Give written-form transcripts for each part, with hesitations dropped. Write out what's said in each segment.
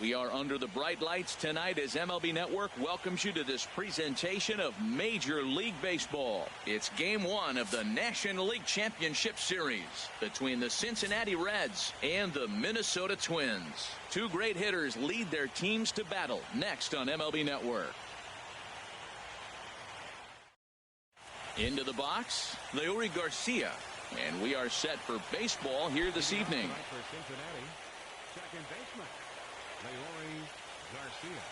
We are under the bright lights tonight as MLB Network welcomes you to this presentation of Major League Baseball. It's Game 1 of the National League Championship Series between the Cincinnati Reds and the Minnesota Twins. Two great hitters lead their teams to battle next on MLB Network. Into the box, Leury Garcia. And we are set for baseball here this evening. For Cincinnati, second baseman, Leury Garcia.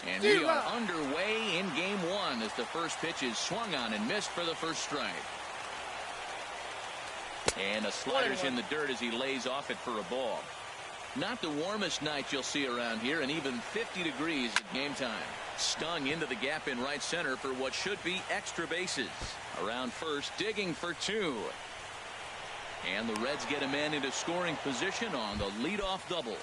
And we are underway in Game 1 as the first pitch is swung on and missed for the first strike. And a slider's in the dirt as he lays off it for a ball. Not the warmest night you'll see around here, and even 50 degrees at game time. Stung into the gap in right center for what should be extra bases. Around first, digging for two. And the Reds get a man into scoring position on the leadoff double.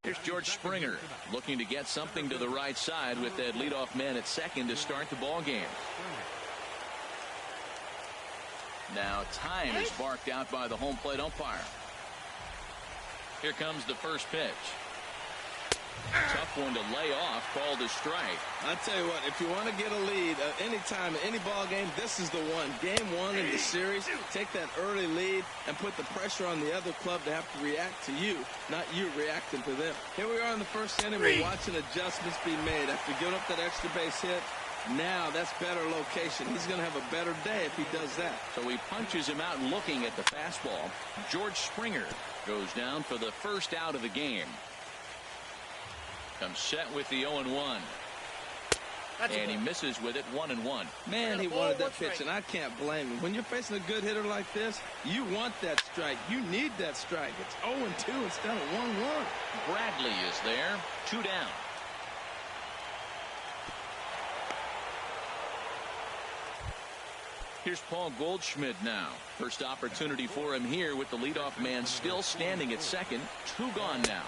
Here's George Springer looking to get something to the right side with that leadoff man at second to start the ball game. Now time is barked out by the home plate umpire. Here comes the first pitch. Tough one to lay off, called a strike. I tell you what, if you want to get a lead anytime, any ball game, this is the one. Game 1 in the series, take that early lead and put the pressure on the other club to have to react to you, not you reacting to them. Here we are in the first inning. We're watching adjustments be made after giving up that extra base hit. Now that's better location. He's going to have a better day if he does that. So he punches him out looking at the fastball. George Springer goes down for the first out of the game. Comes set with the 0-1. And he misses with it 1-1. Man, he wanted that pitch, and I can't blame him. When you're facing a good hitter like this, you want that strike. You need that strike. It's 0-2 instead of 1-1. Bradley is there. 2 down. Here's Paul Goldschmidt now. First opportunity for him here with the leadoff man still standing at second. 2 gone now.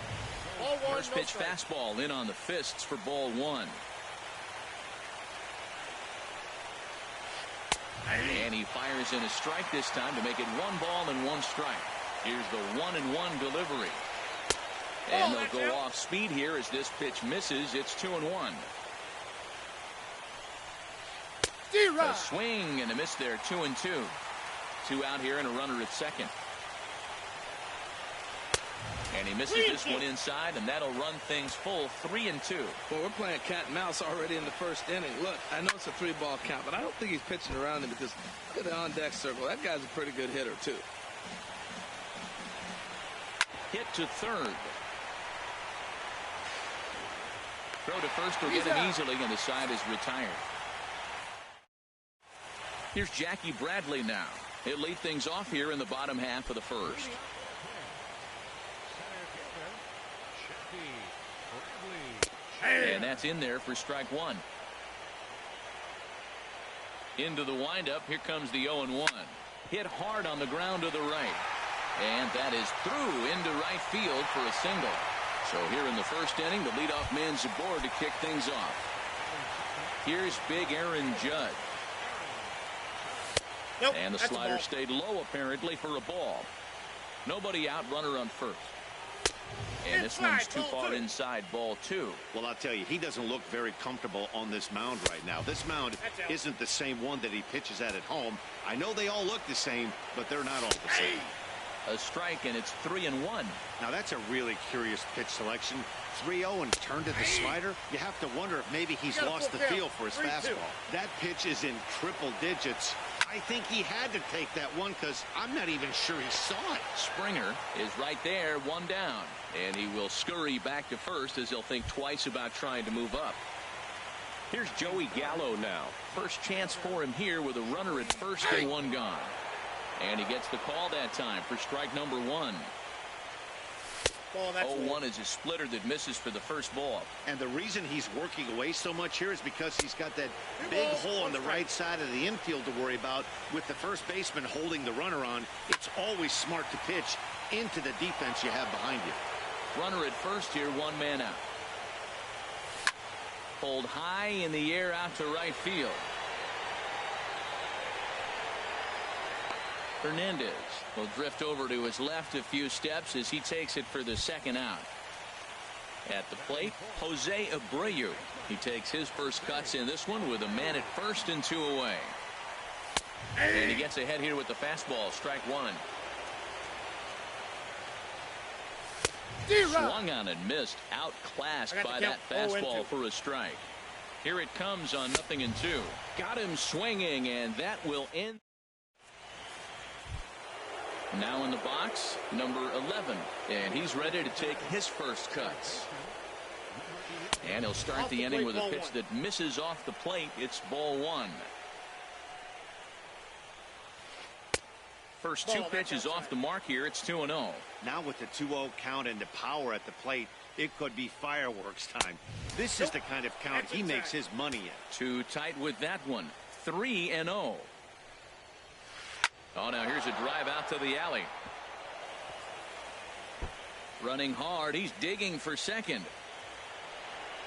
First pitch fastball in on the fists for ball 1. And he fires in a strike this time to make it 1 ball and 1 strike. Here's the 1-1 delivery. And they'll go off speed here as this pitch misses. It's 2-1. A swing and a miss there. 2-2. 2 out here and a runner at second. And he misses this one inside, and that'll run things full 3-2. Well, we're playing cat and mouse already in the first inning. Look, I know it's a 3-ball count, but I don't think he's pitching around him because look at the on-deck circle. That guy's a pretty good hitter, too. Hit to third. Throw to first will get him easily, and the side is retired. Here's Jackie Bradley now. He'll lead things off here in the bottom half of the first. And that's in there for strike 1. Into the windup. Here comes the 0-1. Hit hard on the ground to the right. And that is through into right field for a single. So here in the first inning, the leadoff man's aboard to kick things off. Here's big Aaron Judge. Nope, and the slider stayed low apparently for a ball. Nobody out, runner on first. And this one's too far inside, ball 2. Well, I'll tell you, he doesn't look very comfortable on this mound right now. This mound isn't the same one that he pitches at home. I know they all look the same, but they're not all the same. A strike, and it's 3-1. Now that's a really curious pitch selection. 3-0 and turned to the slider. You have to wonder if maybe he's lost the feel for his fastball. That pitch is in triple digits. I think he had to take that one because I'm not even sure he saw it. Springer is right there, one down. And he will scurry back to first as he'll think twice about trying to move up. Here's Joey Gallo now. First chance for him here with a runner at first and one gone. And he gets the call that time for strike number 1. 0-1 is a splitter that misses for the first ball. And the reason he's working away so much here is because he's got that big hole on the right side of the infield to worry about. With the first baseman holding the runner on, it's always smart to pitch into the defense you have behind you. Runner at first here, one man out. Pulled high in the air out to right field. Hernandez will drift over to his left a few steps as he takes it for the second out. At the plate, Jose Abreu. He takes his first cuts in this one with a man at first and 2 away. And he gets ahead here with the fastball, strike 1. Swung on and missed, outclassed by that fastball for a strike. Here it comes on 0-2. Got him swinging, and that will end. Now in the box, number 11, and he's ready to take his first cuts. And he'll start the inning with a pitch that misses off the plate. It's ball 1. First 2 pitches off the mark here. It's 2-0. Now with the 2-0 count and the power at the plate, it could be fireworks time. This is the kind of count he makes his money in. Too tight with that one. 3-0. Oh, now here's a drive out to the alley. Running hard. He's digging for second.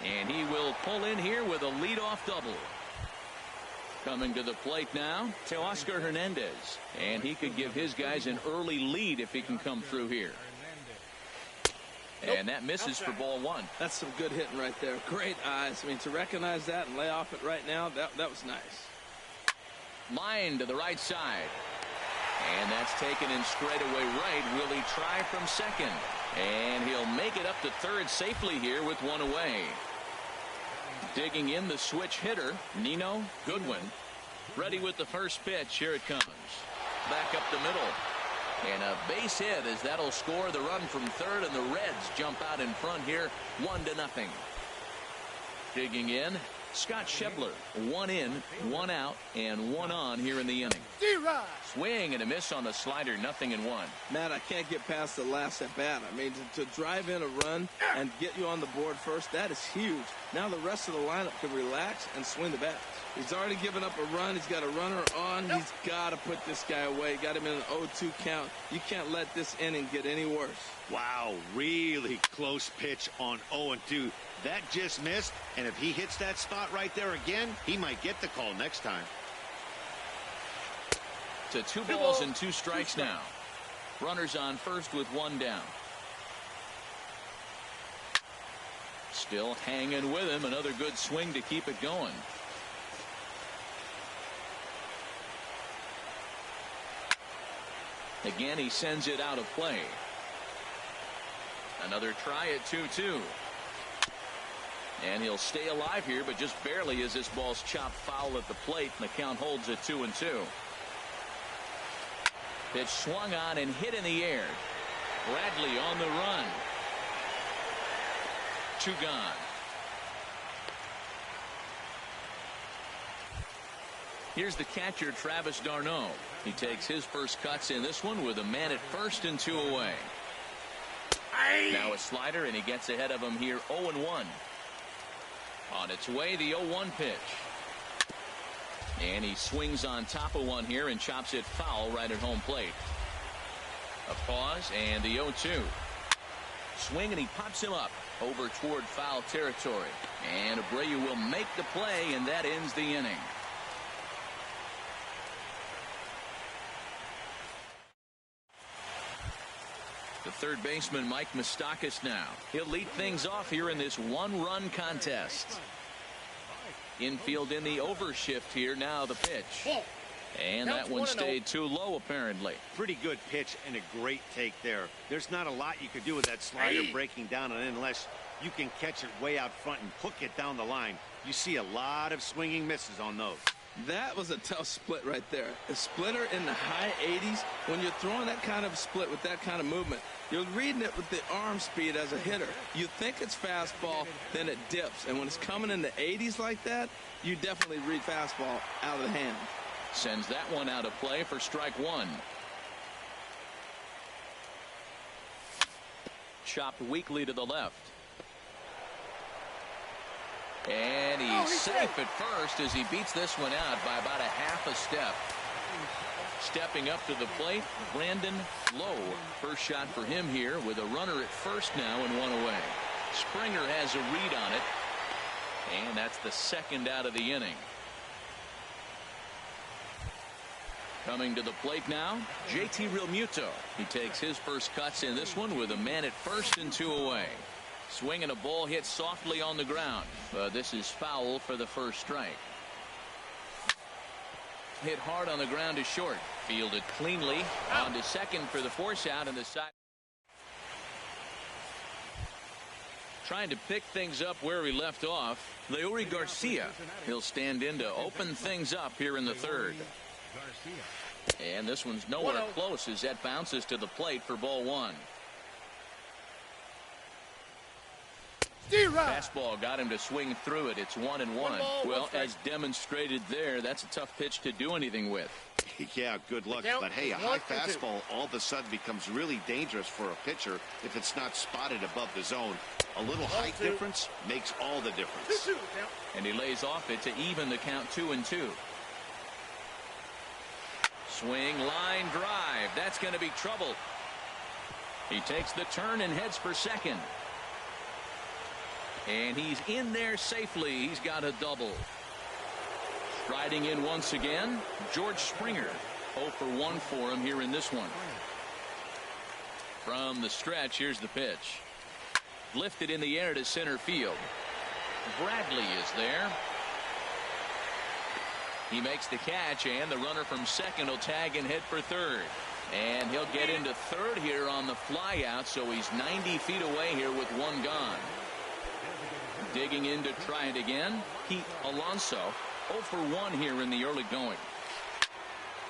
And he will pull in here with a leadoff double. Coming to the plate now, Teoscar Hernandez. And he could give his guys an early lead if he can come through here. And that misses for ball 1. That's some good hitting right there. Great eyes. I mean, to recognize that and lay off it right now, that was nice. Line to the right side. And that's taken in straightaway right. Will he try from second? And he'll make it up to third safely here with one away. Digging in the switch hitter, Nino Goodwin. Ready with the first pitch. Here it comes. Back up the middle. And a base hit as that'll score the run from third, and the Reds jump out in front here 1-0. Digging in, Scott Schebler. 1 in, 1 out, and 1 on here in the inning. Swing and a miss on the slider, 0-1. Matt, I can't get past the last at bat. I mean, to drive in a run and get you on the board first, that is huge. Now the rest of the lineup can relax and swing the bat. He's already given up a run. He's got a runner on. He's got to put this guy away. Got him in an 0-2 count. You can't let this inning get any worse. Wow, really close pitch on 0-2. That just missed, and if he hits that spot right there again, he might get the call next time. To 2 balls and 2 strikes now. Runners on first with 1 down. Still hanging with him. Another good swing to keep it going. Again, he sends it out of play. Another try at 2-2. And he'll stay alive here, but just barely as this ball's chopped foul at the plate, and the count holds at 2-2. Pitch swung on and hit in the air. Bradley on the run. 2 gone. Here's the catcher, Travis d'Arnaud. He takes his first cuts in this one with a man at first and 2 away. Now a slider, and he gets ahead of him here 0-1. On its way, the 0-1 pitch. And he swings on top of one here and chops it foul right at home plate. A pause and the 0-2. Swing, and he pops him up over toward foul territory. And Abreu will make the play, and that ends the inning. The third baseman, Mike Moustakas, now. He'll lead things off here in this 1-run contest. Infield in the overshift here. Now the pitch. And that one stayed too low, apparently. Pretty good pitch and a great take there. There's not a lot you could do with that slider breaking down and unless you can catch it way out front and hook it down the line. You see a lot of swinging misses on those. That was a tough split right there. A splitter in the high 80s. When you're throwing that kind of split with that kind of movement, you're reading it with the arm speed as a hitter. You think it's fastball, then it dips. And when it's coming in the 80s like that, you definitely read fastball out of the hand. Sends that one out of play for strike one. Chopped weakly to the left. And he's safe at first as he beats this one out by about a half a step. Stepping up to the plate, Brandon Lowe. First shot for him here with a runner at first now and one away. Springer has a read on it. And that's the second out of the inning. Coming to the plate now, JT Realmuto. He takes his first cuts in this one with a man at first and two away. Swinging a ball hit softly on the ground. But this is foul for the first strike. Hit hard on the ground to short. Fielded cleanly on to second for the force out in the side. Trying to pick things up where he left off. Leury Garcia. He'll stand in to open things up here in the third. And this one's nowhere close as that bounces to the plate for ball one. Fastball got him to swing through it. It's 1-1. Well, as demonstrated there, that's a tough pitch to do anything with. Yeah, good luck. But hey, a high fastball all of a sudden becomes really dangerous for a pitcher if it's not spotted above the zone. A little height difference makes all the difference. And he lays off it to even the count 2-2. Swing, line drive. That's going to be trouble. He takes the turn and heads for second. And he's in there safely. He's got a double. Striding in once again, George Springer. 0 for 1 for him here in this one. From the stretch, here's the pitch. Lifted in the air to center field. Bradley is there. He makes the catch, and the runner from second will tag and head for third. And he'll get into third here on the fly out, so he's 90 feet away here with one gone. Digging in to try it again, Pete Alonso. 0 for 1 here in the early going.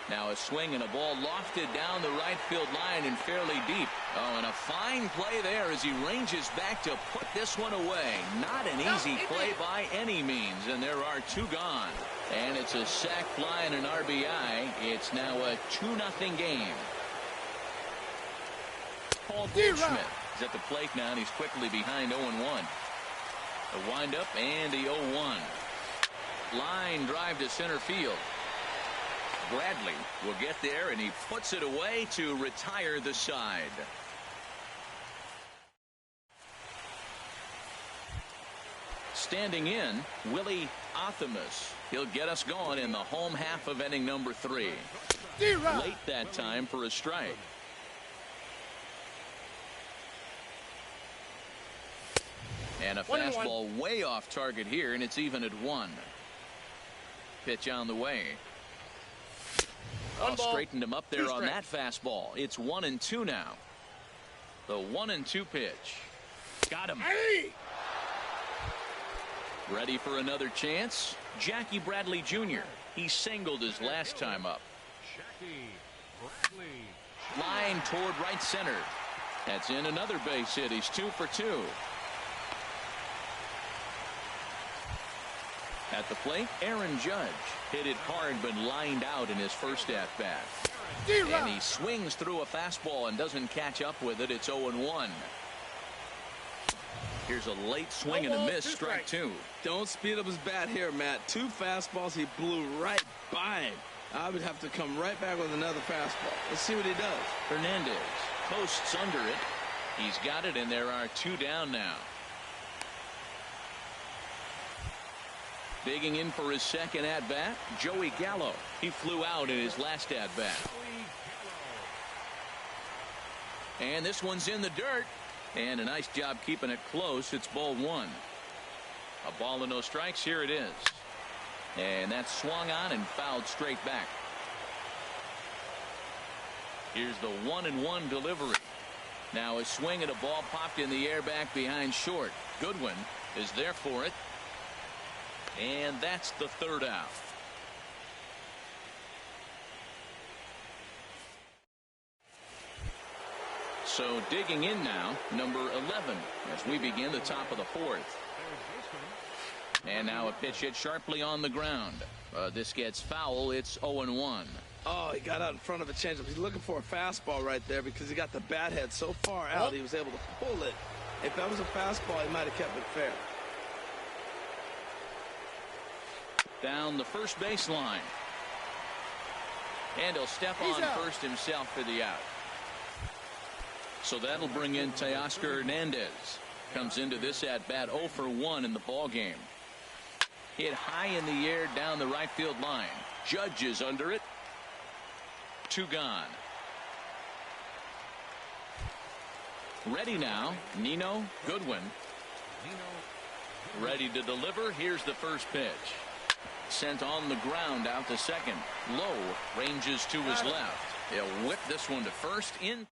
Now a swing and a ball lofted down the right field line and fairly deep. Oh, and a fine play there as he ranges back to put this one away. Not an easy play by any means, and there are two gone. And it's a sac fly and an RBI. It's now a 2-0 game. Paul Goldschmidt is at the plate now, and he's quickly behind 0-1. The windup and the 0-1. Line drive to center field. Bradley will get there, and he puts it away to retire the side. Standing in, Willie Athamas. He'll get us going in the home half of inning number 3. Late that time for a strike. And a fastball way off target here, and it's even at 1. Pitch on the way. Straightened him up there on that fastball. It's 1-2 now. The 1-2 pitch. Got him. Ready for another chance? Jackie Bradley Jr. He singled his last time up. Line toward right center. That's in another base hit. He's 2 for 2. At the plate, Aaron Judge hit it hard but lined out in his first at-bat. And he swings through a fastball and doesn't catch up with it. It's 0-1. Here's a late swing and a miss, strike 2. Don't speed up his bat here, Matt. 2 fastballs, he blew right by him. I would have to come right back with another fastball. Let's see what he does. Hernandez posts under it. He's got it, and there are 2 down now. Digging in for his second at-bat, Joey Gallo. He flew out in his last at-bat. And this one's in the dirt. And a nice job keeping it close. It's ball 1. A ball and no strikes. Here it is. And that's swung on and fouled straight back. Here's the 1-1 delivery. Now a swing and a ball popped in the air back behind short. Goodwin is there for it. And that's the third out. So digging in now, number 11, as we begin the top of the fourth. And now a pitch hit sharply on the ground. This gets foul. It's 0-1. Oh, he got out in front of a changeup. He's looking for a fastball right there because he got the bat head so far out he was able to pull it. If that was a fastball, he might have kept it fair. Down the first baseline. And he'll step on first himself for the out. So that'll bring in Teoscar Hernandez. Comes into this at bat 0 for 1 in the ball game. Hit high in the air down the right field line. Judge is under it. 2 gone. Ready now, Nino Goodwin. Ready to deliver. Here's the first pitch. Sent on the ground out to second. Low ranges to his left. He'll whip this one to first in.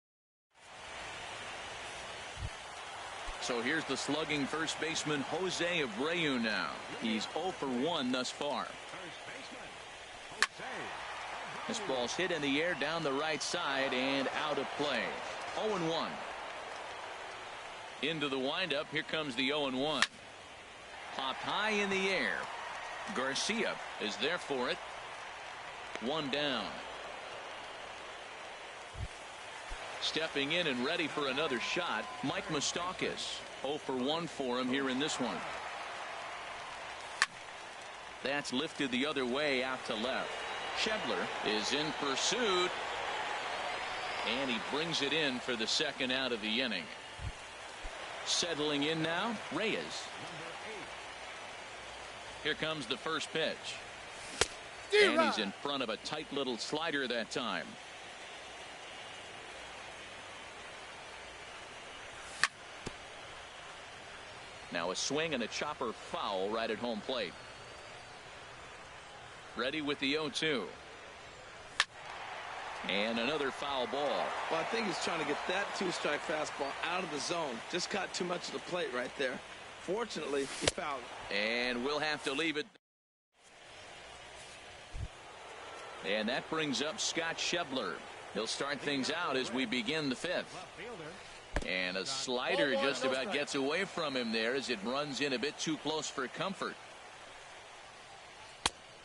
So here's the slugging first baseman Jose Abreu now. He's 0 for 1 thus far. This ball's hit in the air down the right side and out of play. 0-1. Into the windup. Here comes the 0-1. Popped high in the air. Garcia is there for it. 1 down. Stepping in and ready for another shot, Mike Moustakas. 0 for 1 for him here in this one. That's lifted the other way out to left. Schebler is in pursuit. And he brings it in for the second out of the inning. Settling in now, Reyes. Here comes the first pitch. And he's in front of a tight little slider that time. Now a swing and a chopper foul right at home plate. Ready with the 0-2. And another foul ball. Well, I think he's trying to get that 2-strike fastball out of the zone. Just caught too much of the plate right there. Fortunately, he fouled it. And we'll have to leave it. And that brings up Scott Schebler. He'll start things out as we begin the fifth. And a slider just about gets away from him there as it runs in a bit too close for comfort.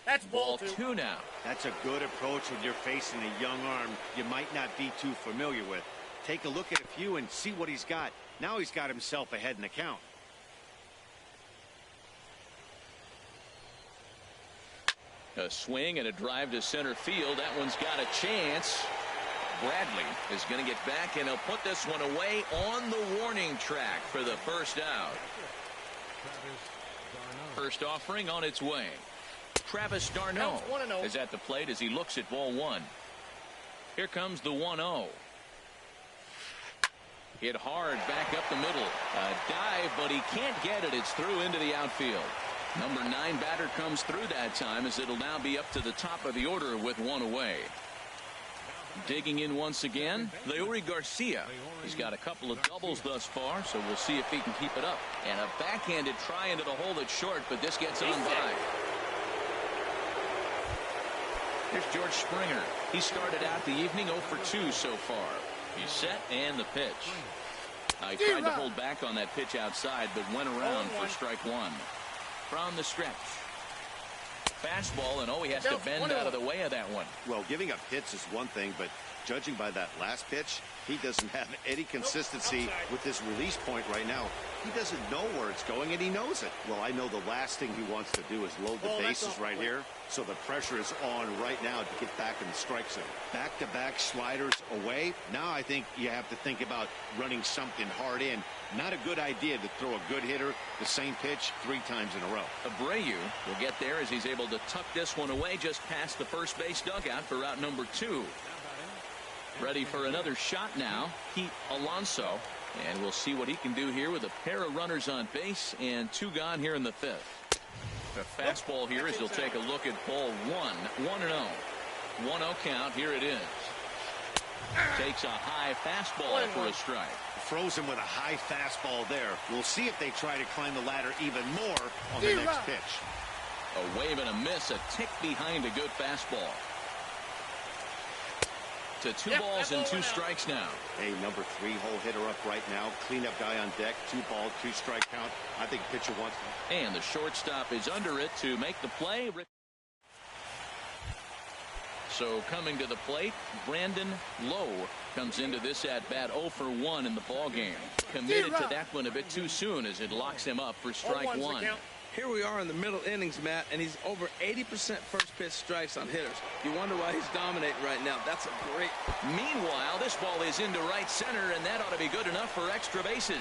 That's ball 2 now. That's a good approach when you're facing a young arm you might not be too familiar with. Take a look at a few and see what he's got. Now he's got himself ahead in the count. A swing and a drive to center field. That one's got a chance. Bradley is going to get back, and he'll put this one away on the warning track for the first out. First offering on its way. Travis d'Arnaud is at the plate as he looks at ball 1. Here comes the 1-0. Hit hard back up the middle. A dive, but he can't get it. It's through into the outfield. Number 9 batter comes through that time as it'll now be up to the top of the order with 1 away. Digging in once again, Leury Garcia. He's got a couple of doubles thus far, so we'll see if he can keep it up. And a backhanded try into the hole that's short, but this gets on by. Here's George Springer. He started out the evening 0 for 2 so far. He's set and the pitch. He tried to hold back on that pitch outside, but went around for strike 1. From the stretch. Fastball, and he has to bend out of the way of that one. Well, giving up hits is one thing, but judging by that last pitch, he doesn't have any consistency with this release point right now. He doesn't know where it's going, and he knows it. Well, I know the last thing he wants to do is load the bases right here, so the pressure is on right now to get back in the strike zone. Back-to-back sliders away. Now I think you have to think about running something hard in. Not a good idea to throw a good hitter the same pitch 3 times in a row. Abreu will get there as he's able to tuck this one away just past the first base dugout for out number 2. Ready for another shot now, Pete Alonso. And we'll see what he can do here with a pair of runners on base and 2 gone here in the 5th. The fastball here as he'll take a look at ball 1. 1-0. 1-0 count. Here it is. Takes a high fastball for a strike. Throws him with a high fastball there. We'll see if they try to climb the ladder even more on the next pitch. A wave and a miss, a tick behind a good fastball. To 2 balls and 2 strikes now. A number 3 hole hitter up right now. Cleanup guy on deck. 2 ball, 2 strike count. I think pitcher wants that. And the shortstop is under it to make the play. So coming to the plate, Brandon Lowe comes into this at bat 0 for 1 in the ball game. Committed to that one a bit too soon as it locks him up for strike 1. Here we are in the middle innings, Matt, and he's over 80% first pitch strikes on hitters. You wonder why he's dominating right now. That's a great. Meanwhile, this ball is into right center, and that ought to be good enough for extra bases.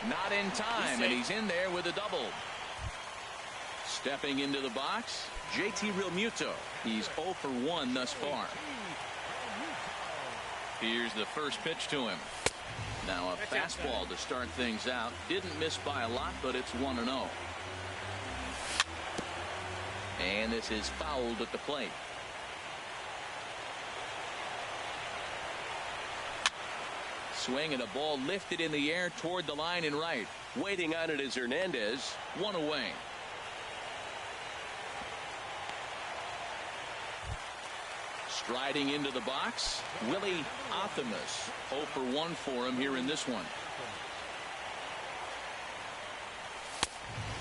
Not in time, and he's in there with a double. Stepping into the box, JT Realmuto. He's 0 for 1 thus far. Here's the first pitch to him. Now a fastball to start things out. Didn't miss by a lot, but it's 1-0. And this is fouled at the plate. Swing and a ball lifted in the air toward the line and right. Waiting on it is Hernandez. 1 away. Striding into the box, Willie Optimus. 0 for 1 for him here in this one.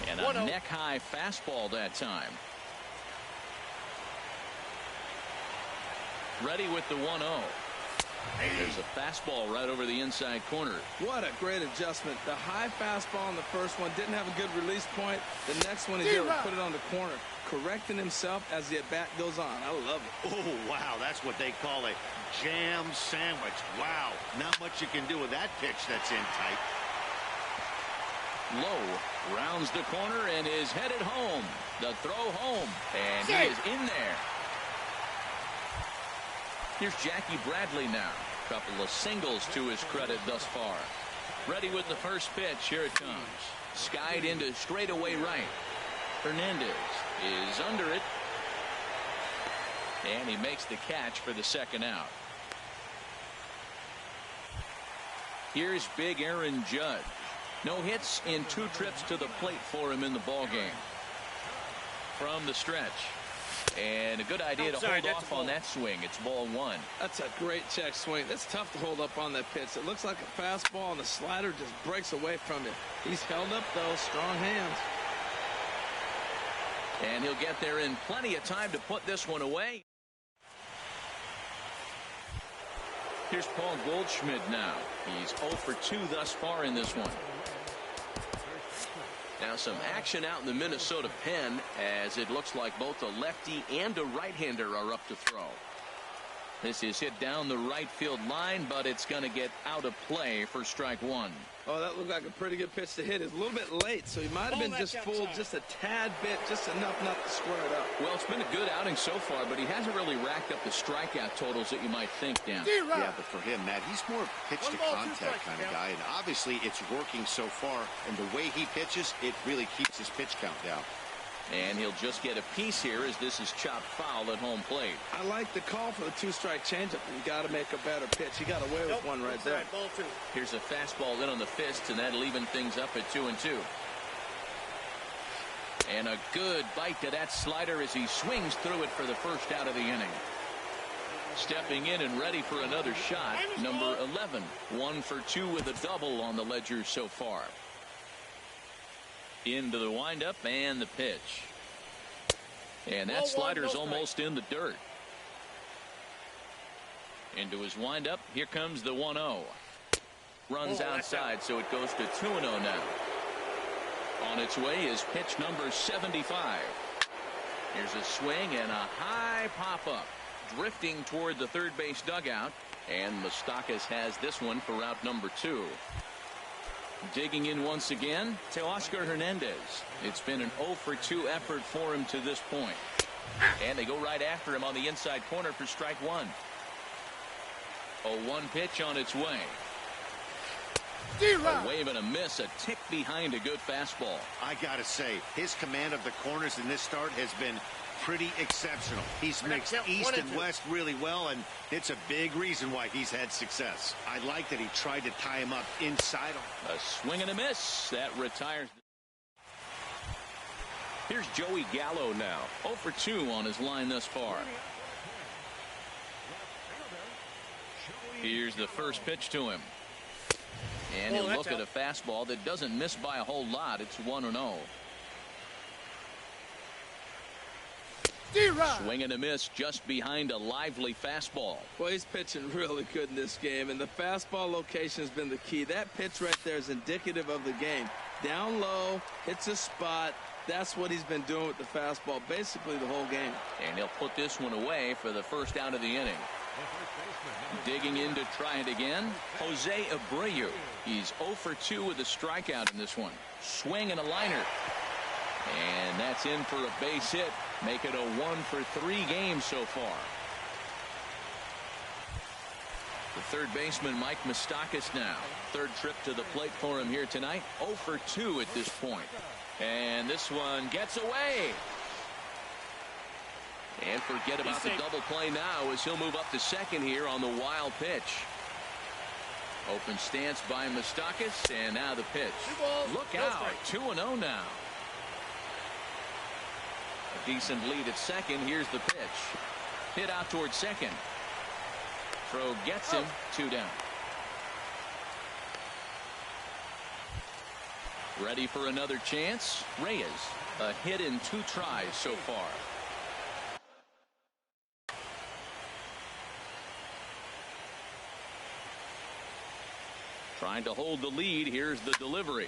And a neck-high fastball that time. Ready with the 1-0. There's a fastball right over the inside corner. What a great adjustment. The high fastball in the first one didn't have a good release point. The next one he's able to put it on the corner, correcting himself as the at-bat goes on. I love it. Oh, wow. That's what they call a jam sandwich. Wow. Not much you can do with that pitch that's in tight. Lowe rounds the corner and is headed home. The throw home. And he is in there. Here's Jackie Bradley now. Couple of singles to his credit thus far. Ready with the first pitch. Here it comes. Skied into straightaway right. Hernandez is under it. And he makes the catch for the second out. Here's big Aaron Judge. No hits in 2 trips to the plate for him in the ball game. From the stretch. And a good idea to hold off on that swing. It's ball 1. That's a great check swing. That's tough to hold up on that pitch. It looks like a fastball, and the slider just breaks away from it. He's held up, though. Strong hands. And he'll get there in plenty of time to put this one away. Here's Paul Goldschmidt now. He's 0 for 2 thus far in this one. Now some action out in the Minnesota pen as it looks like both a lefty and a right-hander are up to throw. This is hit down the right field line, but it's going to get out of play for strike 1. Oh, that looked like a pretty good pitch to hit. It's a little bit late, so he might have been just fooled just a tad bit, just enough not to square it up. Well, it's been a good outing so far, but he hasn't really racked up the strikeout totals that you might think, Dan. Yeah, but for him, Matt, he's more pitch to contact kind of guy, and obviously it's working so far, and the way he pitches, it really keeps his pitch count down. And he'll just get a piece here as this is chopped foul at home plate. I like the call for the 2-strike changeup. You got to make a better pitch. He got away with one right there. Here's a fastball in on the fist, and that'll even things up at 2-2. And a good bite to that slider as he swings through it for the first out of the inning. Stepping in and ready for another shot, number 11. 1 for 2 with a double on the ledger so far. Into the windup and the pitch. And that slider's almost in the dirt. Into his windup. Here comes the 1-0. Runs outside, so it goes to 2-0 now. On its way is pitch number 75. Here's a swing and a high pop-up. Drifting toward the third base dugout. And Moustakas has this one for route number 2. Digging in once again to Oscar Hernandez. It's been an 0 for 2 effort for him to this point. And they go right after him on the inside corner for strike 1. A 1 pitch on its way. A wave and a miss, a tick behind a good fastball. I gotta say, his command of the corners in this start has been pretty exceptional. He's mixed east and west really well, and it's a big reason why he's had success. I like that he tried to tie him up inside. A swing and a miss. That retires. Here's Joey Gallo now. 0 for 2 on his line thus far. Here's the first pitch to him. And he'll look at a fastball that doesn't miss by a whole lot. It's 1-0. Swing and a miss just behind a lively fastball. Well, he's pitching really good in this game, and the fastball location has been the key. That pitch right there is indicative of the game. Down low, hits a spot. That's what he's been doing with the fastball basically the whole game. And he'll put this one away for the first out of the inning. Digging in to try it again, Jose Abreu. He's 0 for 2 with a strikeout in this one. Swing and a liner. And that's in for a base hit. Make it a 1 for 3 game so far. The third baseman, Mike Moustakas, now. Third trip to the plate for him here tonight. 0 for 2 at this point. And this one gets away. And forget about the double play now as he'll move up to second here on the wild pitch. Open stance by Moustakas, and now the pitch. Look out, 2-0 now. A decent lead at second. Here's the pitch. Hit out towards second. Throw gets him, 2 down. Ready for another chance. Reyes, a hit in 2 tries so far. Trying to hold the lead. Here's the delivery.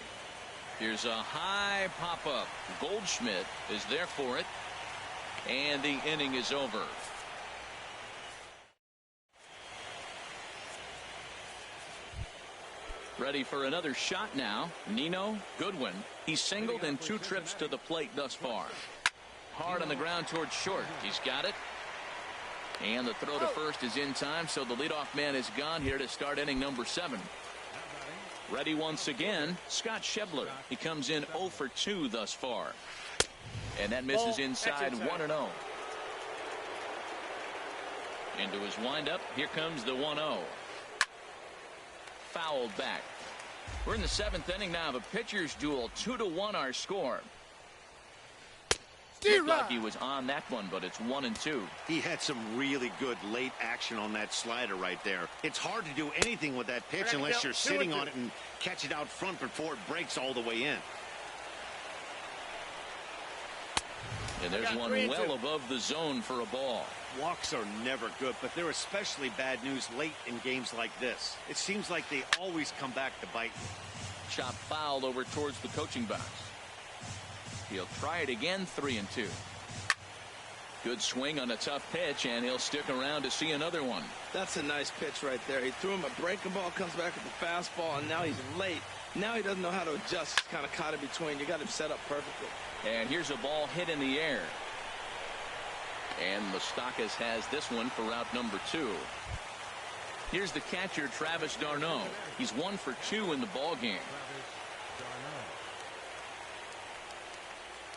Here's a high pop-up. Goldschmidt is there for it. And the inning is over. Ready for another shot now. Nino Goodwin. He's singled in 2 trips to the plate thus far. Hard on the ground towards short. He's got it. And the throw to first is in time, so the leadoff man is gone here to start inning number 7. Ready once again, Scott Schebler. He comes in 0 for 2 thus far. And that misses inside 1-0. Into his windup. Here comes the 1-0. Fouled back. We're in the 7th inning now of a pitcher's duel. 2-1 our score. Looked like he was on that one, but it's 1-2. He had some really good late action on that slider right there. It's hard to do anything with that pitch unless you're sitting on it and catch it out front before it breaks all the way in. And there's one well above the zone for a ball. Walks are never good, but they're especially bad news late in games like this. It seems like they always come back to bite. Chop foul over towards the coaching box. He'll try it again, 3-2. Good swing on a tough pitch, and he'll stick around to see another one. That's a nice pitch right there. He threw him a breaking ball, comes back with the fastball, and now he's late. Now he doesn't know how to adjust. He's kind of caught in between. You got him set up perfectly. And here's a ball hit in the air. And Moustakas has this one for route number 2. Here's the catcher, Travis d'Arnaud. He's 1 for 2 in the ball game.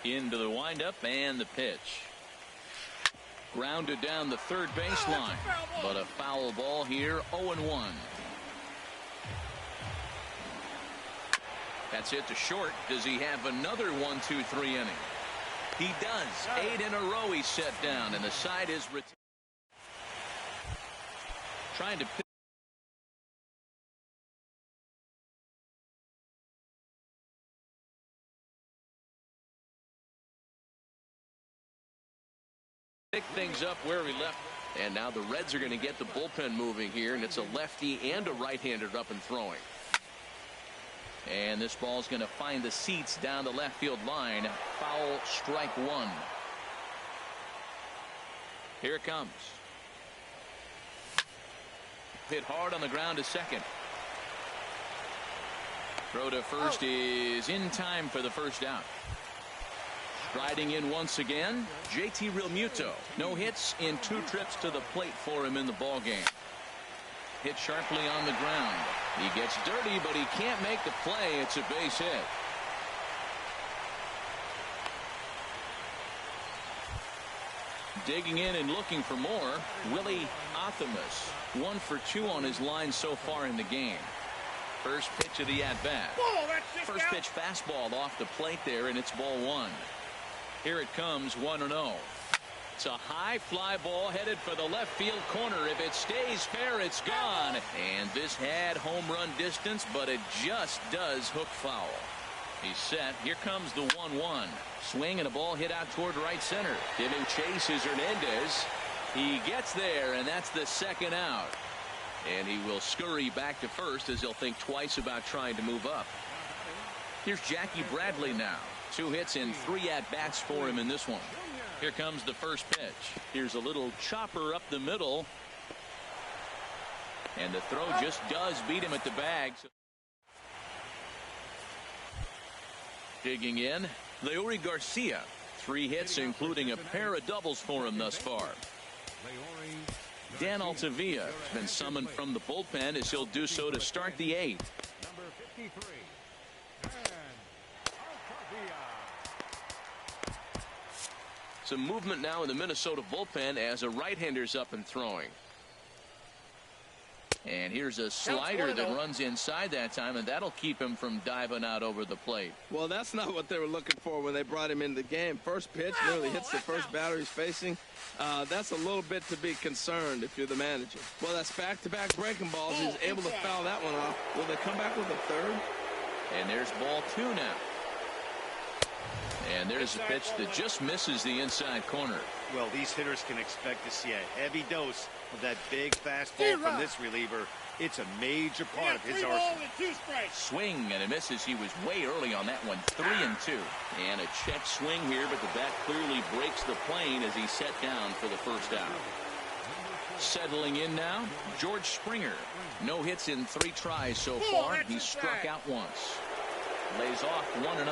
Into the windup and the pitch. Grounded down the third baseline, but a foul ball here. 0-1. That's hit to short. Does he have another 1-2-3 inning? He does. 8 in a row he's set down, and the side is trying to pick things up where we left. And now the Reds are going to get the bullpen moving here, and it's a lefty and a right-hander up and throwing. And this ball's going to find the seats down the left field line. Foul, strike 1. Here it comes. Hit hard on the ground to second. Throw to first is in time for the first out. Striding in once again, JT Realmuto. No hits in 2 trips to the plate for him in the ball game. Hit sharply on the ground. He gets dirty, but he can't make the play. It's a base hit. Digging in and looking for more, Willie Athamas. 1 for 2 on his line so far in the game. First pitch of the at-bat. First pitch fastball off the plate there, and it's ball 1. Here it comes, 1-0. It's a high fly ball headed for the left field corner. If it stays fair, it's gone. And this had home run distance, but it just does hook foul. He's set. Here comes the 1-1. Swing and a ball hit out toward right center. Giving chase is Hernandez. He gets there, and that's the second out. And he will scurry back to first as he'll think twice about trying to move up. Here's Jackie Bradley now. 2 hits and 3 at-bats for him in this one. Here comes the first pitch. Here's a little chopper up the middle. And the throw just does beat him at the bag. Digging in, Leury Garcia. 3 hits, including a pair of doubles for him thus far. Dan Altavilla has been summoned from the bullpen as he'll do so to start the 8th. Number 53. Some movement now in the Minnesota bullpen as a right-hander's up and throwing. And here's a slider that runs inside that time, and that'll keep him from diving out over the plate. Well, that's not what they were looking for when they brought him into the game. First pitch nearly hits the first batter he's facing. That's a little bit to be concerned if you're the manager. Well, that's back-to-back breaking balls. He's able to foul that one off. Will they come back with a third? And there's ball 2 now. And there's a pitch that just misses the inside corner. Well, these hitters can expect to see a heavy dose of that big fastball from this reliever. It's a major part of his arsenal. Swing and a misses. He was way early on that one. 3-2. And a check swing here, but the bat clearly breaks the plane as he's set down for the first out. Settling in now, George Springer. No hits in 3 tries so far. He struck out once. Lays off 1-0.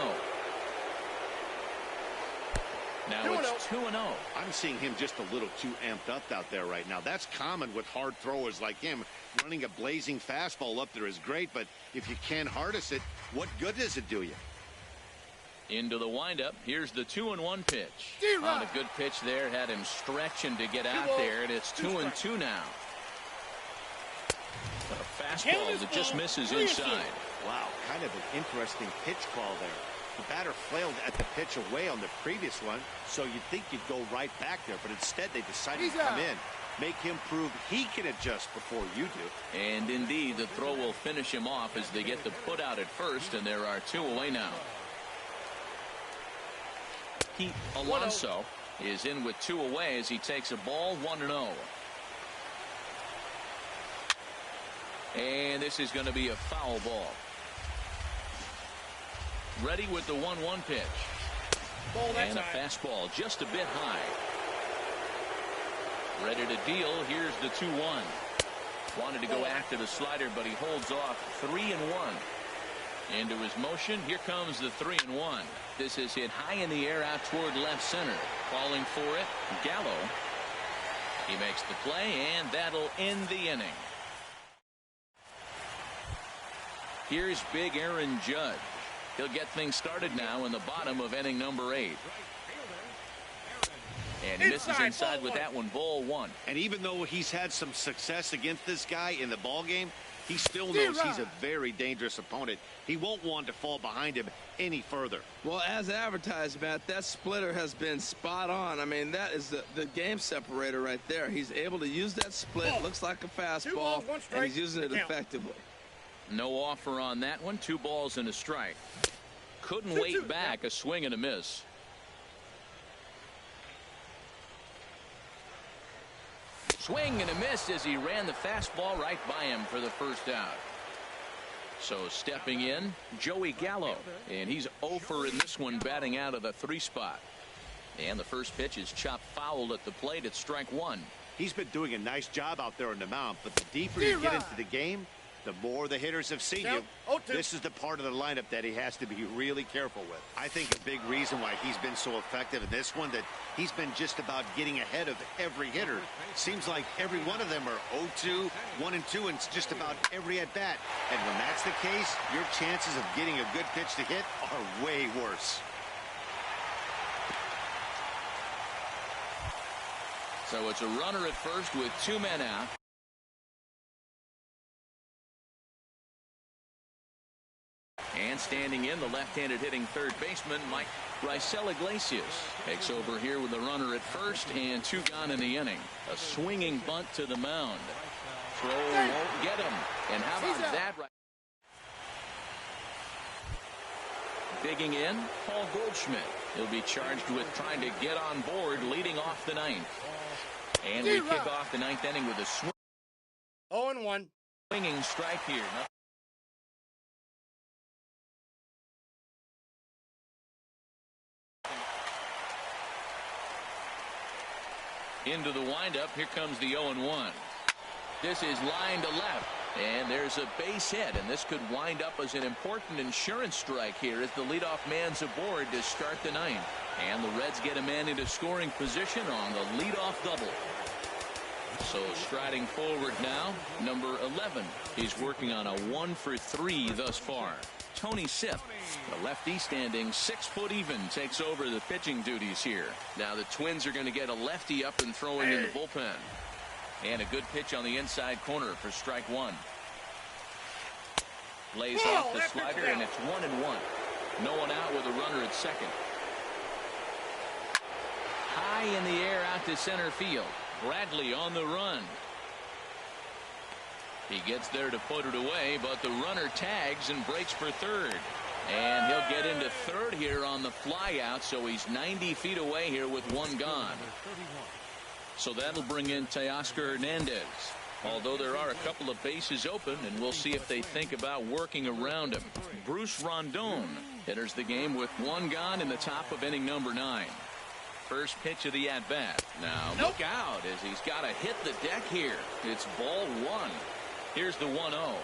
Now it's 2-0. I'm seeing him just a little too amped up out there right now. That's common with hard throwers like him. Running a blazing fastball up there is great, but if you can't harness it, what good does it do you? Into the windup. Here's the 2-1 pitch. On a good pitch there, had him stretching to get out there, and it's 2-2 now. A fastball that just misses inside. Wow, kind of an interesting pitch call there. The batter flailed at the pitch away on the previous one, so you'd think you'd go right back there, but instead they decided to come in. Make him prove he can adjust before you do. And indeed, the throw will finish him off as they get the put out at first, and there are 2 away now. Pete Alonso is in with 2 away as he takes a ball, 1-0. And this is going to be a foul ball. Ready with the 1-1 pitch. And a fastball just a bit high. Ready to deal. Here's the 2-1. Wanted to go after the slider, but he holds off. 3-1. Into his motion. Here comes the 3-1. This is hit high in the air out toward left center. Falling for it, Gallo. He makes the play, and that'll end the inning. Here's big Aaron Judge. He'll get things started now in the bottom of inning number 8. And he misses inside with that one, ball 1. And even though he's had some success against this guy in the ball game, he still knows he's a very dangerous opponent. He won't want to fall behind him any further. Well, as advertised, Matt, that splitter has been spot on. I mean, that is the game separator right there. He's able to use that split. Looks like a fastball, and he's using it effectively. No offer on that one. 2 balls and a strike. Couldn't wait back. A swing and a miss. Swing and a miss as he ran the fastball right by him for the first out. So stepping in, Joey Gallo, and he's 0 for in this one, batting out of the 3 spot. And the first pitch is chopped foul at the plate at strike 1. He's been doing a nice job out there on the mound, but the deeper you get into the game, The more the hitters have seen you, this is the part of the lineup that he has to be really careful with. I think a big reason why he's been so effective in this one, that he's been just about getting ahead of every hitter. Seems like every one of them are 0-2, 1-2, and just about every at-bat. And when that's the case, your chances of getting a good pitch to hit are way worse. So it's a runner at first with 2 men out. And standing in, the left-handed hitting third baseman, Mike Iglesias, takes over here with a runner at first and 2 gone in the inning. A swinging bunt to the mound. Throw won't get him. And how about that? Digging in, Paul Goldschmidt. He'll be charged with trying to get on board, leading off the 9th. And we kick off the 9th inning with a swing. 0-1. Swinging strike here. Into the windup. Here comes the 0-1. This is line to left. And there's a base hit. And this could wind up as an important insurance strike here as the leadoff man's aboard to start the 9th. And the Reds get a man into scoring position on the leadoff double. So striding forward now, number 11. He's working on a 1-for-3 thus far. Tony Sipp, the lefty standing 6 foot even, takes over the pitching duties here. Now the Twins are going to get a lefty up and throwing in the bullpen. And a good pitch on the inside corner for strike 1. Lays off the slider, and it's 1-1. No one out with a runner at second. High in the air out to center field. Bradley on the run. He gets there to put it away, but the runner tags and breaks for third. And he'll get into third here on the fly out, so he's 90 feet away here with 1 gone. So that'll bring in Teoscar Hernandez. Although there are a couple of bases open, and we'll see if they think about working around him. Bruce Rondon enters the game with 1 gone in the top of inning number 9. First pitch of the at-bat. Now look out as he's got to hit the deck here. It's ball 1. Here's the 1-0.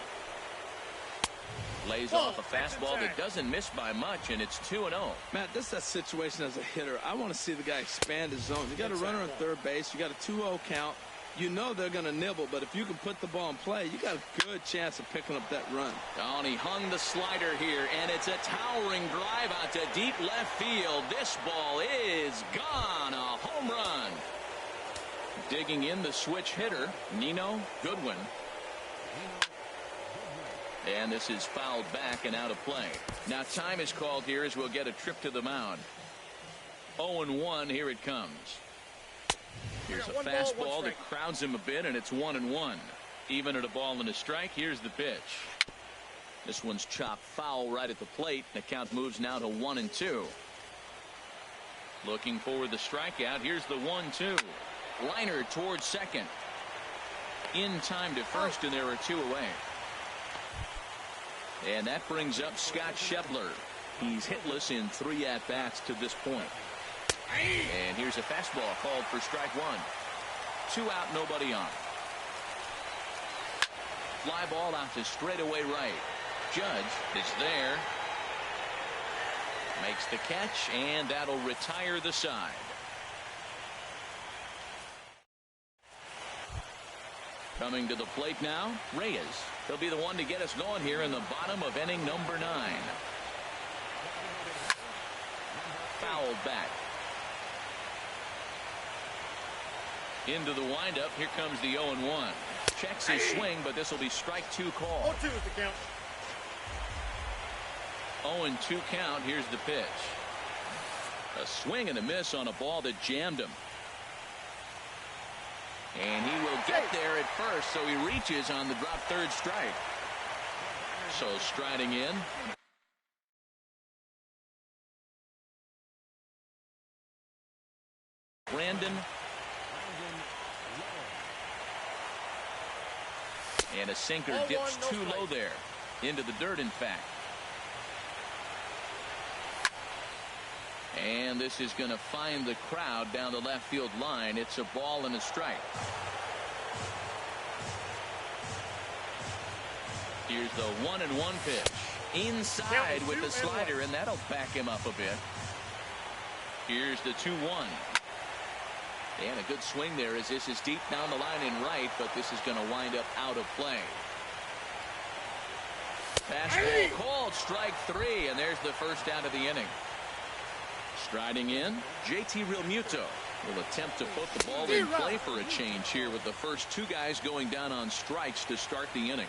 Lays off a fastball that doesn't miss by much, and it's 2-0. Matt, this is that situation as a hitter. I want to see the guy expand his zone. You got a runner on third base. You got a 2-0 count. You know they're going to nibble, but if you can put the ball in play, you got a good chance of picking up that run. Oh, and he hung the slider here, and it's a towering drive out to deep left field. This ball is gone. A home run. Digging in the switch hitter, Nino Goodwin. And this is fouled back and out of play. Now time is called here as we'll get a trip to the mound. 0-1, here it comes. Here's a fastball that crowds him a bit, and it's 1-1. Even at a ball and a strike, here's the pitch. This one's chopped foul right at the plate. The count moves now to 1-2. Looking for the strikeout. Here's the 1-2. Liner towards second. In time to first, and there are 2 away. And that brings up Scott Schebler. He's hitless in 3 at-bats to this point. And here's a fastball called for strike 1. 2 out, nobody on. Fly ball out to straightaway right. Judge is there. Makes the catch, and that'll retire the side. Coming to the plate now, Reyes. He'll be the one to get us going here in the bottom of inning number 9. Fouled back. Into the windup. Here comes the 0-1. Checks his swing, but this will be strike 2 call. 0-2 is the count. 0-2 count. Here's the pitch. A swing and a miss on a ball that jammed him. And he will get there at first, so he reaches on the drop third strike. So striding in. Brandon. And a sinker dips too low there. Into the dirt, in fact. And this is going to find the crowd down the left field line. It's a ball and a strike. Here's the 1-1 pitch. Inside with the slider, and that'll back him up a bit. Here's the 2-1. And a good swing there as this is deep down the line in right, but this is going to wind up out of play. Fastball called, strike 3, and there's the first out of the inning. Striding in, JT Realmuto will attempt to put the ball in play for a change here with the first 2 guys going down on strikes to start the inning.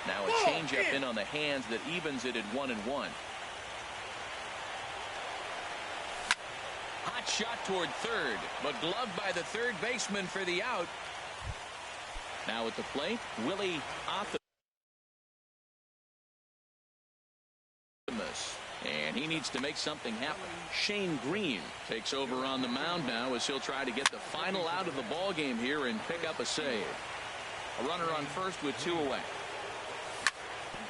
Now a changeup in on the hands that evens it at 1-1. Hot shot toward third, but gloved by the third baseman for the out. Now at the plate, Willie Optimus. And he needs to make something happen. Shane Green takes over on the mound now as he'll try to get the final out of the ball game here and pick up a save. A runner on first with 2 away.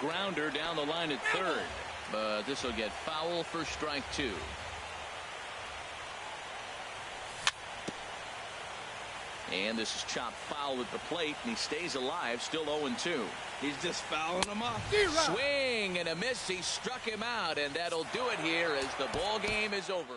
Grounder down the line at third, but this will get foul for strike 2. And this is chopped foul at the plate, and he stays alive, still 0-2. He's just fouling him off. Swing and a miss. He struck him out, and that'll do it here as the ball game is over.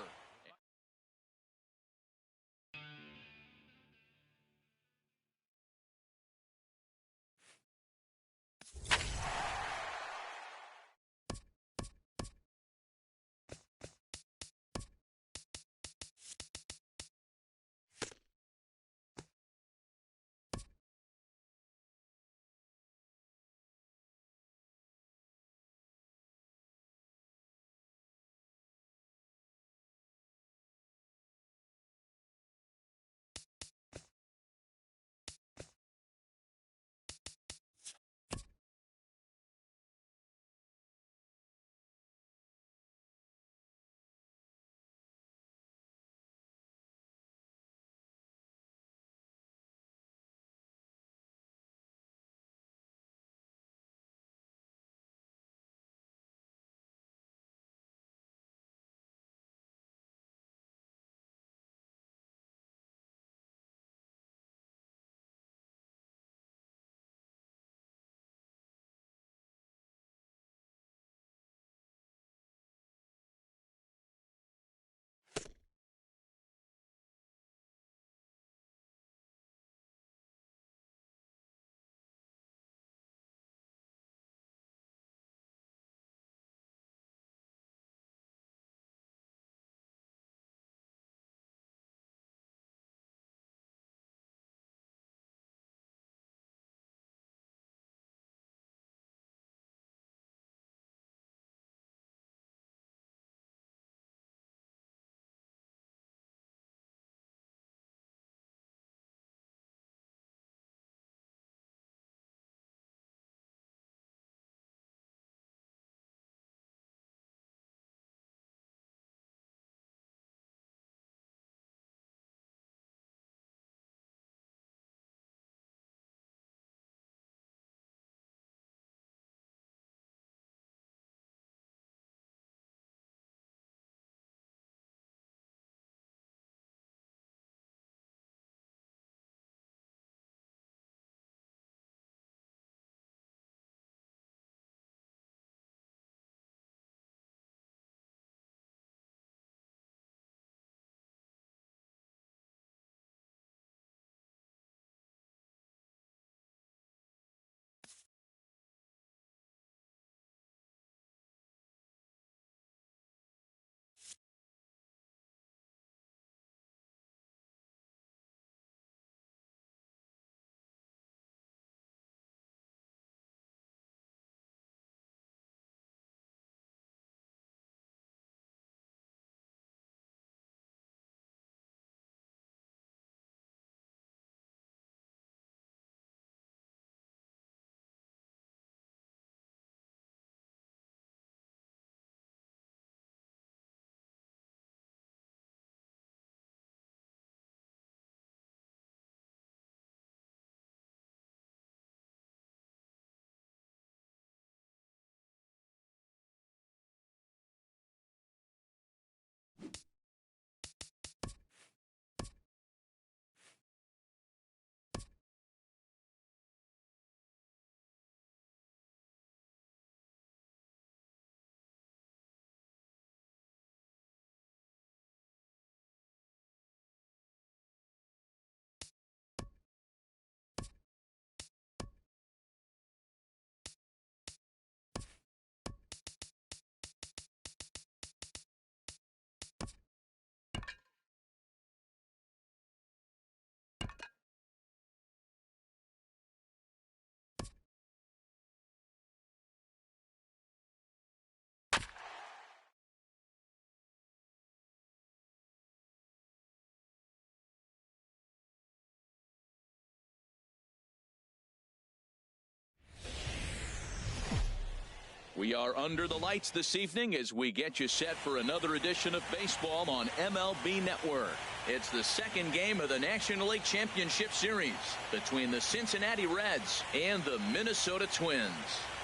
We are under the lights this evening as we get you set for another edition of baseball on MLB Network. It's the second game of the National League Championship Series between the Cincinnati Reds and the Minnesota Twins.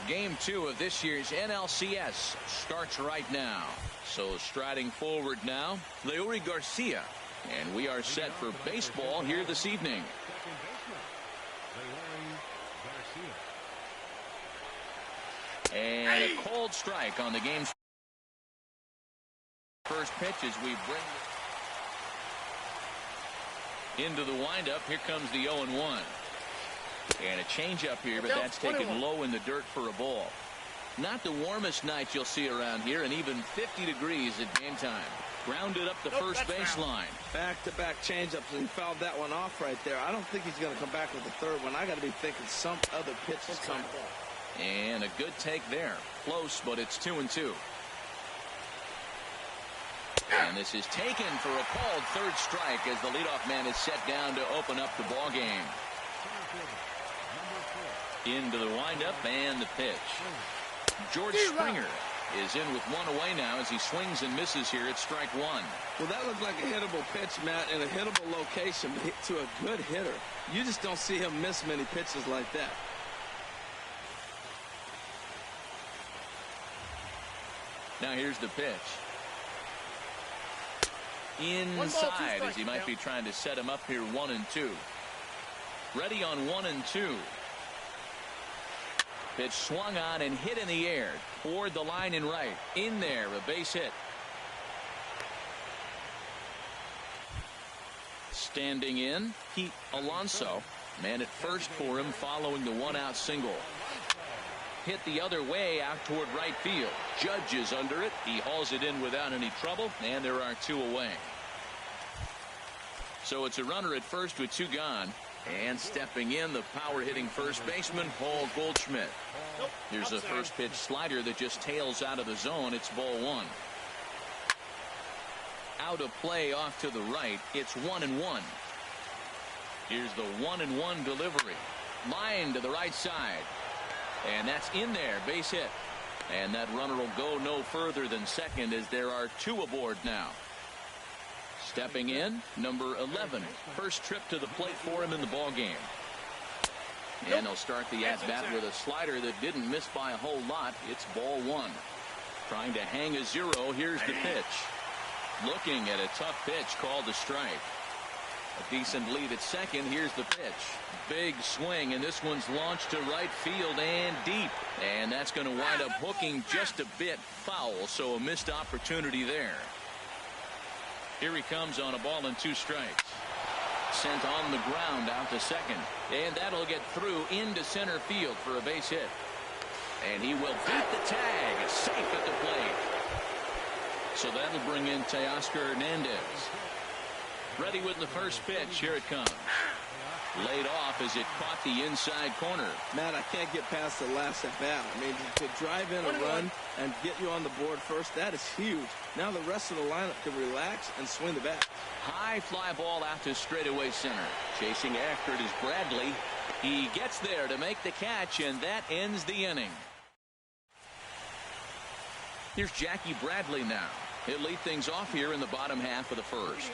Game 2 of this year's NLCS starts right now. So striding forward now, Leury Garcia. And we are set for baseball here this evening. Second baseman, Leury Garcia. And a cold strike on the game's first pitch as we bring into the windup. Here comes the 0-1. And a changeup here, but that's taken low in the dirt for a ball. Not the warmest night you'll see around here, and even 50 degrees at game time. Grounded up the first baseline. Back-to-back changeups, and he fouled that one off right there. I don't think he's going to come back with the third one. I got to be thinking some other pitch is coming. And a good take there. Close, but it's 2-2. And this is taken for a called third strike as the leadoff man is set down to open up the ball game. Into the windup and the pitch. George Springer is in with one away now as he swings and misses here at strike one. Well, that looked like a hittable pitch, Matt, in a hittable location, but to a good hitter. You just don't see him miss many pitches like that. Now here's the pitch. Inside as he might be trying to set him up here 1-2. Ready on 1-2. Pitch swung on and hit in the air toward the line and right. In there, a base hit. Standing in, Pete Alonso. Man at first for him following the one-out single. Hit the other way out toward right field. Judge is under it. He hauls it in without any trouble, and there are two away. So it's a runner at first with two gone. And stepping in, the power-hitting first baseman, Paul Goldschmidt. Here's a first pitch slider that just tails out of the zone. It's ball one. Out of play off to the right. It's 1-1. Here's the 1-1 delivery. Line to the right side. And that's in there, base hit. And that runner will go no further than second as there are two aboard now. Stepping in, number 11. First trip to the plate for him in the ball game. And he'll start the at-bat with a slider that didn't miss by a whole lot. It's ball one. Trying to hang a zero. Here's the pitch. Looking at a tough pitch called a strike. A decent lead at second. Here's the pitch. Big swing, and this one's launched to right field and deep. And that's going to wind up hooking just a bit foul, so a missed opportunity there. Here he comes on a ball and two strikes. Sent on the ground out to second. And that'll get through into center field for a base hit. And he will beat the tag. Safe at the plate. So that'll bring in Teoscar Hernandez. Ready with the first pitch. Here it comes. Laid off as it caught the inside corner. Matt, I can't get past the last at bat. I mean, to drive in a run and get you on the board first, that is huge. Now the rest of the lineup can relax and swing the bat. High fly ball out to straightaway center. Chasing after it is Bradley. He gets there to make the catch, and that ends the inning. Here's Jackie Bradley now. He'll lead things off here in the bottom half of the first.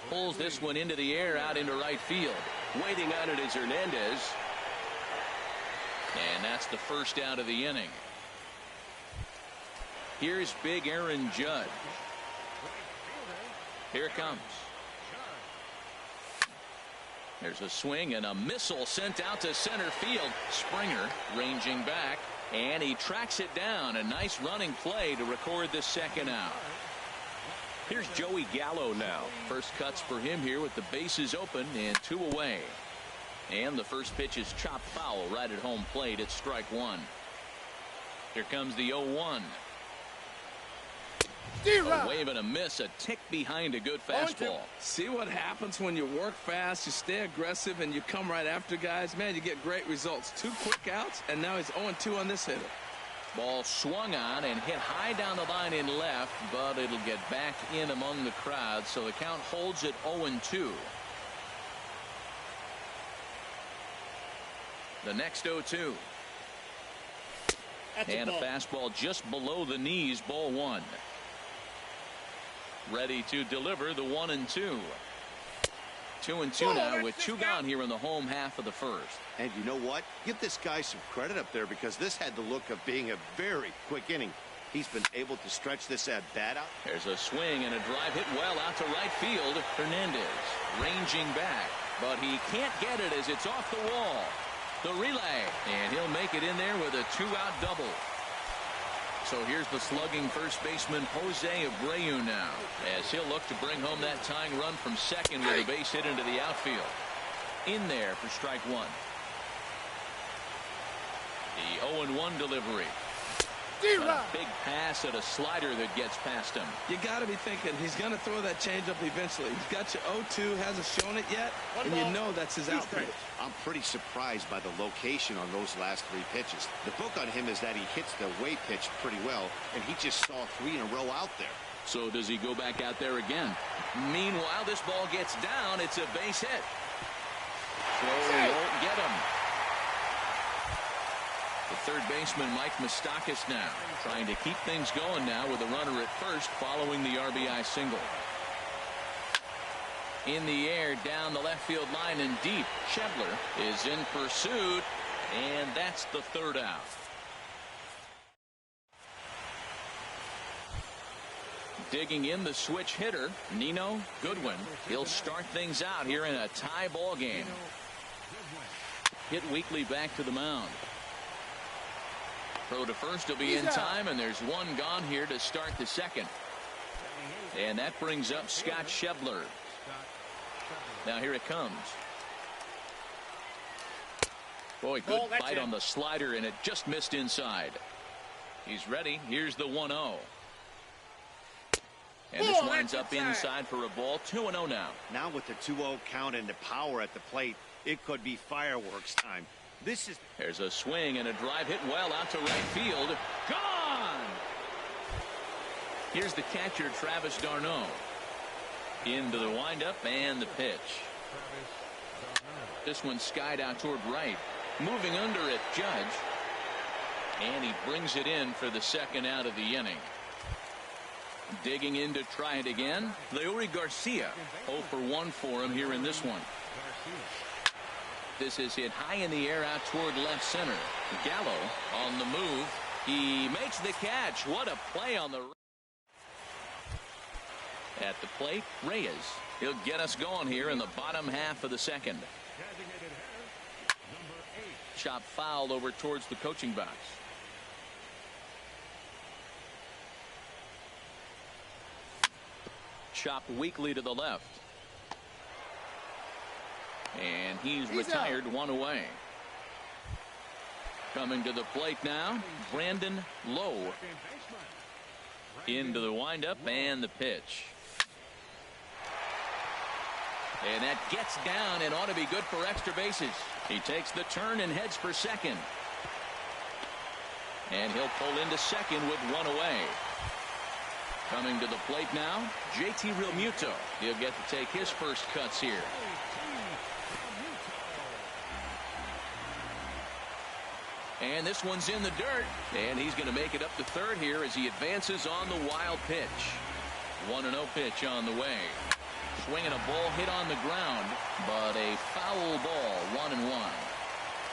Pulls this one into the air out into right field. Waiting on it is Hernandez. And that's the first out of the inning. Here's big Aaron Judd. Here it comes. There's a swing and a missile sent out to center field. Springer ranging back, and he tracks it down. A nice running play to record the second out. Here's Joey Gallo now. First cuts for him here with the bases open and two away. And the first pitch is chopped foul right at home plate. It's strike one. Here comes the 0-1. A wave and a miss, a tick behind a good fastball. See what happens when you work fast, you stay aggressive, and you come right after guys. Man, you get great results. Two quick outs, and now he's 0-2 on this hitter. Ball swung on and hit high down the line in left, but it'll get back in among the crowd, so the count holds at 0-2. The next 0-2. And a fastball just below the knees, ball one. Ready to deliver the 1-2. 2-2 now with two gone here in the home half of the first. And you know what? Give this guy some credit up there because this had the look of being a very quick inning. He's been able to stretch this at bat out. There's a swing and a drive hit well out to right field. Hernandez ranging back, but he can't get it as it's off the wall. The relay, and he'll make it in there with a two-out double. So here's the slugging first baseman Jose Abreu now, as he'll look to bring home that tying run from second with a base hit into the outfield. In there for strike one. The 0-1 delivery. A big pass at a slider that gets past him. You got to be thinking he's going to throw that changeup eventually. He's got you 0-2, hasn't shown it yet, and you know that's his out pitch. I'm pretty surprised by the location on those last three pitches. The book on him is that he hits the way pitch pretty well, and he just saw three in a row out there. So does he go back out there again? Meanwhile, this ball gets down. It's a base hit. Throw won't get him. The third baseman, Mike Moustakas, now trying to keep things going now with a runner at first following the RBI single. In the air down the left field line and deep. Schebler is in pursuit, and that's the third out. Digging in the switch hitter, Nino Goodwin. He'll start things out here in a tie ball game. Hit weakly back to the mound. Throw to first will be in time, and there's one gone here to start the second. And that brings up Scott Schebler. Now here it comes. Boy, good bite on the slider, and it just missed inside. He's ready. Here's the 1-0. And this winds up inside for a ball. 2-0 now. Now with the 2-0 count and the power at the plate, it could be fireworks time. There's a swing and a drive hit well out to right field. Gone! Here's the catcher, Travis d'Arnaud. Into the windup and the pitch. This one skied out toward right. Moving under it, Judge. And he brings it in for the second out of the inning. Digging in to try it again. Leury Garcia. 0 for 1 for him here in this one. This is hit high in the air out toward left center. Gallo on the move. He makes the catch. What a play on the at the plate. Reyes. He'll get us going here in the bottom half of the second. Chop fouled over towards the coaching box. Chopped weakly to the left. And he's retired, one away. Coming to the plate now, Brandon Lowe. Into the windup and the pitch. And that gets down and ought to be good for extra bases. He takes the turn and heads for second. And he'll pull into second with one away. Coming to the plate now, JT Realmuto. He'll get to take his first cuts here. And this one's in the dirt, and he's going to make it up to third here as he advances on the wild pitch. 1-0 pitch on the way. Swinging a ball hit on the ground, but a foul ball. 1-1.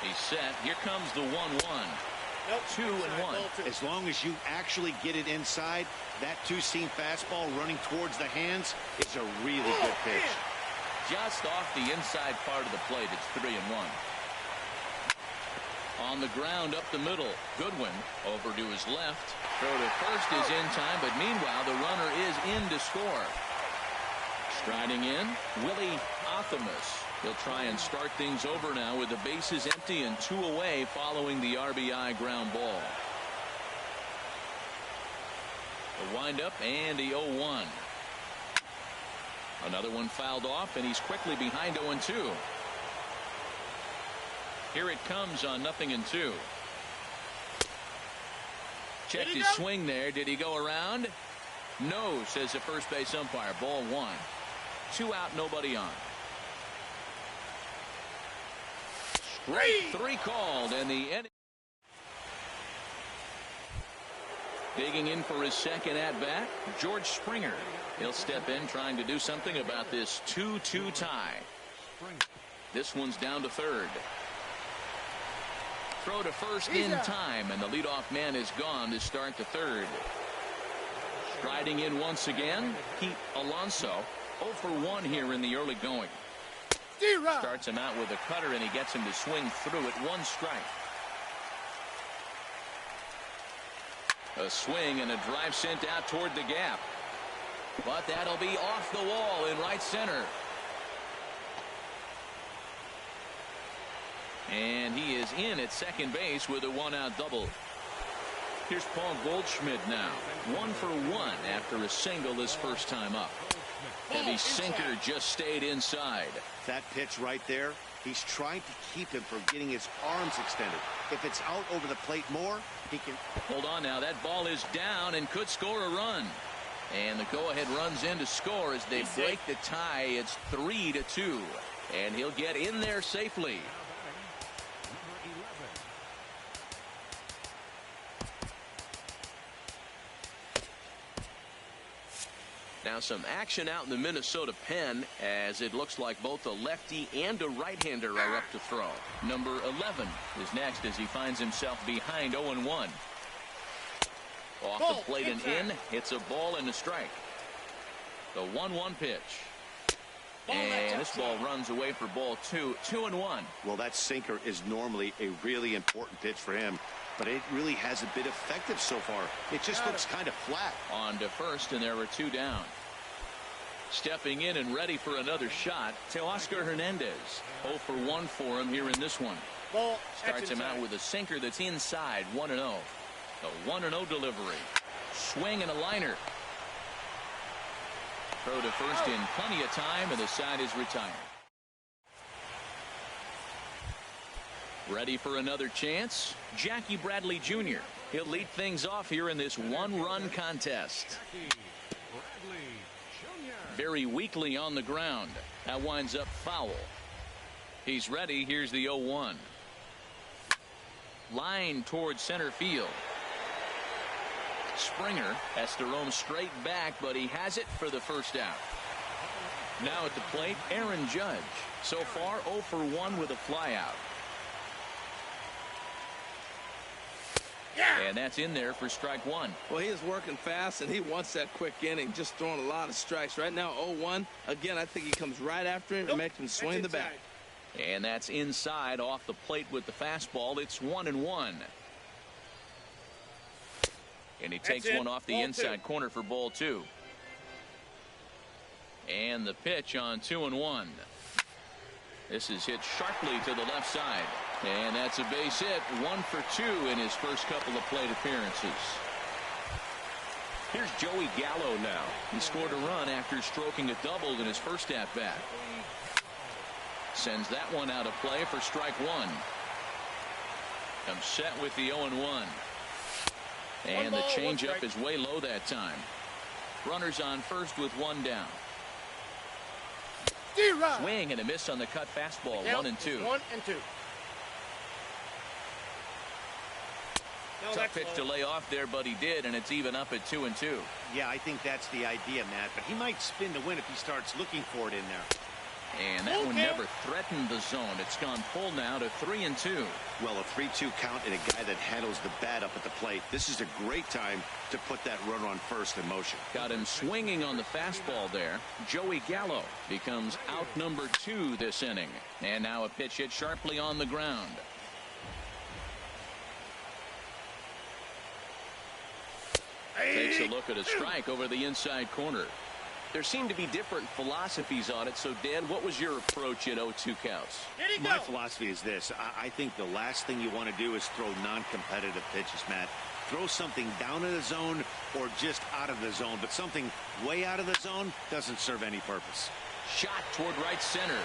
He's set. Here comes the 1-1. 2-1. As long as you actually get it inside, that two-seam fastball running towards the hands is a really good pitch. Just off the inside part of the plate. It's 3-1. On the ground up the middle. Goodwin over to his left. Throw to first is in time, but meanwhile the runner is in to score. Striding in, Willie Athamas. He'll try and start things over now with the bases empty and 2 away following the RBI ground ball. The windup and the 0-1. Another one fouled off, and he's quickly behind 0-2. Here it comes on 0-2. Checked his swing there. Did he go around? No, says the first base umpire. Ball 1. 2 out, nobody on. Strike three called, and the end. Digging in for his second at-bat, George Springer. He'll step in trying to do something about this 2-2 tie. This one's down to third. Throw to first in time, and the leadoff man is gone to start the third. Striding in once again, Pete Alonso. 0 for 1 here in the early going. Starts him out with a cutter, and he gets him to swing through at 1 strike. A swing and a drive sent out toward the gap. But that'll be off the wall in right center. And he is in at second base with a 1-out double. Here's Paul Goldschmidt now. 1 for 1 after a single his first time up. Heavy sinker just stayed inside. That pitch right there, he's trying to keep him from getting his arms extended. If it's out over the plate more, he can. Hold on now. That ball is down and could score a run. And the go-ahead runs in to score as they break the tie. It's 3-2. And he'll get in there safely. Now some action out in the Minnesota pen, as it looks like both a lefty and a right-hander are up to throw. Number 11 is next as he finds himself behind 0-1. Off the plate and in. It's a ball and a strike. The 1-1 pitch. And this ball runs away for ball 2. 2-1. Well, that sinker is normally a really important pitch for him, but it really hasn't been effective so far. It just looks kind of flat. On to first, and there were 2 down. Stepping in and ready for another shot, Teoscar Hernandez. 0 for 1 for him here in this one. Starts him out with a sinker that's inside. 1-0. A 1-0 delivery. Swing and a liner. Throw to first in plenty of time, and the side is retired. Ready for another chance? Jackie Bradley Jr. He'll lead things off here in this 1-run contest. Very weakly on the ground. That winds up foul. He's ready. Here's the 0-1. Line towards center field. Springer has to roam straight back, but he has it for the first out. Now at the plate, Aaron Judge. So far 0 for 1 with a flyout. And that's in there for strike 1. Well, he is working fast, and he wants that quick inning, just throwing a lot of strikes. Right now, 0-1. Again, I think he comes right after him and makes him swing the bat. And that's inside off the plate with the fastball. It's 1-1. And he takes one off the inside corner for ball 2. And the pitch on 2-1. This is hit sharply to the left side. And that's a base hit. 1 for 2 in his first couple of plate appearances. Here's Joey Gallo now. He scored a run after stroking a double in his first at-bat. Sends that one out of play for strike 1. Comes set with the 0-1. And the changeup is way low that time. Runners on first with 1 down. Swing and a miss on the cut fastball. 1-2. 1-2. Tough pitch to lay off there, but he did, and it's even up at 2-2. Yeah, I think that's the idea, Matt, but he might spin to win if he starts looking for it in there. And that one never threatened the zone. It's gone full now to 3-2. Well, a 3-2 count and a guy that handles the bat up at the plate. This is a great time to put that runner on first in motion. Got him swinging on the fastball there. Joey Gallo becomes out number 2 this inning. And now a pitch hit sharply on the ground. Takes a look at a strike over the inside corner. There seem to be different philosophies on it. So, Dan, what was your approach at 0-2 counts? My philosophy is this. I think the last thing you want to do is throw non-competitive pitches, Matt. Throw something down in the zone or just out of the zone. But something way out of the zone doesn't serve any purpose. Shot toward right center.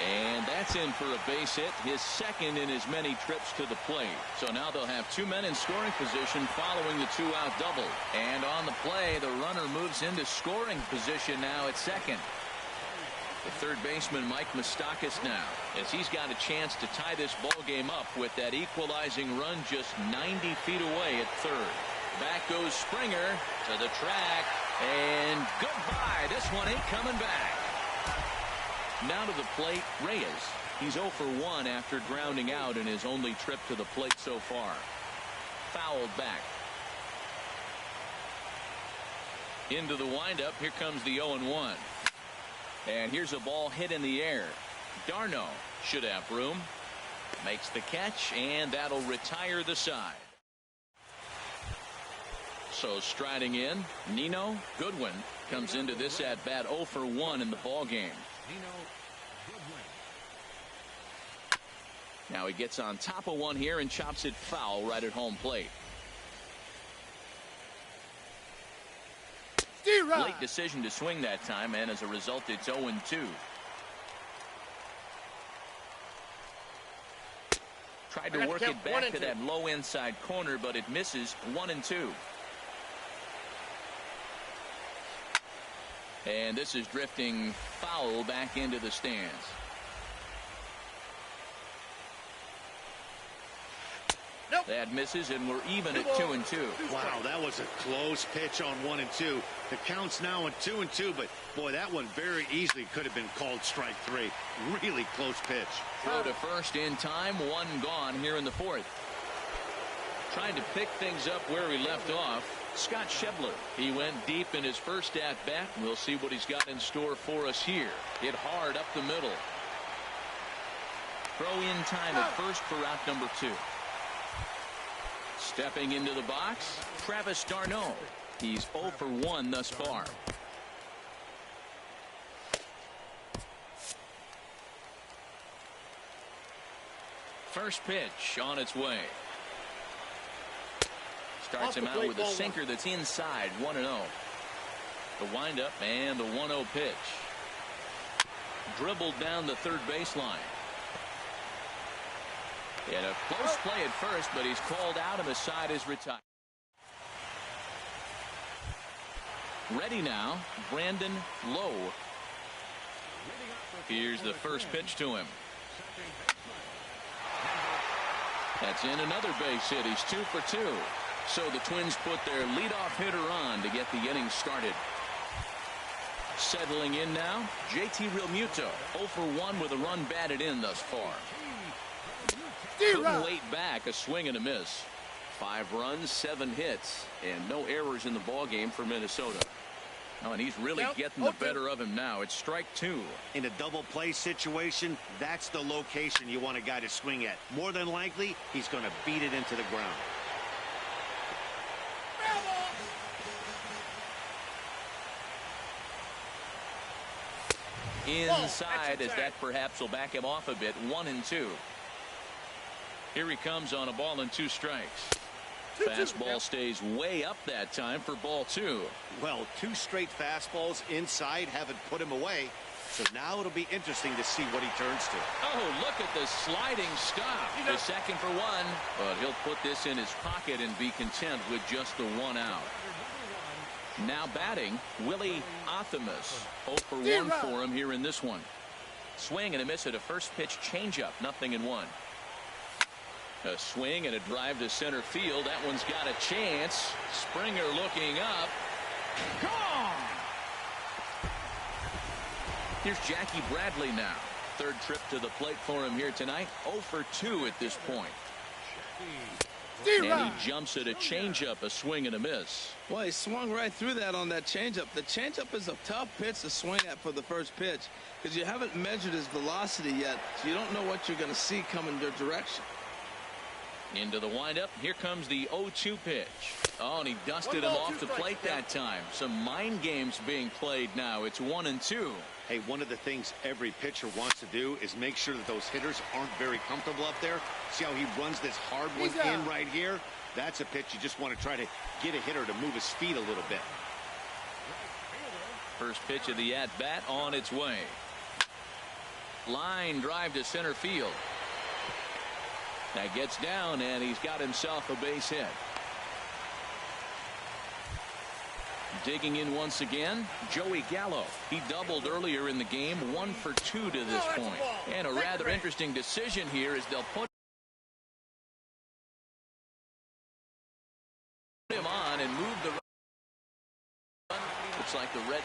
And that's in for a base hit. His second in as many trips to the plate. So now they'll have 2 men in scoring position following the 2-out double. And on the play, the runner moves into scoring position now at second. The third baseman, Mike Moustakas, now, as he's got a chance to tie this ball game up with that equalizing run just 90 feet away at third. Back goes Springer to the track, and goodbye. This one ain't coming back. Now to the plate, Reyes. He's 0 for 1 after grounding out in his only trip to the plate so far. Fouled back. Into the windup. Here comes the 0-1. And here's a ball hit in the air. Darno should have room. Makes the catch, and that'll retire the side. So striding in, Nino Goodwin comes into this at bat 0 for 1 in the ball game. Now he gets on top of one here and chops it foul right at home plate. Late decision to swing that time, and as a result it's 0-2. Tried to work it back to that low inside corner, but it misses. 1-2. And this is drifting foul back into the stands. Nope. That misses, and we're even at 2-2. Wow, that was a close pitch on 1-2. The count's now at 2-2, but boy, that one very easily could have been called strike 3. Really close pitch. Throw to first in time, one gone here in the fourth. Trying to pick things up where he left off, Scott Schebler. He went deep in his first at bat. We'll see what he's got in store for us here. Hit hard up the middle. Throw in time at first for out number 2. Stepping into the box, Travis d'Arnaud. He's 0 for 1 thus far. First pitch on its way. Starts him out with a sinker that's inside. 1-0. The windup and the 1-0 pitch. Dribbled down the third baseline. And a close play at first, but he's called out and the side is retired. Ready now, Brandon Lowe. Here's the first pitch to him. That's in another base hit. He's 2 for 2. So the Twins put their leadoff hitter on to get the inning started. Settling in now, JT Realmuto. 0 for 1 with a run batted in thus far. Couldn't wait back. A swing and a miss. 5 runs, 7 hits, and no errors in the ball game for Minnesota. Oh, and he's really getting the better of him now. It's strike 2. In a double play situation, that's the location you want a guy to swing at. More than likely, he's going to beat it into the ground. Inside, as that perhaps will back him off a bit. 1-2. Here he comes on a ball and 2 strikes. Fastball stays way up that time for ball 2. Well, 2 straight fastballs inside haven't put him away. So now it'll be interesting to see what he turns to. Oh, look at the sliding stop. The second for 1. But he'll put this in his pocket and be content with just the 1 out. Now batting, Willie Athamas. 0 for 1 for him here in this one. Swing and a miss at a first pitch changeup. 0-1. A swing and a drive to center field. That one's got a chance. Springer looking up. Gone! Here's Jackie Bradley now. Third trip to the plate for him here tonight. 0 for 2 at this point. And he jumps at a changeup, a swing and a miss. Well, he swung right through that on that changeup. The changeup is a tough pitch to swing at for the first pitch because you haven't measured his velocity yet, so you don't know what you're going to see coming your direction. Into the windup. Here comes the 0-2 pitch. Oh, and he dusted him off the plate that time. Some mind games being played now. It's 1-2. Hey, one of the things every pitcher wants to do is make sure that those hitters aren't very comfortable up there. See how he runs this hard one in right here? That's a pitch you just want to try to get a hitter to move his feet a little bit. First pitch of the at-bat on its way. Line drive to center field. That gets down, and he's got himself a base hit. Digging in once again, Joey Gallo. He doubled earlier in the game, 1 for 2 to this point. And a rather interesting decision here is they'll put him on and move the run. Looks like the Reds.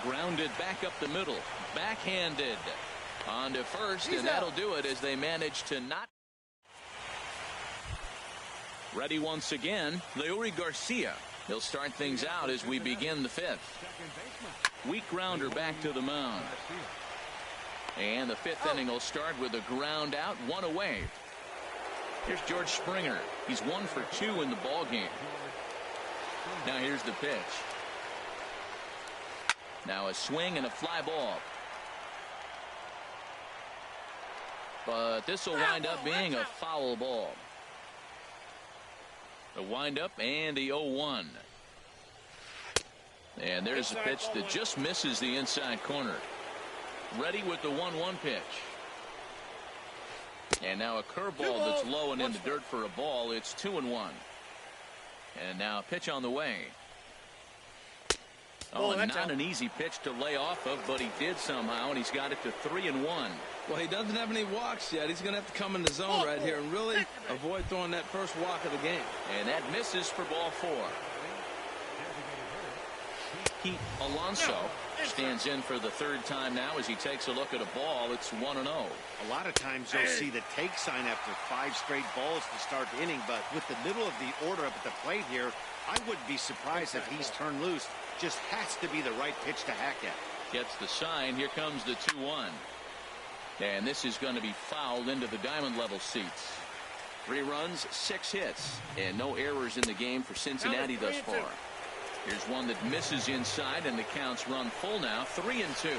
Grounded back up the middle. Backhanded. On to first, and that'll do it as they manage to not. Ready once again, Leury Garcia. He'll start things out as we begin the 5th. Weak grounder back to the mound. And the 5th inning will start with a ground out, 1 away. Here's George Springer. He's 1 for 2 in the ball game. Now here's the pitch. Now a swing and a fly ball. But this will wind up being a foul ball. The windup and the 0-1. And there's a pitch that just misses the inside corner. Ready with the 1-1 pitch. And now a curveball that's low and in the dirt for a ball. It's 2-1. And now a pitch on the way. Oh, not an easy pitch to lay off of, but he did somehow, and he's got it to 3-1. Well, he doesn't have any walks yet. He's going to have to come in the zone right here and really avoid throwing that first walk of the game. And that misses for ball 4. Pete Alonso stands in for the 3rd time now as he takes a look at a ball. It's 1-0. A lot of times you'll see the take sign after 5 straight balls to start the inning, but with the middle of the order up at the plate here, I wouldn't be surprised if he's turned loose. Just has to be the right pitch to hack at. Gets the sign. Here comes the 2-1. And this is going to be fouled into the diamond level seats. 3 runs, 6 hits, and no errors in the game for Cincinnati thus far. Here's one that misses inside, and the count's run full now. 3-2.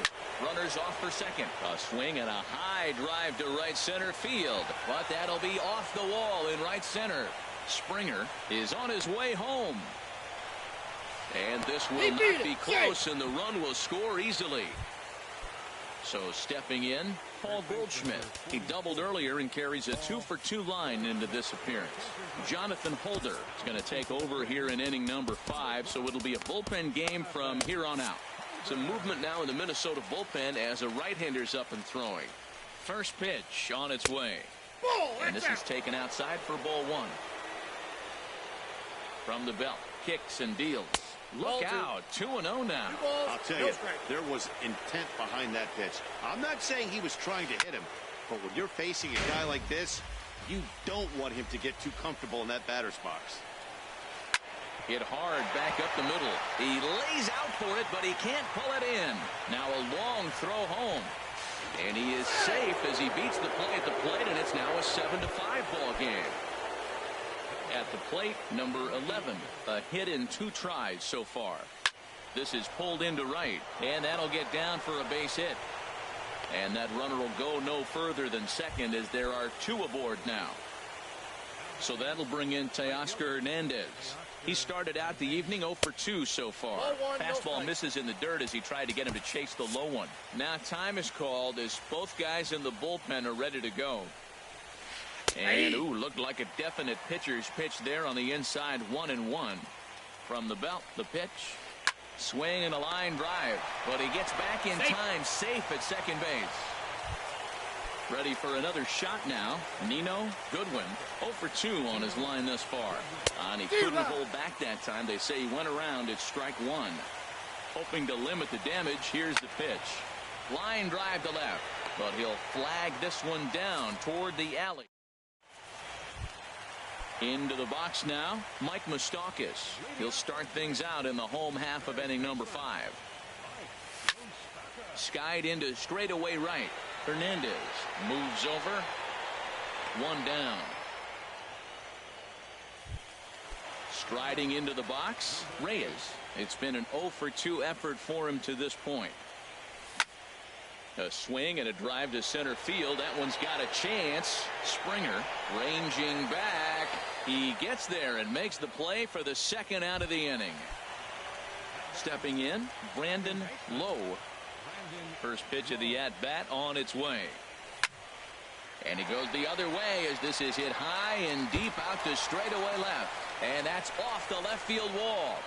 Runners off for second. A swing and a high drive to right center field, but that'll be off the wall in right center. Springer is on his way home. And this will not be close, and the run will score easily. So stepping in, Paul Goldschmidt. He doubled earlier and carries a 2 for 2 line into this appearance. Jonathan Holder is going to take over here in inning number 5, so it'll be a bullpen game from here on out. Some movement now in the Minnesota bullpen as a right-hander's up and throwing. First pitch on its way. And this is taken outside for ball 1. From the belt, kicks and deals. Look out, 2-0 now. I'll tell you, there was intent behind that pitch. I'm not saying he was trying to hit him, but when you're facing a guy like this, you don't want him to get too comfortable in that batter's box. Hit hard back up the middle. He lays out for it, but he can't pull it in. Now a long throw home. And he is safe as he beats the play at the plate, and it's now a 7-5 ball game. At the plate, number 11, a hit in 2 tries so far. This is pulled into right, and that'll get down for a base hit. And that runner will go no further than second as there are 2 aboard now. So that'll bring in Teoscar Hernandez. He started out the evening 0 for 2 so far. Fastball misses in the dirt as he tried to get him to chase the low one. Now time is called as both guys in the bullpen are ready to go. And, looked like a definite pitcher's pitch there on the inside, 1-1. From the belt, the pitch. Swing and a line drive. But he gets back in time, safe at second base. Ready for another shot now. Nino Goodwin, 0 for 2 on his line thus far. And he couldn't hold back that time. They say he went around at strike 1. Hoping to limit the damage, here's the pitch. Line drive to left. But he'll flag this one down toward the alley. Into the box now, Mike Moustakas. He'll start things out in the home half of inning number 5. Skied into straightaway right. Hernandez moves over. 1 down. Striding into the box, Reyes. It's been an 0 for 2 effort for him to this point. A swing and a drive to center field. That one's got a chance. Springer ranging back. He gets there and makes the play for the second out of the inning. Stepping in, Brandon Lowe. First pitch of the at-bat on its way. And he goes the other way as this is hit high and deep out to straightaway left. And that's off the left field wall.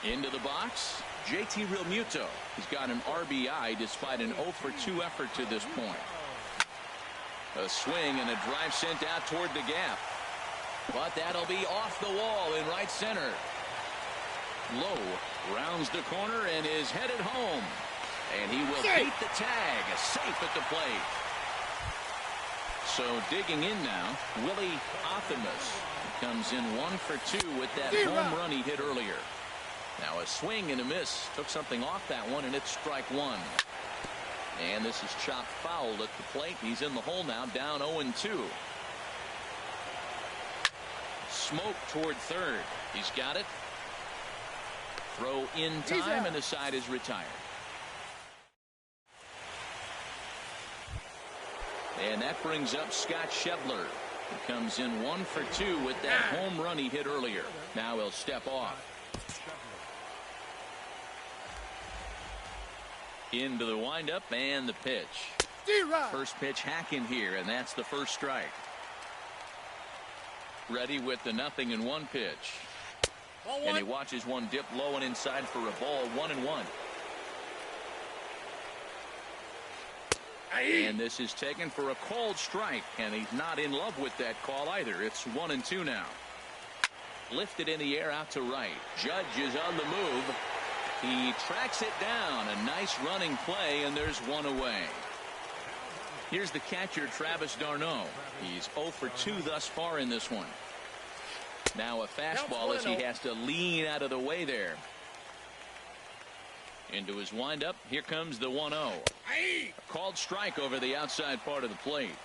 Into the box, JT Realmuto. He's got an RBI despite an 0 for 2 effort to this point. A swing and a drive sent out toward the gap. But that'll be off the wall in right center. Lowe rounds the corner and is headed home. And he will beat the tag, safe at the plate. So digging in now, Willie Optimus comes in 1 for 2 with that home run he hit earlier. Now a swing and a miss. Took something off that one, and it's strike one. And this is chopped foul at the plate. He's in the hole now, down 0-2. Smoke toward third. He's got it. Throw in time, and the side is retired. And that brings up Scott Schebler. He comes in 1 for 2 with that home run he hit earlier. Now he'll step off. Into the windup and the pitch. First pitch hack in here, and that's the first strike. Ready with the 0-1 pitch. And he watches one dip low and inside for a ball. 1-1. And this is taken for a called strike, and he's not in love with that call either. It's 1-2 now. Lifted in the air out to right. Judge is on the move. He tracks it down. A nice running play, and there's one away. Here's the catcher, Travis d'Arnaud. He's 0 for 2 thus far in this one. Now a fastball as he has to lean out of the way there. Into his windup. Here comes the 1-0. A called strike over the outside part of the plate.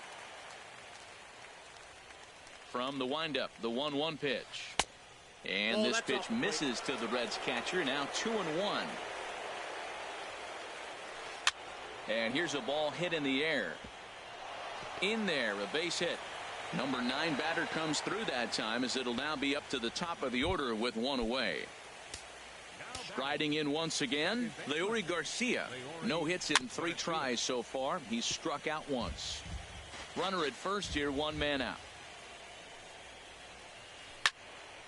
From the windup, the 1-1 pitch. And this pitch misses to the Reds catcher. Now 2-1. And here's a ball hit in the air. In there, a base hit. Number 9 batter comes through that time, as it'll now be up to the top of the order with one away. Striding in once again, Leury Garcia. No hits in 3 tries so far. He's struck out once. Runner at first here, 1 man out.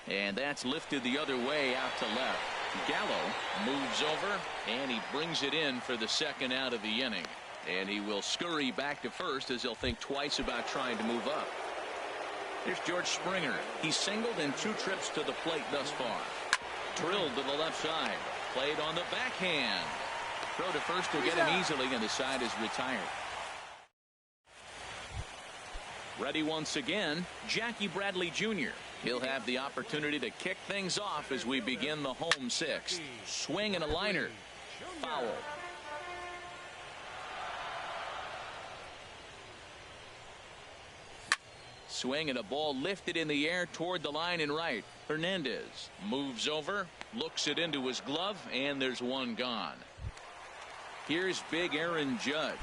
And that's lifted the other way out to left. Gallo moves over, and he brings it in for the second out of the inning. And he will scurry back to first, as he'll think twice about trying to move up. Here's George Springer. He's singled in 2 trips to the plate thus far. Drilled to the left side. Played on the backhand. Throw to first will get him easily, and the side is retired. Ready once again, Jackie Bradley Jr. He'll have the opportunity to kick things off as we begin the home 6th. Swing and a liner. Foul. Swing and a ball lifted in the air toward the line and right. Hernandez moves over, looks it into his glove, and there's one gone. Here's big Aaron Judge.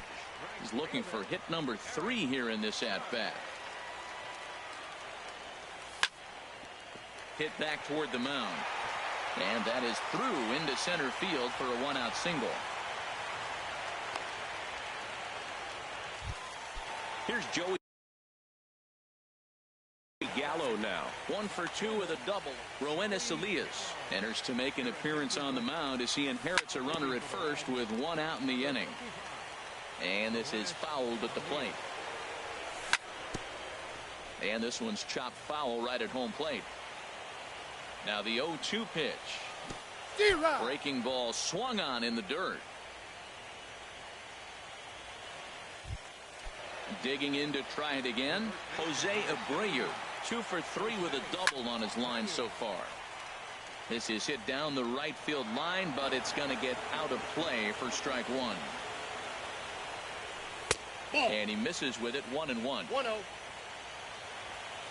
He's looking for hit number 3 here in this at-bat. Hit back toward the mound. And that is through into center field for a 1-out single. Here's Joey Gallo now. 1 for 2 with a double. Roenis Elias enters to make an appearance on the mound as he inherits a runner at first with 1 out in the inning. And this is fouled at the plate. And this one's chopped foul right at home plate. Now the 0-2 pitch. Breaking ball swung on in the dirt. Digging in to try it again. Jose Abreu. 2 for 3 with a double on his line so far. This is hit down the right field line, but it's going to get out of play for strike 1. And he misses with it. 1-1. 1-0.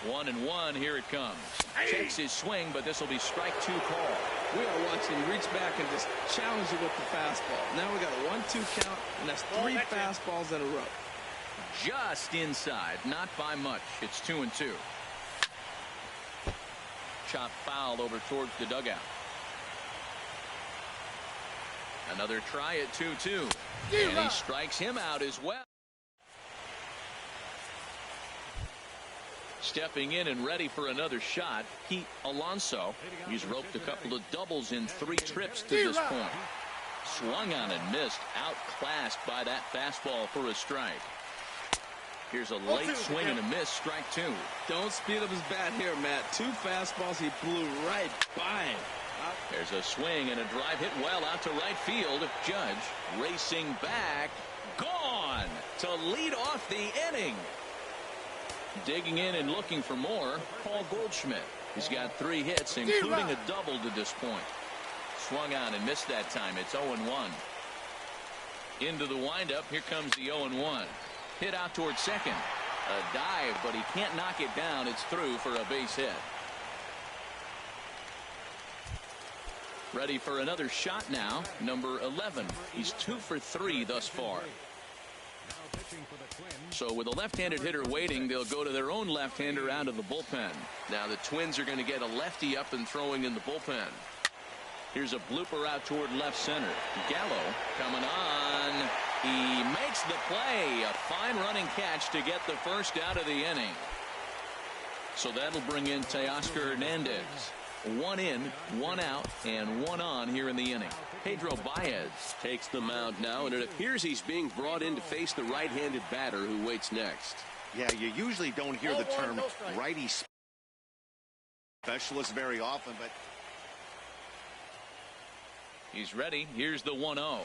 1-1. Here it comes. Checks his swing, but this will be strike 2 call. We are watching him reach back and just challenge you with the fastball. Now we got a 1-2 count, and that's three fastballs in a row. Just inside, not by much. It's 2-2. Chop foul over towards the dugout. Another try at 2-2. And he strikes him out as well. Stepping in and ready for another shot, Pete Alonso. He's roped a couple of doubles in 3 trips to this point. Swung on and missed, outclassed by that fastball for a strike. Here's a late swing and a miss, strike 2. Don't speed up his bat here, Matt. 2 fastballs, he blew right by him. There's a swing and a drive hit well out to right field. Judge racing back, gone to lead off the inning. Digging in and looking for more, Paul Goldschmidt. He's got 3 hits, including a double to this point. Swung on and missed that time. It's 0-1. Into the windup. Here comes the 0-1. Hit out towards second. A dive, but he can't knock it down. It's through for a base hit. Ready for another shot now. Number 11. He's 2 for 3 thus far. So with a left-handed hitter waiting, they'll go to their own left-hander out of the bullpen. Now the Twins are going to get a lefty up and throwing in the bullpen. Here's a blooper out toward left center. Gallo coming on. He makes the play. A fine running catch to get the first out of the inning. So that'll bring in Teoscar Hernandez. 1 in, 1 out, and 1 on here in the inning. Pedro Baez takes the mound now, and it appears he's being brought in to face the right-handed batter who waits next. Yeah, you usually don't hear the term righty specialist very often, but he's ready. Here's the 1-0.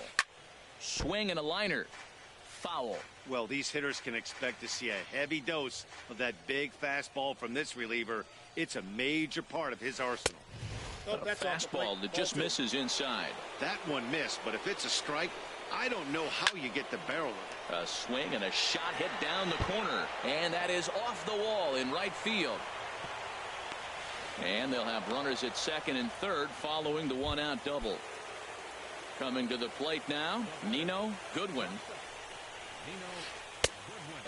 Swing and a liner. Foul. Well, these hitters can expect to see a heavy dose of that big fastball from this reliever. It's a major part of his arsenal. A fastball that just misses inside. That one missed, but if it's a strike, I don't know how you get the barrel of it. A swing and a shot hit down the corner, and that is off the wall in right field. And they'll have runners at second and third following the 1-out double. Coming to the plate now, Nino Goodwin.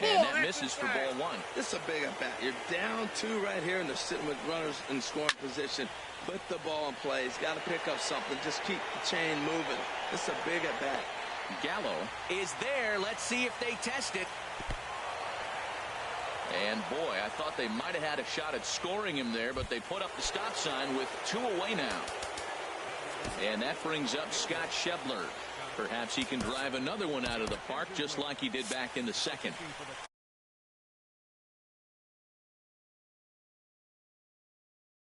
And that misses for ball 1. This is a big at bat. You're down 2 right here, and they're sitting with runners in scoring position. Put the ball in play. He's got to pick up something. Just keep the chain moving. This is a big at bat. Gallo is there. Let's see if they test it. And boy, I thought they might have had a shot at scoring him there, but they put up the stop sign with 2 away now. And that brings up Scott Schebler. Perhaps he can drive another one out of the park just like he did back in the second.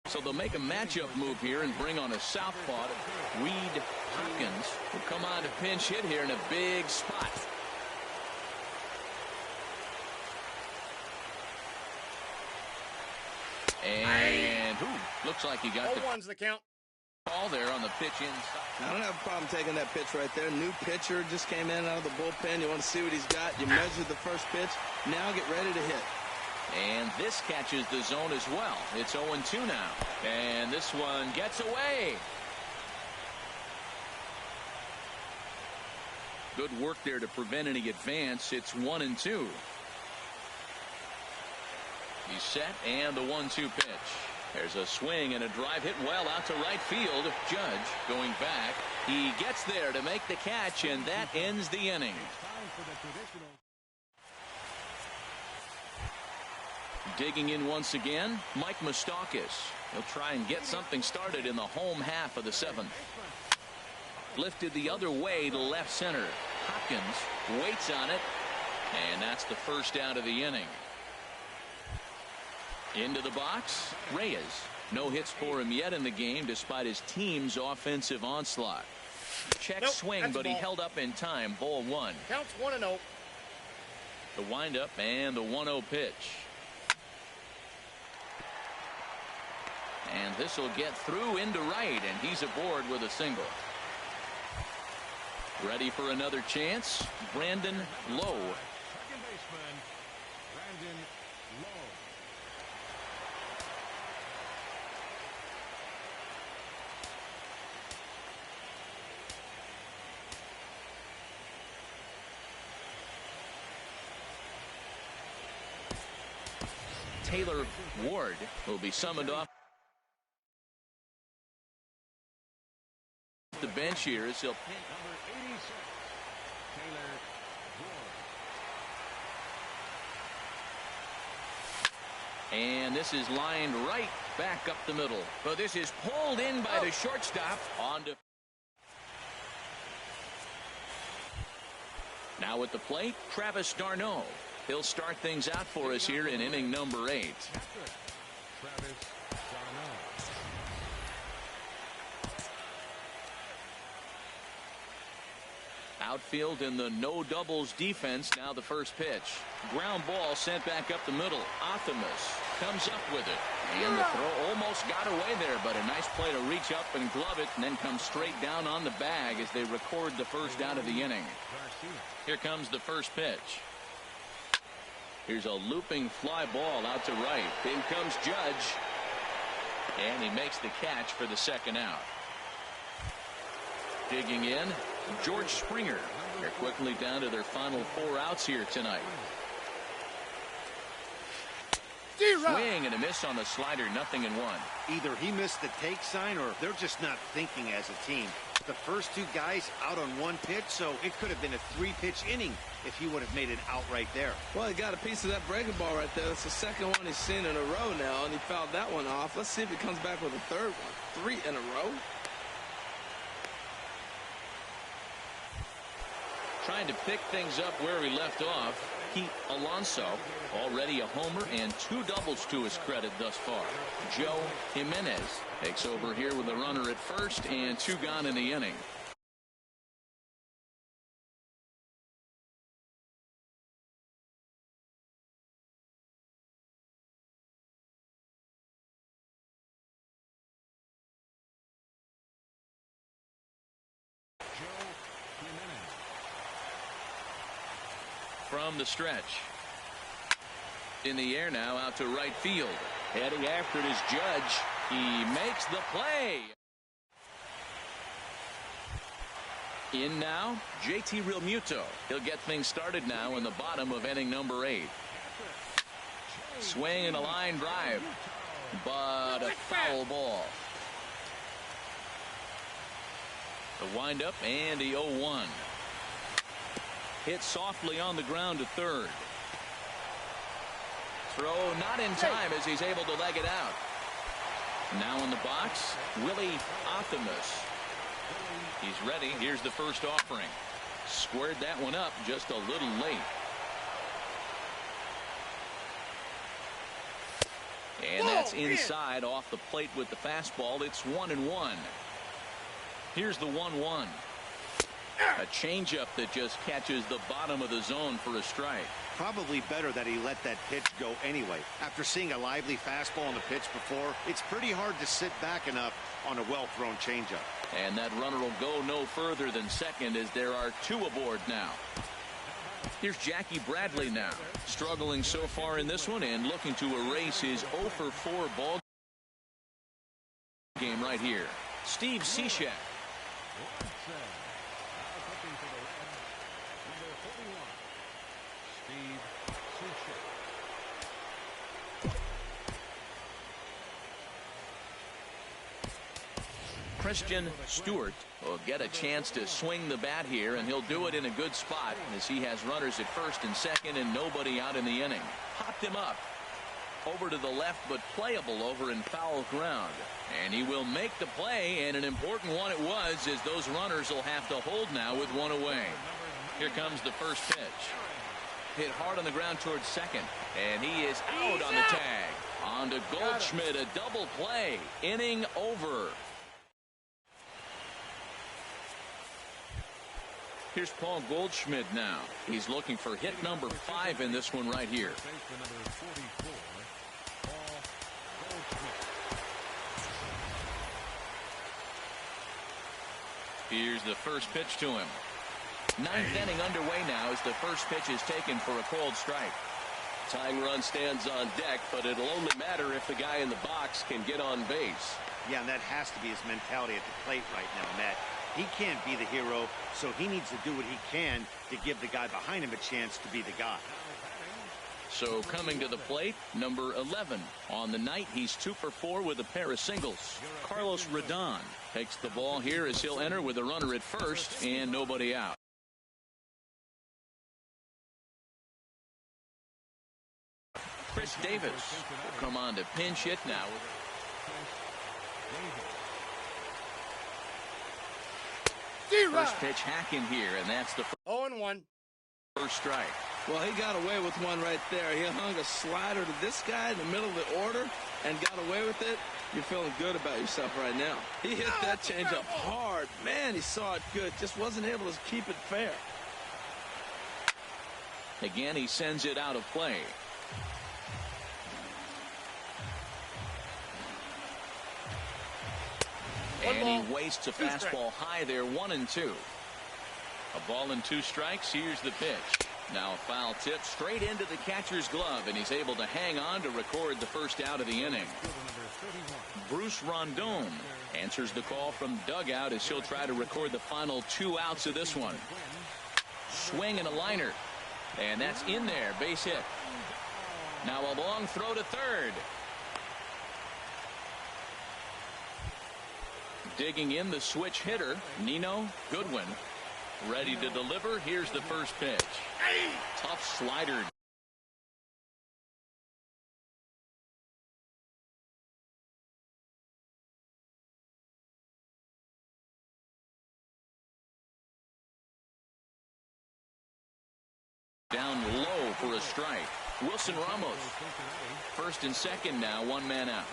So they'll make a matchup move here and bring on a southpaw. Reed Hopkins will come on to pinch hit here in a big spot. And looks like he got the count. Ball there on the pitch inside. I don't have a problem taking that pitch right there. New pitcher just came in out of the bullpen. You want to see what he's got. You measure the first pitch. Now get ready to hit. And this catches the zone as well. It's 0-2 now. And this one gets away. Good work there to prevent any advance. It's 1-2. He's set, and the 1-2 pitch. There's a swing and a drive hit well out to right field. Judge going back. He gets there to make the catch, and that ends the inning. Digging in once again, Mike Moustakas. He'll try and get something started in the home half of the 7th. Lifted the other way to left center. Hopkins waits on it, and that's the first out of the inning. Into the box, Reyes. No hits for him yet in the game despite his team's offensive onslaught. Check swing, but he held up in time. Ball 1. Counts 1-0. The windup and the 1-0 pitch. And this will get through into right, and he's aboard with a single. Ready for another chance, Brandon Lowe. Second baseman, Brandon Lowe. Taylor Ward will be summoned off the bench here as he'll Number 86, Taylor Ward. And this is lined right back up the middle. But this is pulled in by the shortstop. On to now at the plate, Travis d'Arnaud. He'll start things out for us here in inning number 8. Travis d'Arnaud. Outfield in the no doubles defense. Now the first pitch. Ground ball sent back up the middle. Optimus comes up with it. And the throw almost got away there, but a nice play to reach up and glove it and then come straight down on the bag as they record the first out of the inning. Here comes the first pitch. Here's a looping fly ball out to right. In comes Judge. And he makes the catch for the second out. Digging in, George Springer. They're quickly down to their final 4 outs here tonight. Swing and a miss on the slider, 0-1. Either he missed the take sign or they're just not thinking as a team. The first 2 guys out on 1 pitch, so it could have been a 3-pitch inning if he would have made it out right there. Well, he got a piece of that breaking ball right there. That's the second one he's seen in a row now, and he fouled that one off. Let's see if he comes back with a third one. 3 in a row. Trying to pick things up where he left off. Pete Alonso, already a homer and 2 doubles to his credit thus far. Joe Jimenez takes over here with a runner at first and 2 gone in the inning. From the stretch. In the air now, out to right field. Heading after it is Judge. He makes the play. In now, JT Realmuto. He'll get things started now in the bottom of inning number 8. Swing and a line drive, but a foul ball. The windup and the 0-1. Hit softly on the ground to third. Throw not in time as he's able to leg it out. Now in the box, Willie Optimus. He's ready. Here's the first offering. Squared that one up just a little late. And that's inside off the plate with the fastball. It's 1-1. Here's the 1-1. A changeup that just catches the bottom of the zone for a strike. Probably better that he let that pitch go anyway. After seeing a lively fastball on the pitch before, it's pretty hard to sit back enough on a well-thrown changeup. And that runner will go no further than second as there are 2 aboard now. Here's Jackie Bradley now, struggling so far in this one and looking to erase his 0-for-4 ball game right here. Steve Cishek. Christian Stewart will get a chance to swing the bat here, and he'll do it in a good spot as he has runners at first and second and nobody out in the inning. Popped him up over to the left, but playable over in foul ground. And he will make the play, and an important one it was, as those runners will have to hold now with 1 away. Here comes the first pitch. Hit hard on the ground towards second, and he is out on the tag. On to Goldschmidt, a double play. Inning over. Here's Paul Goldschmidt now. He's looking for hit number 5 in this one right here. Here's the first pitch to him. 9th inning underway now as the first pitch is taken for a called strike. Tying run stands on deck, but it'll only matter if the guy in the box can get on base. Yeah, and that has to be his mentality at the plate right now, Matt. He can't be the hero, so he needs to do what he can to give the guy behind him a chance to be the guy. So coming to the plate, number 11. On the night, he's 2 for 4 with a pair of singles. Carlos Rodon takes the ball here as he'll enter with a runner at first and nobody out. Chris Davis will come on to pinch hit now. First pitch hacking here, and that's the 0-1. first strike. Well, he got away with one right there. He hung a slider to this guy in the middle of the order and got away with it. You're feeling good about yourself right now. He hit that changeup hard. Man, he saw it good. Just wasn't able to keep it fair. Again, he sends it out of play. And he wastes a fastball high there, 1-2. A ball and 2 strikes. Here's the pitch. Now a foul tip straight into the catcher's glove, and he's able to hang on to record the first out of the inning. Bruce Rondon answers the call from dugout as he'll try to record the final 2 outs of this one. Swing and a liner. And that's in there. Base hit. Now a long throw to third. Digging in the switch hitter, Nino Goodwin. Ready to deliver. Here's the first pitch. Tough slider. Down low for a strike. Wilson Ramos. First and second now, 1 man out.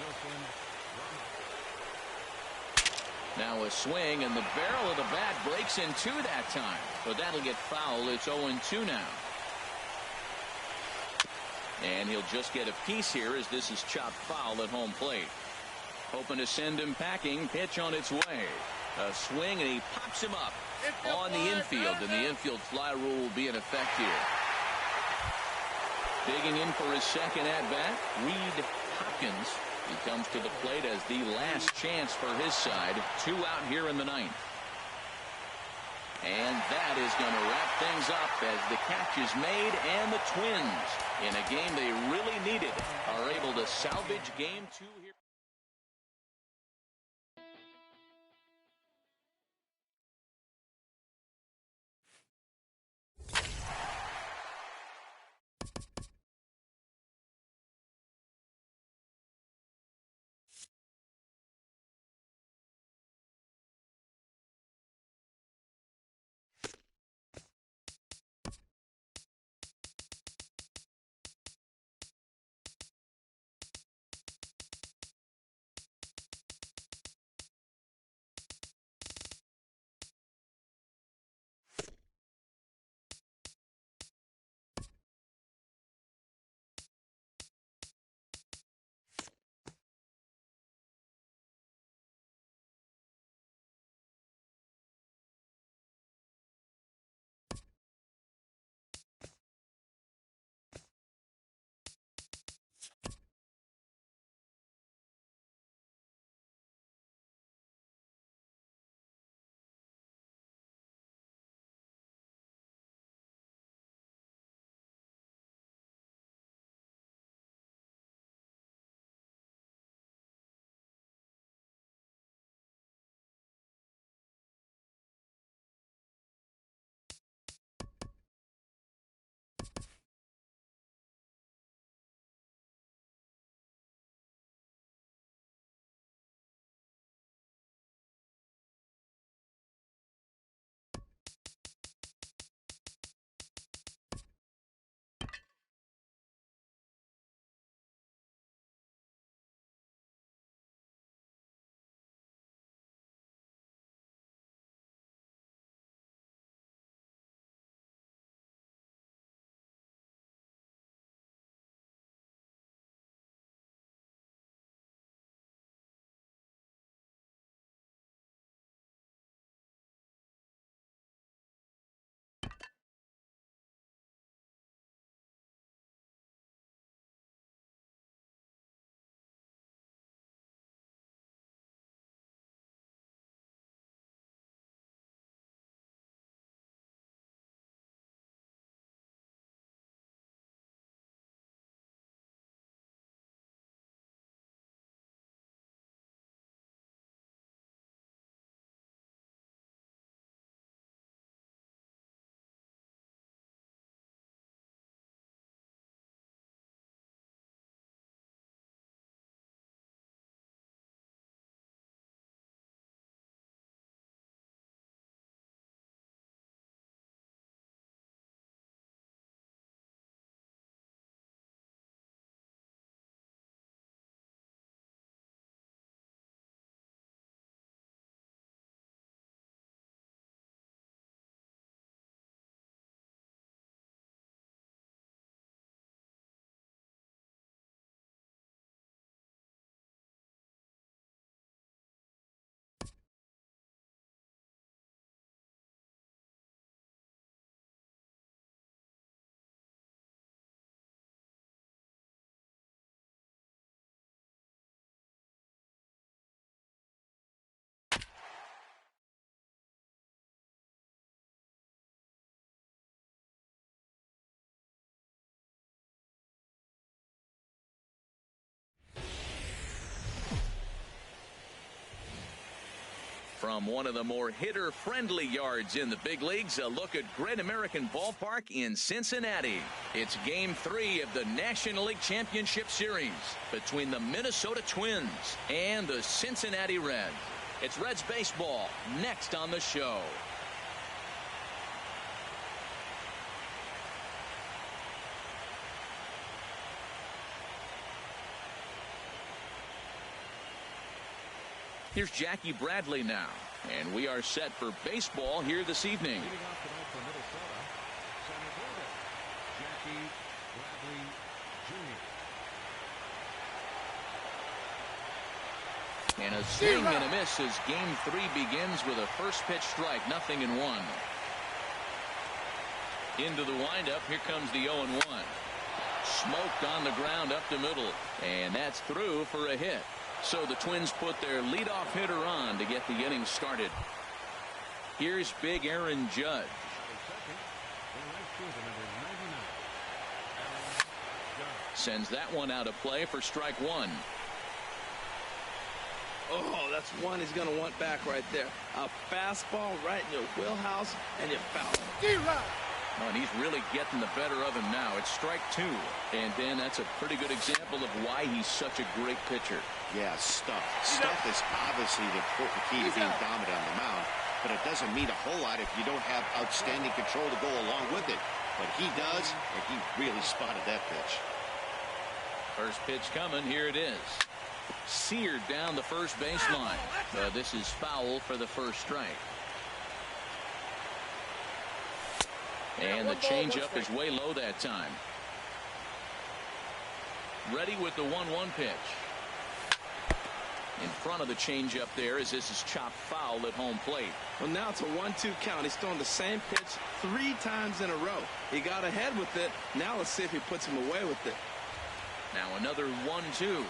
Now a swing, and the barrel of the bat breaks in 2 that time. But that'll get foul. It's 0-2 now. And he'll just get a piece here as this is chopped foul at home plate. Hoping to send him packing. Pitch on its way. A swing, and he pops him up on the infield. And the infield fly rule will be in effect here. Digging in for his second at-bat, Reed Hopkins. He comes to the plate as the last chance for his side. 2 out here in the 9th. And that is going to wrap things up as the catch is made, and the Twins, in a game they really needed, are able to salvage game 2 here. From one of the more hitter-friendly yards in the big leagues, a look at Great American Ballpark in Cincinnati. It's Game 3 of the National League Championship Series between the Minnesota Twins and the Cincinnati Reds. It's Reds baseball next on the show. Here's Jackie Bradley now, and we are set for baseball here this evening. Leading off tonight for Minnesota, center fielder Jackie Bradley Jr. And a swing and a miss as Game 3 begins with a first pitch strike, 0-1. Into the windup, here comes the 0-1. Smoked on the ground up the middle, and that's through for a hit. So the Twins put their leadoff hitter on to get the inning started. Here's big Aaron Judge. Sends that one out of play for strike one. Oh, that's one he's going to want back right there. A fastball right in your wheelhouse, and you foul it. Oh, and he's really getting the better of him now. It's strike two. And then that's a pretty good example of why he's such a great pitcher. Yeah, stuff. Stuff is obviously the important key to being dominant on the mound, but it doesn't mean a whole lot if you don't have outstanding control to go along with it. But he does, and he really spotted that pitch. First pitch coming. Here it is. Seared down the first baseline. This is foul for the first strike. And the changeup is way low that time. Ready with the 1-1 pitch. In front of the changeup there as this is chopped foul at home plate. Well, now it's a 1-2 count. He's throwing the same pitch 3 times in a row. He got ahead with it. Now let's see if he puts him away with it. Now another 1-2.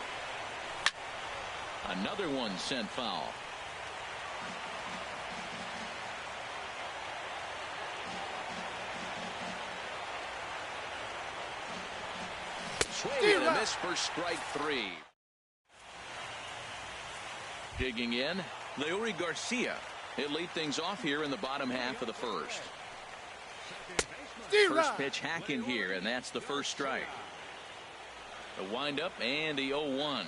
Another one sent foul. Swing and a miss for strike 3. Digging in, Leury Garcia. He'll lead things off here in the bottom half of the first. First pitch hacking here, and that's the first strike. The windup and the 0-1.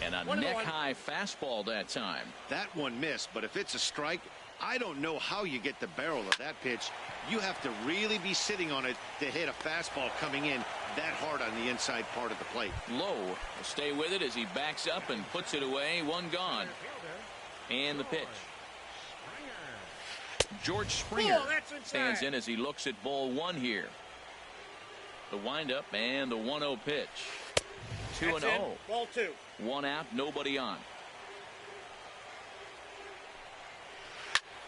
And a neck-high fastball that time. That one missed, but if it's a strike, I don't know how you get the barrel of that pitch. You have to really be sitting on it to hit a fastball coming in that hard on the inside part of the plate. Low will stay with it as he backs up and puts it away. One gone. And the pitch. George Springer stands in as he looks at ball one here. The windup and the 1-0 pitch. 2-0. Ball 2. One out, nobody on.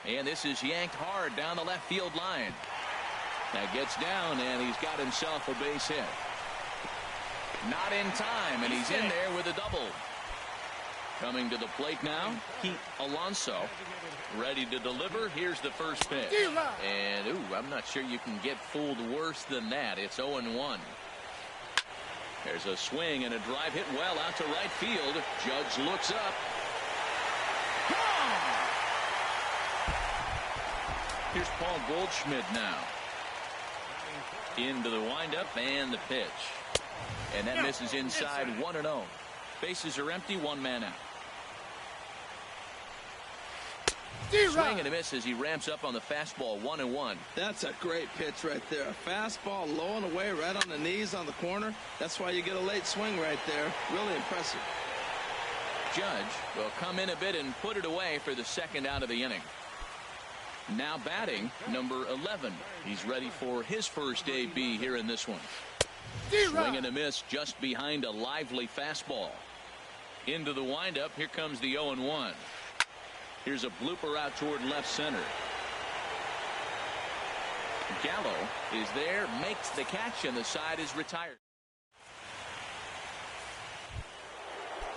And this is yanked hard down the left field line. That gets down, and he's got himself a base hit. Not in time, and he's in there with a double. Coming to the plate now, Pete Alonso. Ready to deliver. Here's the first pitch. And, I'm not sure you can get fooled worse than that. It's 0-1. There's a swing and a drive hit well out to right field. Judge looks up. Here's Paul Goldschmidt now. Into the windup and the pitch. And that misses inside 1-0. Bases are empty, one man out. Swing and a miss as he ramps up on the fastball, 1-1. That's a great pitch right there. A fastball low and away right on the knees on the corner. That's why you get a late swing right there. Really impressive. Judge will come in a bit and put it away for the second out of the inning. Now batting, number 11. He's ready for his first AB here in this one. Swing and a miss just behind a lively fastball. Into the windup, here comes the 0-1. Here's a blooper out toward left center. Gallo is there, makes the catch, and the side is retired.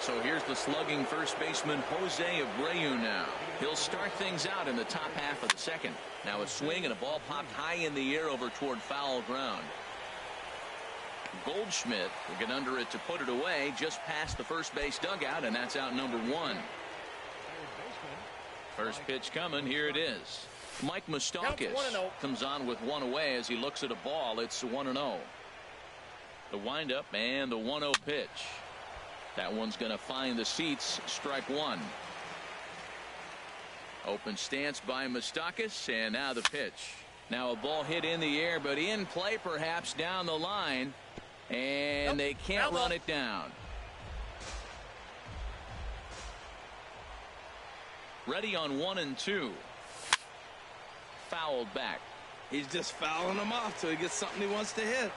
So here's the slugging first baseman Jose Abreu now. He'll start things out in the top half of the second. Now a swing and a ball popped high in the air over toward foul ground. Goldschmidt will get under it to put it away just past the first base dugout, and that's out number 1. First pitch coming. Here it is. Mike Moustakas Counts 1-0. comes on with one away as he looks at a ball. It's 1-0. The windup and the 1-0 pitch. That one's going to find the seats. Strike one. Open stance by Moustakas, and now the pitch. Now a ball hit in the air, but in play perhaps down the line, and they can't run it down. Ready on 1-2. Fouled back. He's just fouling them off till he gets something he wants to hit.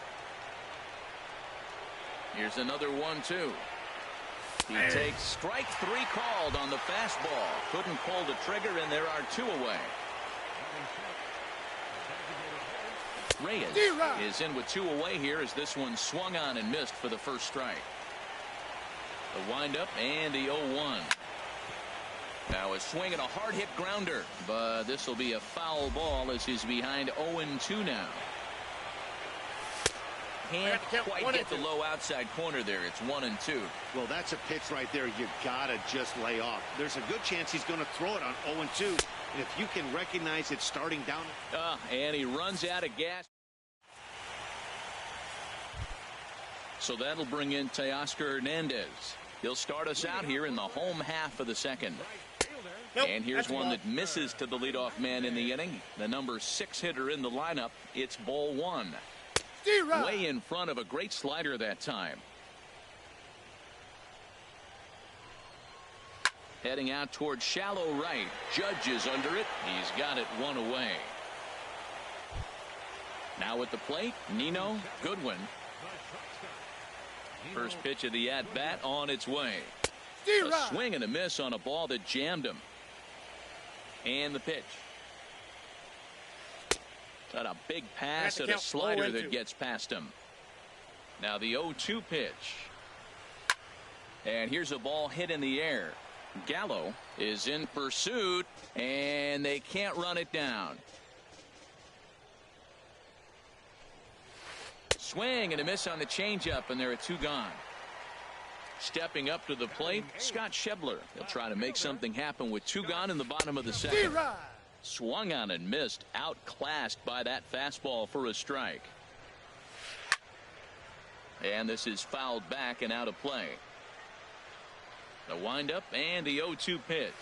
Here's another 1-2. He takes strike three called on the fastball. Couldn't pull the trigger, and there are two away. Reyes is in with two away here as this one swung on and missed for the first strike. The windup and the 0-1. Now a swing and a hard hit grounder, but this will be a foul ball as he's behind 0-2 now. Can't quite get the low outside corner there. It's 1-2. Well, that's a pitch right there you gotta just lay off. There's a good chance he's going to throw it on 0-2, and if you can recognize it starting down. And he runs out of gas. So that'll bring in Teoscar Hernandez. He'll start us out here in the home half of the second. And here's one that misses to the leadoff man in the inning. The number 6 hitter in the lineup. It's ball one. Way in front of a great slider that time. Heading out towards shallow right. Judge is under it. He's got it one away. Now at the plate, Nino Goodwin. First pitch of the at-bat on its way. A swing and a miss on a ball that jammed him. And the pitch. Got a big pass at a slider that gets past him. Now the 0-2 pitch. And here's a ball hit in the air. Gallo is in pursuit, and they can't run it down. Swing and a miss on the changeup, and there are two gone. Stepping up to the plate, Scott Schebler. He'll try to make something happen with two gone in the bottom of the second. Swung on and missed, outclassed by that fastball for a strike. And this is fouled back and out of play. The windup and the 0-2 pitch.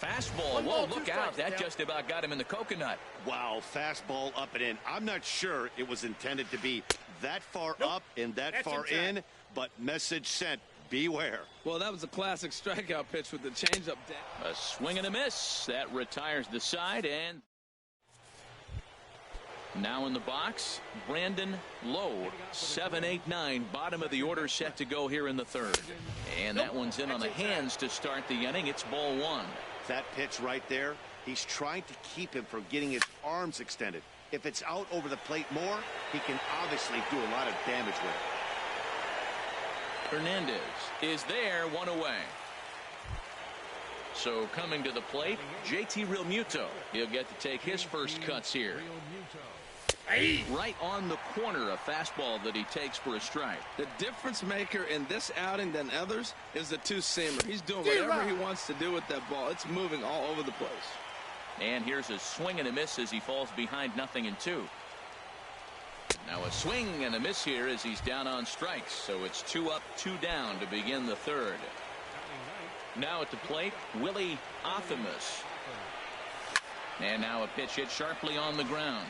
Fastball. Whoa, look out. That just about got him in the coconut. Wow, fastball up and in. I'm not sure it was intended to be that far up and that far in, but message sent. Beware. Well, that was a classic strikeout pitch with the changeup. A swing and a miss. That retires the side, and now in the box, Brandon Lowe. 7-8-9, bottom of the order, set to go here in the third. And that one's in on the hands to start the inning. It's ball one. That pitch right there, he's trying to keep him from getting his arms extended. If it's out over the plate more, he can obviously do a lot of damage with it. Hernandez is there, one away. So coming to the plate, JT Realmuto. He'll get to take his first cuts here. Right on the corner, a fastball that he takes for a strike. The difference maker in this outing than others is the two-seamer. He's doing whatever he wants to do with that ball. It's moving all over the place. And here's a swing and a miss as he falls behind 0-2. Now a swing and a miss here as he's down on strikes. So it's 2 up, 2 down to begin the third. Now at the plate, Willie Athamas. And now a pitch hit sharply on the ground.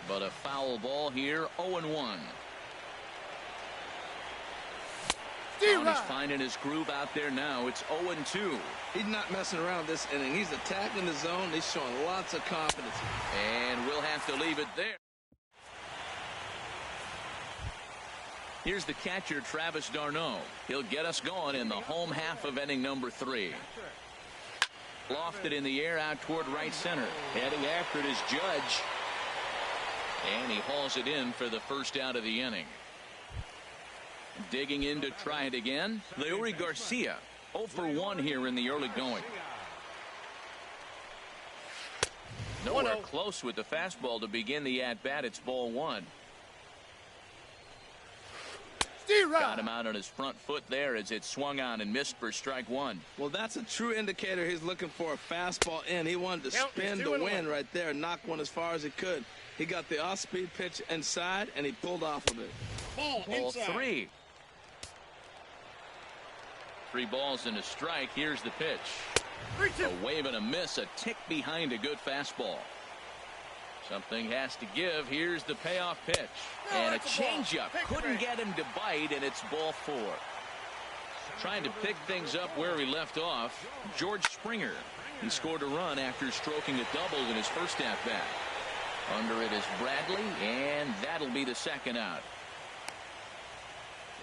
But a foul ball here, 0-1. He's finding his groove out there now. It's 0-2. He's not messing around this inning. He's attacking the zone. He's showing lots of confidence. And we'll have to leave it there. Here's the catcher, Travis d'Arnaud. He'll get us going in the home half of inning number 3. Lofted in the air out toward right center. Heading after it is Judge. And he hauls it in for the first out of the inning. Digging in to try it again, Leury Garcia. 0 for 1 here in the early going. Nowhere close with the fastball to begin the at-bat. It's ball one. Got him out on his front foot there as it swung on and missed for strike one. Well, that's a true indicator he's looking for a fastball in. He wanted to spin to win right there, knock one as far as he could. He got the off-speed pitch inside, and he pulled off of it. Ball three. 3 balls and a strike. Here's the pitch. A wave and a miss, a tick behind a good fastball. Something has to give. Here's the payoff pitch. And a changeup. Couldn't get him to bite, and it's ball 4. Trying to pick things up where he left off, George Springer. He scored a run after stroking a double in his first at-bat. Under it is Bradley, and that'll be the second out.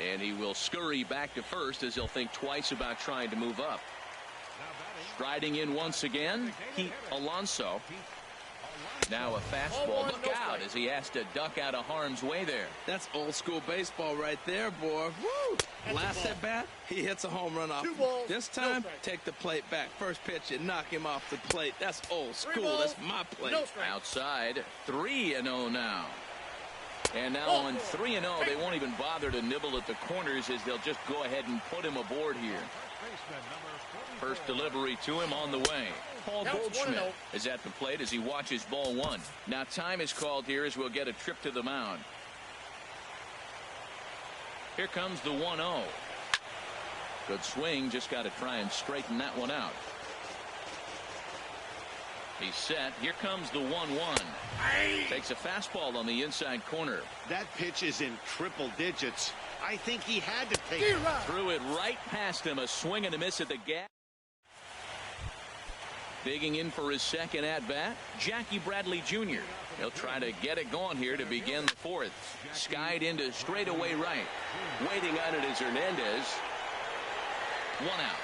And he will scurry back to first as he'll think twice about trying to move up. Striding in once again, Pete Alonso. Now a fastball. Look out as he has to duck out of harm's way there. That's old school baseball right there, boy. Woo! Last at bat, he hits a home run off. This time, take the plate back. First pitch, you knock him off the plate. That's old school. That's my plate. Outside, 3-0 now. And now on 3-0, they won't even bother to nibble at the corners as they'll just go ahead and put him aboard here. First delivery to him on the way. Paul Goldschmidt is at the plate as he watches ball 1. Now time is called here as we'll get a trip to the mound. Here comes the 1-0. Good swing, just got to try and straighten that one out. He's set. Here comes the 1-1. Takes a fastball on the inside corner. That pitch is in triple digits. I think he had to take it. Threw it right past him. A swing and a miss at the gap. Digging in for his second at-bat, Jackie Bradley Jr. He'll try to get it going here to begin the 4th. Skied into straightaway right. Waiting on it is Hernandez. 1 out.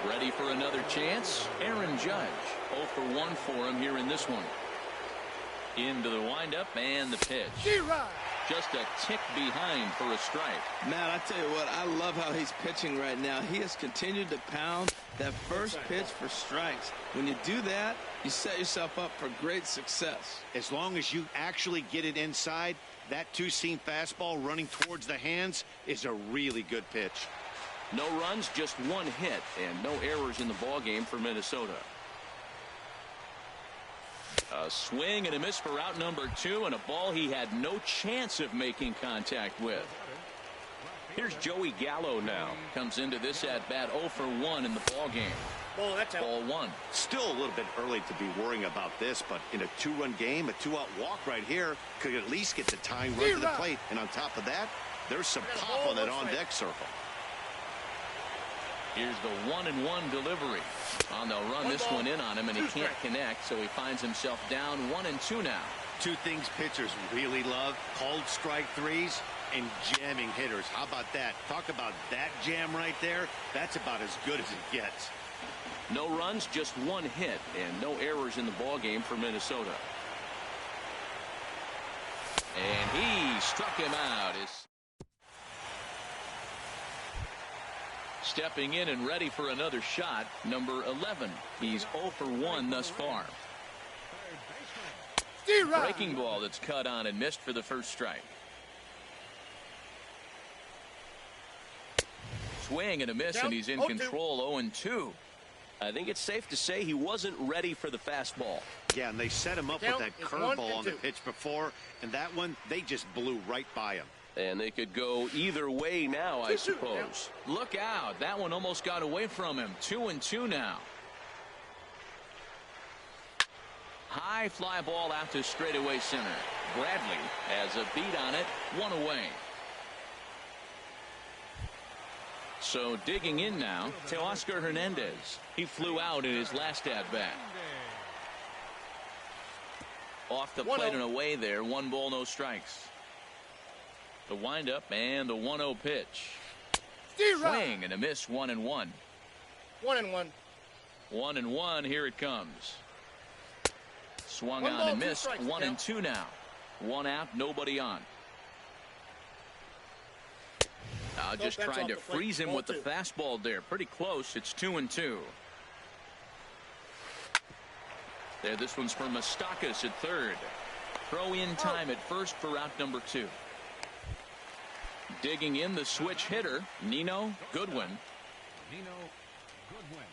Ready for another chance? Aaron Judge. 0 for 1 for him here in this one. Into the windup and the pitch. Just a tick behind for a strike. Matt, I tell you what, I love how he's pitching right now. He has continued to pound that first pitch for strikes. When you do that, you set yourself up for great success. As long as you actually get it inside, that two-seam fastball running towards the hands is a really good pitch. No runs, just 1 hit, and no errors in the ballgame for Minnesota. A swing and a miss for out number 2, and a ball he had no chance of making contact with. Here's Joey Gallo now. Comes into this at-bat 0 for 1 in the ballgame. Ball 1. Still a little bit early to be worrying about this, but in a 2-run game, a 2-out walk right here could at least get the tying run to the plate. And on top of that, there's some pop on that on-deck circle. Here's the 1-1 delivery. On the run this one in on him, and he can't connect, so he finds himself down 1-2 now. 2 things pitchers really love: called strike threes and jamming hitters. How about that? Talk about that jam right there. That's about as good as it gets. No runs, just 1 hit, and no errors in the ballgame for Minnesota. And he struck him out. Stepping in and ready for another shot, number 11. He's 0 for 1 thus far. Breaking ball that's cut on and missed for the first strike. Swing and a miss, and he's in control. 0-2. I think it's safe to say he wasn't ready for the fastball. Yeah, and they set him up with that curveball on the pitch before, and that one, they just blew right by him. And they could go either way now, I suppose. Look out. That one almost got away from him. 2-2 now. High fly ball out to straightaway center. Bradley has a beat on it. 1 away. So digging in now to Oscar Hernandez. He flew out in his last at-bat. Off the plate and away there. 1 ball, no strikes. The windup and the 1-0 pitch. Swing and a miss. 1-1. 1-1. 1-1. Here it comes. Swung on and missed. 1-2 now. 1 out, nobody on. Now just trying to freeze him with the fastball there. Pretty close. It's 2-2. There, this one's for Moustakas at third. Throw in time at first for out number 2. Digging in the switch hitter, Nino Goodwin. Nino Goodwin.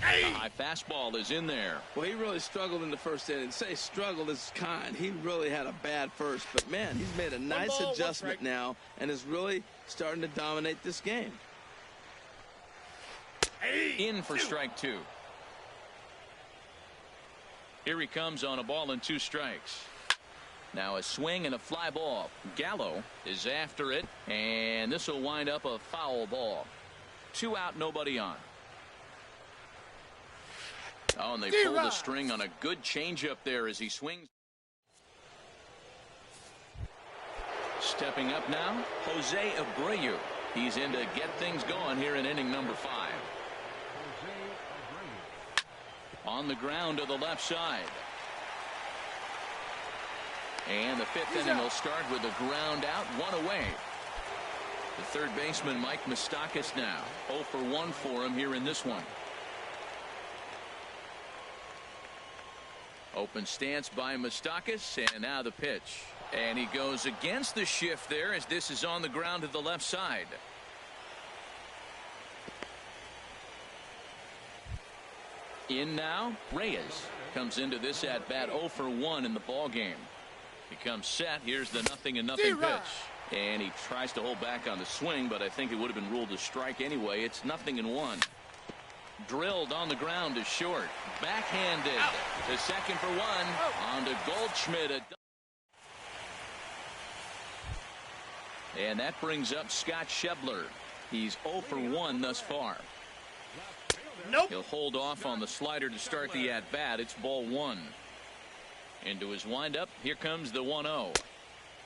The high fastball is in there. Well, he really struggled in the first inning. Say struggled is kind. He really had a bad first. But, man, he's made a nice adjustment now and is really starting to dominate this game. In for strike 2. Here he comes on a ball and 2 strikes. Now a swing and a fly ball. Gallo is after it, and this will wind up a foul ball. 2 out, nobody on. Oh, and they pull the string on a good changeup there as he swings. Stepping up now, Jose Abreu. He's in to get things going here in inning number 5. Jose Abreu. On the ground to the left side. And the 5th inning will start with a ground out, 1 away. The third baseman, Mike Moustakas, now 0 for 1 for him here in this one. Open stance by Moustakas, and now the pitch. And he goes against the shift there as this is on the ground to the left side. In now, Reyes comes into this at bat 0 for 1 in the ball game. He comes set. Here's the 0-0 pitch. And he tries to hold back on the swing, but I think it would have been ruled a strike anyway. It's 0-1. Drilled on the ground to short. Backhanded to second for 1. On to Goldschmidt. And that brings up Scott Schebler. He's 0 for 1 thus far. Nope. He'll hold off on the slider to start the at-bat. It's ball 1. Into his windup. Here comes the 1-0.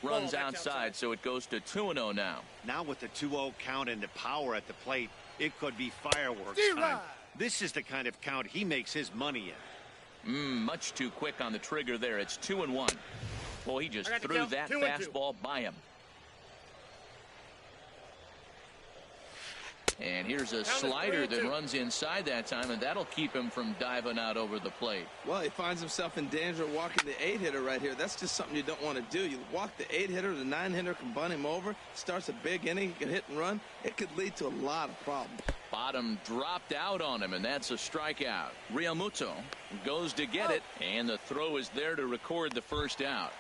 Runs outside, so it goes to 2-0 now. Now with the 2-0 count and the power at the plate, it could be fireworks time. This is the kind of count he makes his money in. Much too quick on the trigger there. It's 2-1. Boy, he just threw that fastball by him. And here's a slider that runs inside that time, and that'll keep him from diving out over the plate. Well, he finds himself in danger of walking the 8-hitter right here. That's just something you don't want to do. You walk the 8-hitter, the 9-hitter can bunt him over, starts a big inning, he can hit and run. It could lead to a lot of problems. Bottom dropped out on him, and that's a strikeout. Realmuto goes to get it, and the throw is there to record the first out.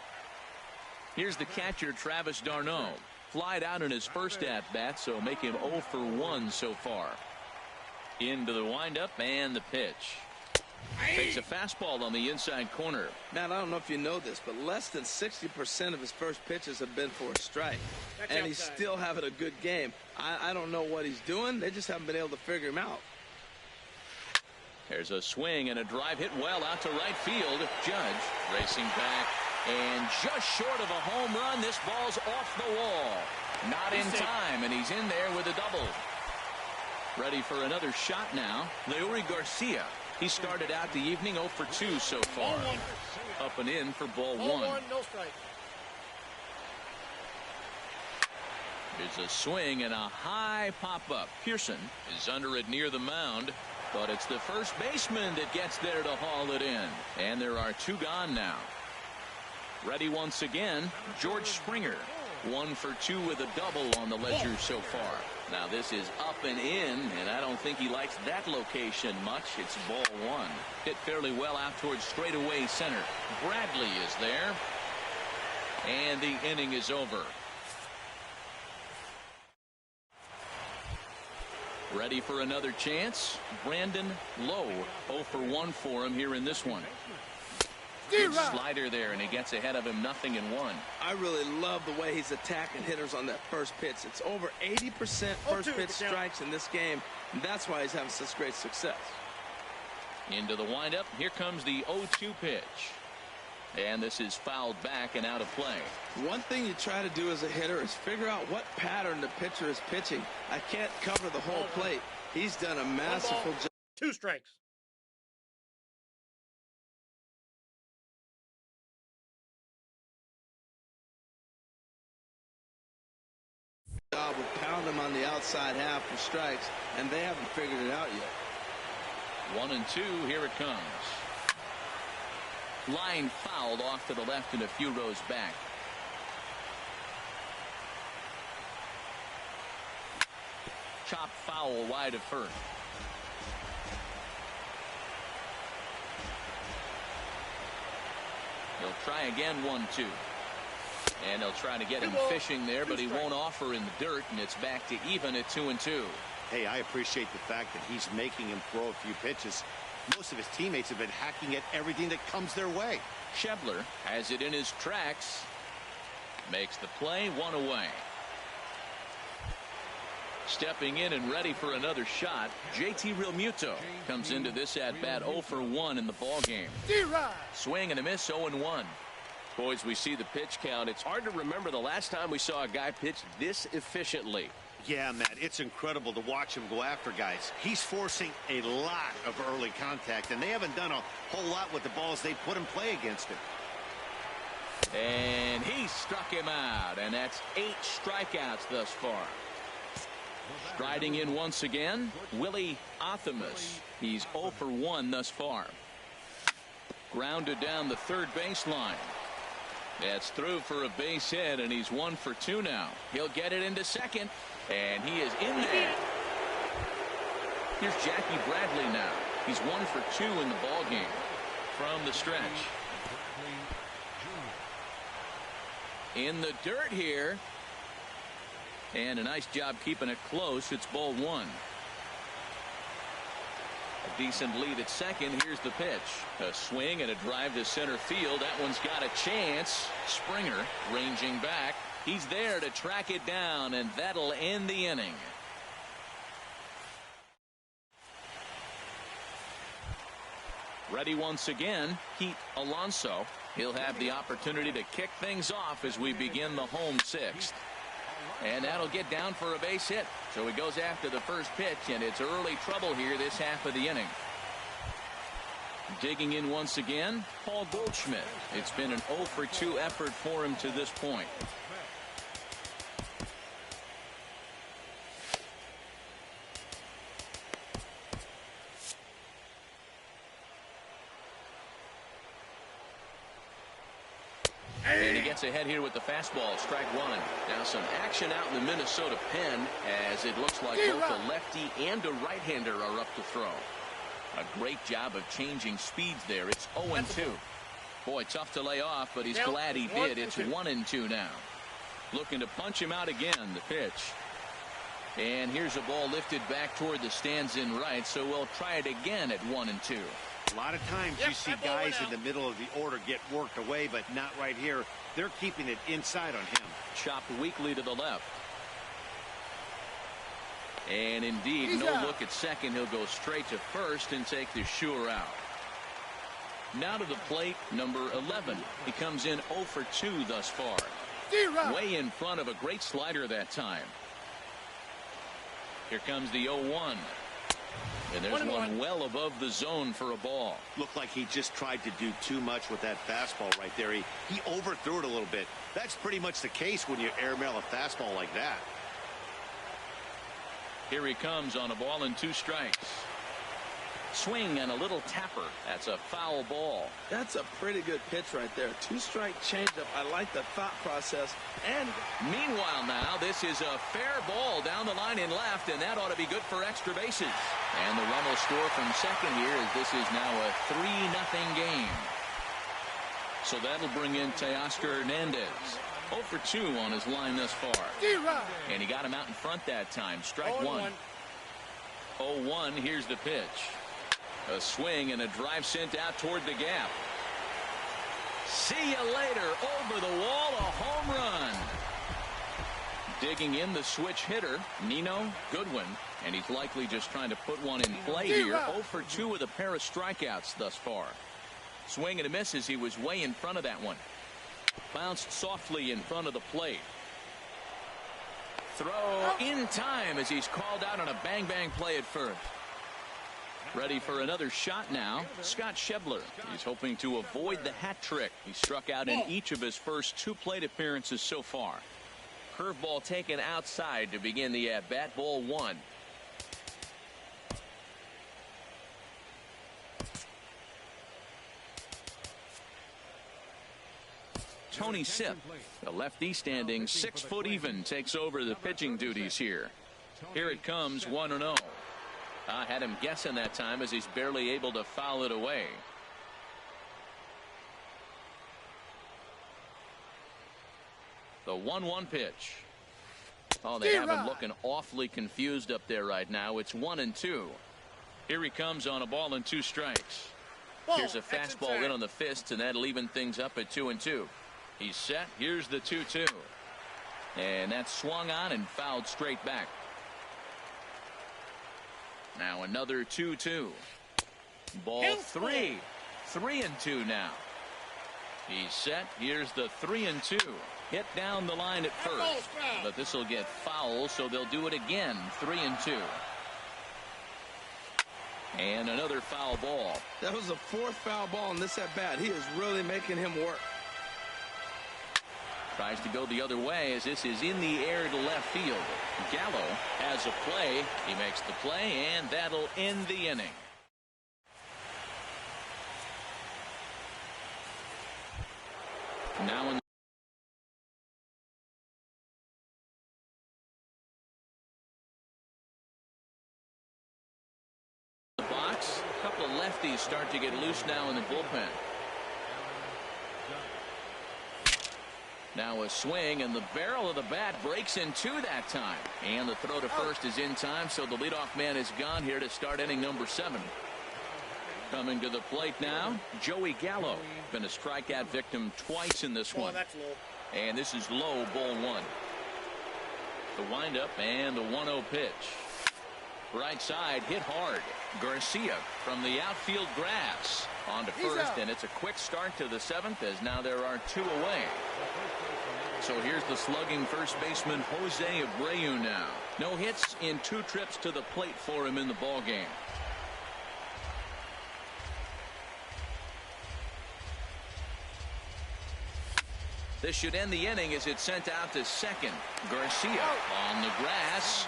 Here's the catcher, Travis d'Arnaud. Flied out in his first at-bat, so make him 0 for 1 so far. Into the windup and the pitch. Takes a fastball on the inside corner. Matt, I don't know if you know this, but less than 60% of his first pitches have been for a strike. And he's still having a good game. I don't know what he's doing. They just haven't been able to figure him out. There's a swing and a drive hit well out to right field. Judge racing back. And just short of a home run, this ball's off the wall. Not in time, and he's in there with a double. Ready for another shot now. Leury Garcia. He started out the evening 0 for 2 so far. Up and in for ball 1. No strike. There's a swing and a high pop-up. Pearson is under it near the mound, but it's the first baseman that gets there to haul it in. And there are 2 gone now. Ready once again, George Springer. 1 for 2 with a double on the ledger so far. Now this is up and in, and I don't think he likes that location much. It's ball 1. Hit fairly well out towards straightaway center. Bradley is there. And the inning is over. Ready for another chance? Brandon Lowe. 0 for 1 for him here in this one. Good slider there, and he gets ahead of him 0-1. I really love the way he's attacking hitters on that first pitch. It's over 80% first pitch strikes in this game, and that's why he's having such great success. Into the windup. Here comes the 0-2 pitch. And this is fouled back and out of play. One thing you try to do as a hitter is figure out what pattern the pitcher is pitching. I can't cover the whole plate. He's done a masterful job. 2 strikes. Job of pound him on the outside half for strikes, and they haven't figured it out yet. 1-2. Here it comes. Line fouled off to the left and a few rows back. Chop foul wide of first. He'll try again 1-2. And he'll try to get him fishing there, but he won't offer in the dirt, and it's back to even at 2-2. Hey, I appreciate the fact that he's making him throw a few pitches. Most of his teammates have been hacking at everything that comes their way. Schebler has it in his tracks. Makes the play, one away. Stepping in and ready for another shot, JT Realmuto comes into this at bat 0 for 1 in the ball game. Swing and a miss, 0-1. Boys, we see the pitch count. It's hard to remember the last time we saw a guy pitch this efficiently. Yeah, Matt, it's incredible to watch him go after guys. He's forcing a lot of early contact, and they haven't done a whole lot with the balls they put in play against him. And he struck him out, and that's 8 strikeouts thus far. Striding in once again, Willie Athamas. He's 0 for 1 thus far. Grounded down the third baseline. That's through for a base hit, and he's 1 for 2 now. He'll get it into second, and he is in there. Here's Jackie Bradley now. He's 1 for 2 in the ball game from the stretch. In the dirt here. And a nice job keeping it close. It's ball 1. A decent lead at second. Here's the pitch. A swing and a drive to center field. That one's got a chance. Springer ranging back. He's there to track it down, and that'll end the inning. Ready once again, Pete Alonso. He'll have the opportunity to kick things off as we begin the home 6th. And that'll get down for a base hit. So he goes after the first pitch, and it's early trouble here this half of the inning. Digging in once again, Paul Goldschmidt. It's been an 0 for 2 effort for him to this point. And he gets ahead here with the fastball. Strike 1. Now some action out in the Minnesota pen, as it looks like both a lefty and a right-hander are up to throw. A great job of changing speeds there. It's 0-2. Boy, tough to lay off, but he's glad he did. It's 1-2 now. Looking to punch him out again, the pitch. And here's a ball lifted back toward the stands in right, so we'll try it again at 1-2. A lot of times you see guys in the middle of the order get worked away, but not right here. They're keeping it inside on him. Chopped weakly to the left. And indeed, no look at second. He'll go straight to first and take the sure out. Now to the plate, number 11. He comes in 0 for 2 thus far. Way in front of a great slider that time. Here comes the 0-1. And there's one well above the zone for a ball. Looked like he just tried to do too much with that fastball right there. He overthrew it a little bit. That's pretty much the case when you airmail a fastball like that. Here he comes on a ball and 2 strikes. Swing and a little tapper. That's a foul ball. That's a pretty good pitch right there. 2-strike changeup. I like the thought process. And meanwhile now, this is a fair ball down the line in left, and that ought to be good for extra bases. And the run will score from second here, as this is now a 3-0 game. So that'll bring in Teoscar Hernandez. 0 for 2 on his line thus far. And he got him out in front that time. Strike 1. 0-1. Here's the pitch. A swing and a drive sent out toward the gap. See you later. Over the wall, a home run. Digging in the switch hitter, Nino Goodwin. And he's likely just trying to put one in play here. 0 for 2 with a pair of strikeouts thus far. Swing and a miss as he was way in front of that one. Bounced softly in front of the plate. Throw in time as he's called out on a bang-bang play at first. Ready for another shot now, Scott Schebler. He's hoping to avoid the hat trick. He struck out in each of his first 2 plate appearances so far. Curveball taken outside to begin the at-bat. Ball 1. Tony Sipp, the lefty standing 6 foot even, takes over the pitching duties here. Here it comes, 1-0. I had him guessing that time as he's barely able to foul it away. The 1-1 pitch. Oh, they have him looking awfully confused up there right now. It's 1-2. Here he comes on a ball and 2 strikes. Here's a fastball in on the fists, and that'll even things up at 2-2. He's set. Here's the 2-2. And that's swung on and fouled straight back. Now another 2-2. Ball 3. 3-2 now. He's set. Here's the 3-2. Hit down the line at first. But this will get foul, so they'll do it again. 3-2. And another foul ball. That was the 4th foul ball in this at bat. He is really making him work. Tries to go the other way as this is in the air to left field. Gallo has a play. He makes the play, and that'll end the inning. Now in the box, a couple of lefties start to get loose now in the bullpen. Now a swing, and the barrel of the bat breaks in 2 that time. And the throw to first is in time, so the leadoff man is gone here to start inning number 7. Coming to the plate now, Joey Gallo. Been a strikeout victim twice in this one. That's low. And this is low, ball 1. The windup and the 1-0 pitch. Right side, hit hard. Garcia from the outfield grass. On to first, and it's a quick start to the 7th as now there are 2 away. So here's the slugging first baseman Jose Abreu now. No hits in 2 trips to the plate for him in the ball game. This should end the inning as it's sent out to second. Garcia on the grass.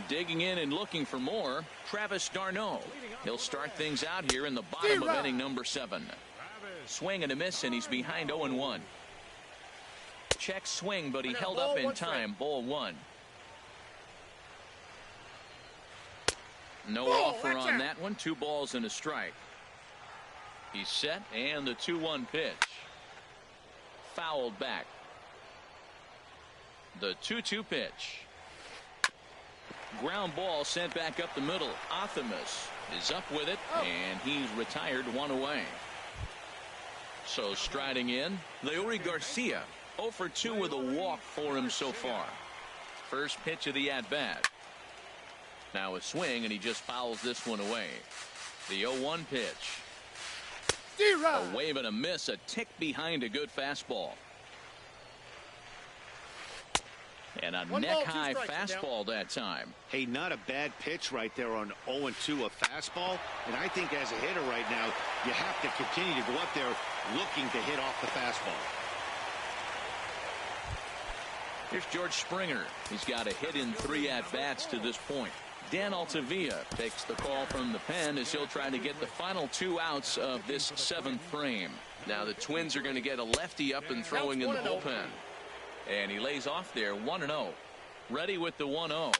Digging in and looking for more, Travis d'Arnaud. He'll start things out here in the bottom of inning number 7. Swing and a miss, and he's behind 0-1. Check swing, but he held up in time. Ball 1. No offer on that one. 2 balls and a strike. He's set, and the 2-1 pitch. Fouled back. The 2-2 pitch. Ground ball sent back up the middle. Optimus is up with it, and he's retired 1 away. So striding in, Leury Garcia. 0 for 2 with a walk for him so far. First pitch of the at-bat. Now a swing, and he just fouls this one away. The 0-1 pitch. A wave and a miss, a tick behind a good fastball. And a neck-high fastball that time. Hey, not a bad pitch right there on 0-2, a fastball. And I think as a hitter right now, you have to continue to go up there looking to hit off the fastball. Here's George Springer. He's got a hit in 3 at-bats to this point. Dan Altavilla takes the call from the pen as he'll try to get the final 2 outs of this 7th frame. Now the Twins are going to get a lefty up and throwing in the bullpen. And he lays off there, 1-0. Ready with the 1-0.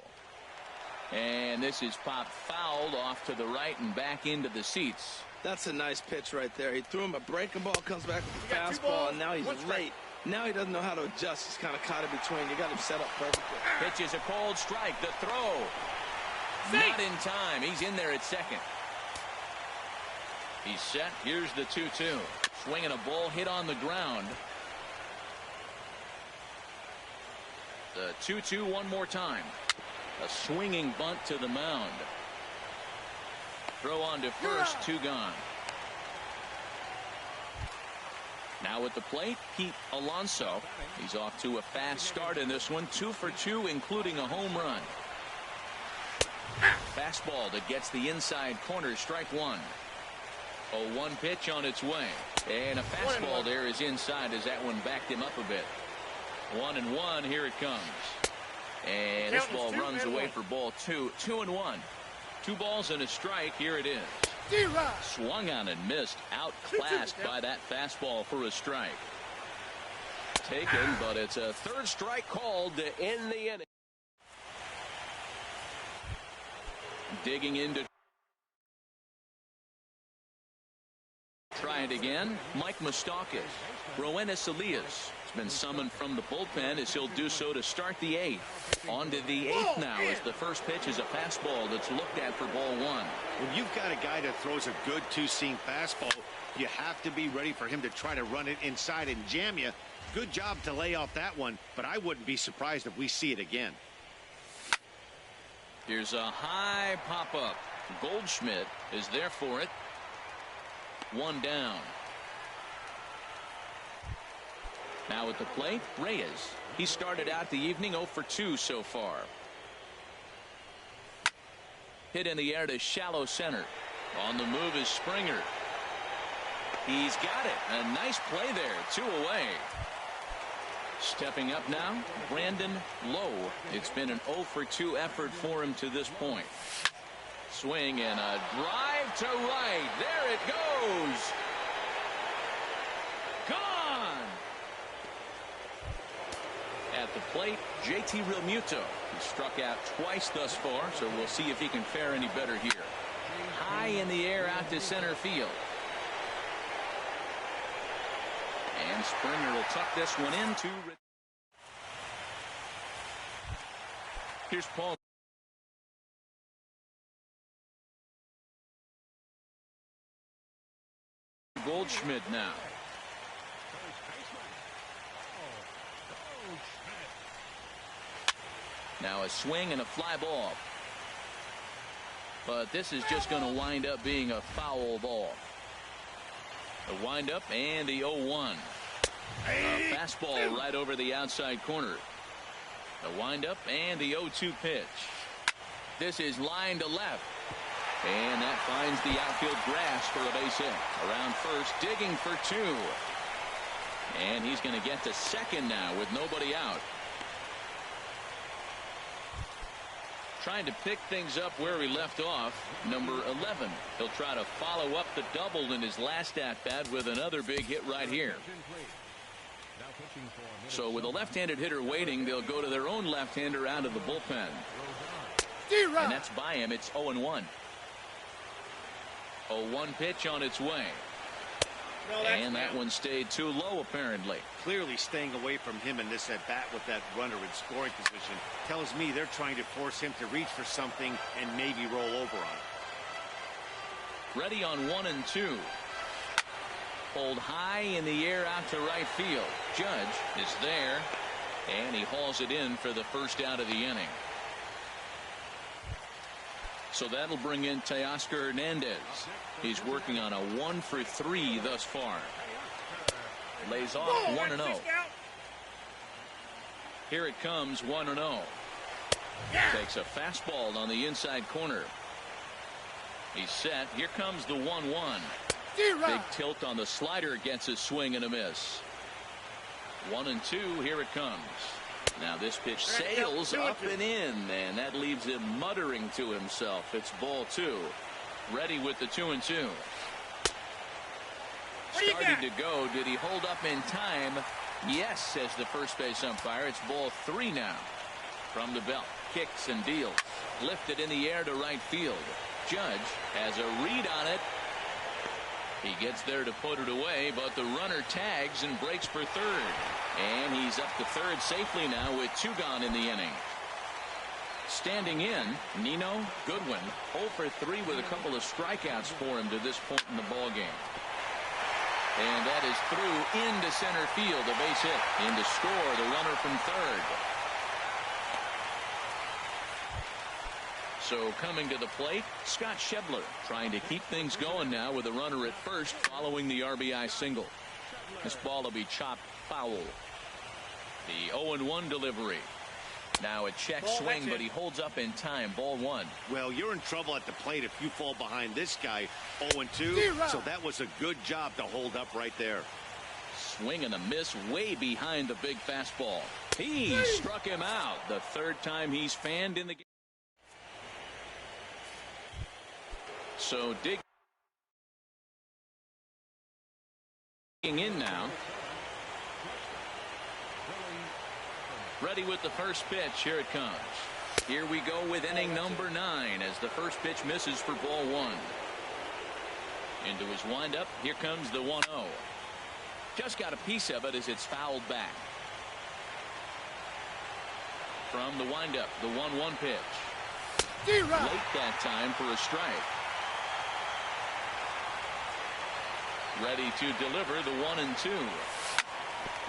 And this is popped fouled off to the right and back into the seats. That's a nice pitch right there. He threw him a breaking ball, comes back with a fastball, and now he's late. Now he doesn't know how to adjust. He's kind of caught in between. You got him set up perfectly. Pitch is a cold strike. The throw. Not in time. He's in there at second. He's set. Here's the 2-2. Swinging a ball hit on the ground. The 2-2 one more time. A swinging bunt to the mound. Throw on to first. 2 gone. Now at the plate, Pete Alonso. He's off to a fast start in this one. 2 for 2, including a home run. Fastball that gets the inside corner. Strike 1. 0-1 pitch on its way. And a fastball there is inside as that one backed him up a bit. 1-1. Here it comes. And this ball runs away for ball 2. 2-1. 2 balls and a strike. Here it is. Swung on and missed. Outclassed by that fastball for a strike. Taken, but it's a third strike called to end the inning. Digging into. Try it again. Mike Moustakas. Roenis Elias has been summoned from the bullpen as he'll do so to start the eighth. On to the eighth now as the first pitch is a fastball that's looked at for ball one. When you've got a guy that throws a good two-seam fastball, you have to be ready for him to try to run it inside and jam you. Good job to lay off that one, but I wouldn't be surprised if we see it again. Here's a high pop-up. Goldschmidt is there for it. One down. Now at the plate, Reyes. He started out the evening 0 for 2 so far. Hit in the air to shallow center. On the move is Springer. He's got it. A nice play there. 2 away. Stepping up now, Brandon Lowe. It's been an 0 for 2 effort for him to this point. Swing and a drive to right. There it goes. Gone. At the plate, JT Realmuto. He struck out twice thus far, so we'll see if he can fare any better here. High in the air out to center field. And Springer will tuck this one into. Here's Paul. Goldschmidt now. Now a swing and a fly ball. But this is just going to wind up being a foul ball. The windup and the 0-1. A fastball right over the outside corner. The windup and the 0-2 pitch. This is line to left. And that finds the outfield grass for a base hit. Around first, digging for 2. And he's going to get to second now with nobody out. Trying to pick things up where he left off, number 11. He'll try to follow up the double in his last at-bat with another big hit right here. So with a left-handed hitter waiting, they'll go to their own left-hander out of the bullpen. And that's by him. It's 0-1. 0-1 pitch on its way. And that one stayed too low, apparently. Clearly staying away from him in this at-bat with that runner in scoring position tells me they're trying to force him to reach for something and maybe roll over on it. Ready on 1 and 2. Pulled high in the air out to right field. Judge is there, and he hauls it in for the first out of the inning. So that'll bring in Teoscar Hernandez. He's working on a 1 for 3 thus far. Lays off 1-0. Here it comes, 1-0. Takes a fastball on the inside corner. He's set. Here comes the 1-1. Big tilt on the slider, gets a swing and a miss. 1-2. Here it comes. Now this pitch sails up and in, and that leaves him muttering to himself. It's ball 2. Ready with the 2-2. Starting to go. Did he hold up in time? Yes, says the first base umpire. It's ball 3 now. From the belt, kicks and deals. Lifted in the air to right field. Judge has a read on it. He gets there to put it away, but the runner tags and breaks for third. And he's up to third safely now with 2 gone in the inning. Standing in, Nino Goodwin, 0 for 3 with a couple of strikeouts for him to this point in the ballgame. And that is through into center field, a base hit. In to score, the runner from third. So coming to the plate, Scott Schebler trying to keep things going now with a runner at first following the RBI single. This ball will be chopped foul. The 0-1 delivery. Now a check swing, but he holds up in time. Ball 1. Well, you're in trouble at the plate if you fall behind this guy 0-2. So that was a good job to hold up right there. Swing and a miss way behind the big fastball. He struck him out. The third time he's fanned in the game. So dig In now. Ready with the first pitch. Here it comes. Here we go with inning number 9 as the first pitch misses for ball 1. Into his windup. Here comes the 1-0. Just got a piece of it as it's fouled back. From the windup, the 1-1 pitch. Late that time for a strike. Ready to deliver the 1-2.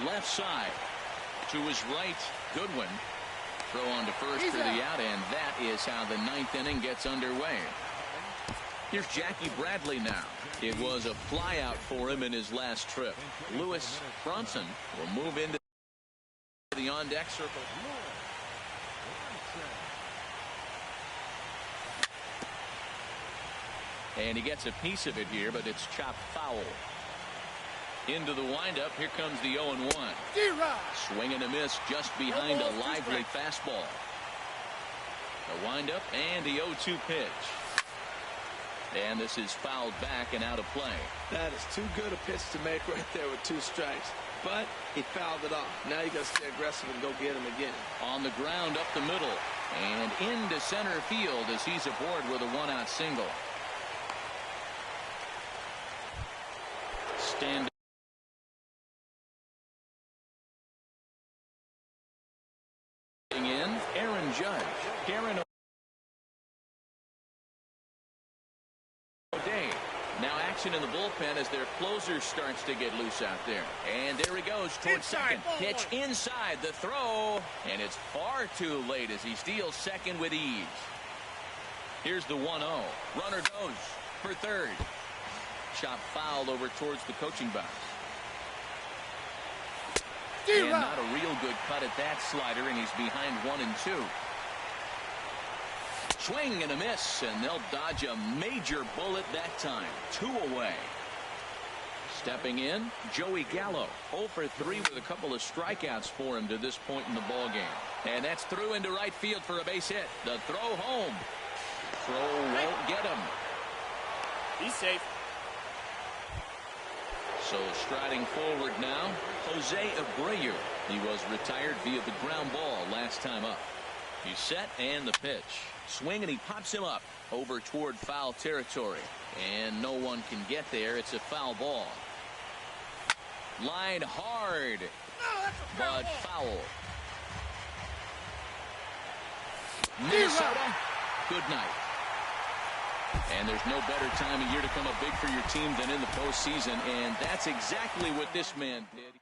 Left side to his right. Goodwin. Throw on to first for the out, and that is how the 9th inning gets underway. Here's Jackie Bradley now. It was a flyout for him in his last trip. Lewis Bronson will move into the on-deck circle. And he gets a piece of it here, but it's chopped foul. Into the windup. Here comes the 0-1. Swing and a miss just behind a lively fastball. The windup and the 0-2 pitch. And this is fouled back and out of play. That is too good a pitch to make right there with 2 strikes. But he fouled it off. Now you got to stay aggressive and go get him again. On the ground up the middle. And into center field as he's aboard with a 1-out single. Stand in. Aaron Judge. Karen O'Day. Now action in the bullpen as their closer starts to get loose out there. And there he goes towards second. Pitch inside the throw. And it's far too late as he steals second with ease. Here's the 1-0. Runner goes for third. Chop fouled over towards the coaching box. And not a real good cut at that slider, and he's behind 1-2. Swing and a miss, and they'll dodge a major bullet that time. 2 away. Stepping in, Joey Gallo. 0 for 3 with a couple of strikeouts for him to this point in the ballgame. And that's through into right field for a base hit. The throw home. Throw won't get him. He's safe. So striding forward now, Jose Abreu. He was retired via the ground ball last time up. He's set and the pitch. Swing and he pops him up over toward foul territory. And no one can get there. It's a foul ball. Line hard. But foul. Minnesota, good night. And there's no better time of year to come up big for your team than in the postseason, and that's exactly what this man did.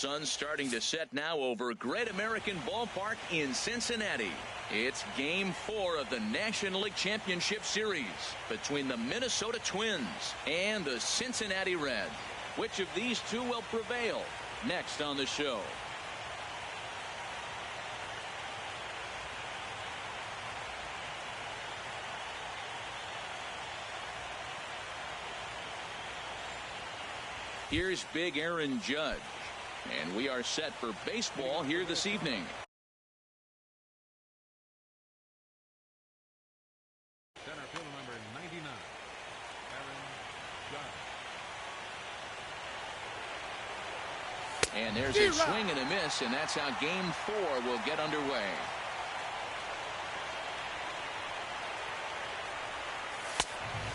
sun's starting to set now over Great American Ballpark in Cincinnati. It's Game 4 of the National League Championship Series between the Minnesota Twins and the Cincinnati Reds. Which of these two will prevail? Next on the show. Here's Big Aaron Judge, and we are set for baseball here this evening. Center fielder number 99, Aaron Judge. And there's a swing and a miss, and that's how Game 4 will get underway.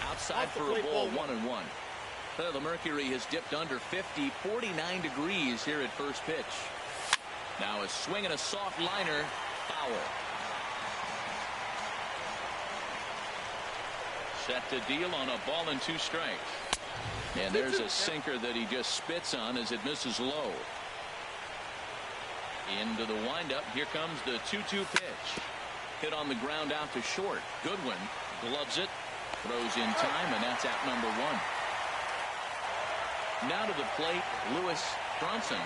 Outside for a ball, 1-1. Well, the mercury has dipped under 50, 49 degrees here at first pitch. Now a swing and a soft liner, foul. Set to deal on a ball and 2 strikes. And there's a sinker that he just spits on as it misses low. Into the windup. Here comes the 2-2 pitch. Hit on the ground out to short. Goodwin gloves it, throws in time, and that's out number 1. Now to the plate, Lewis Bronson.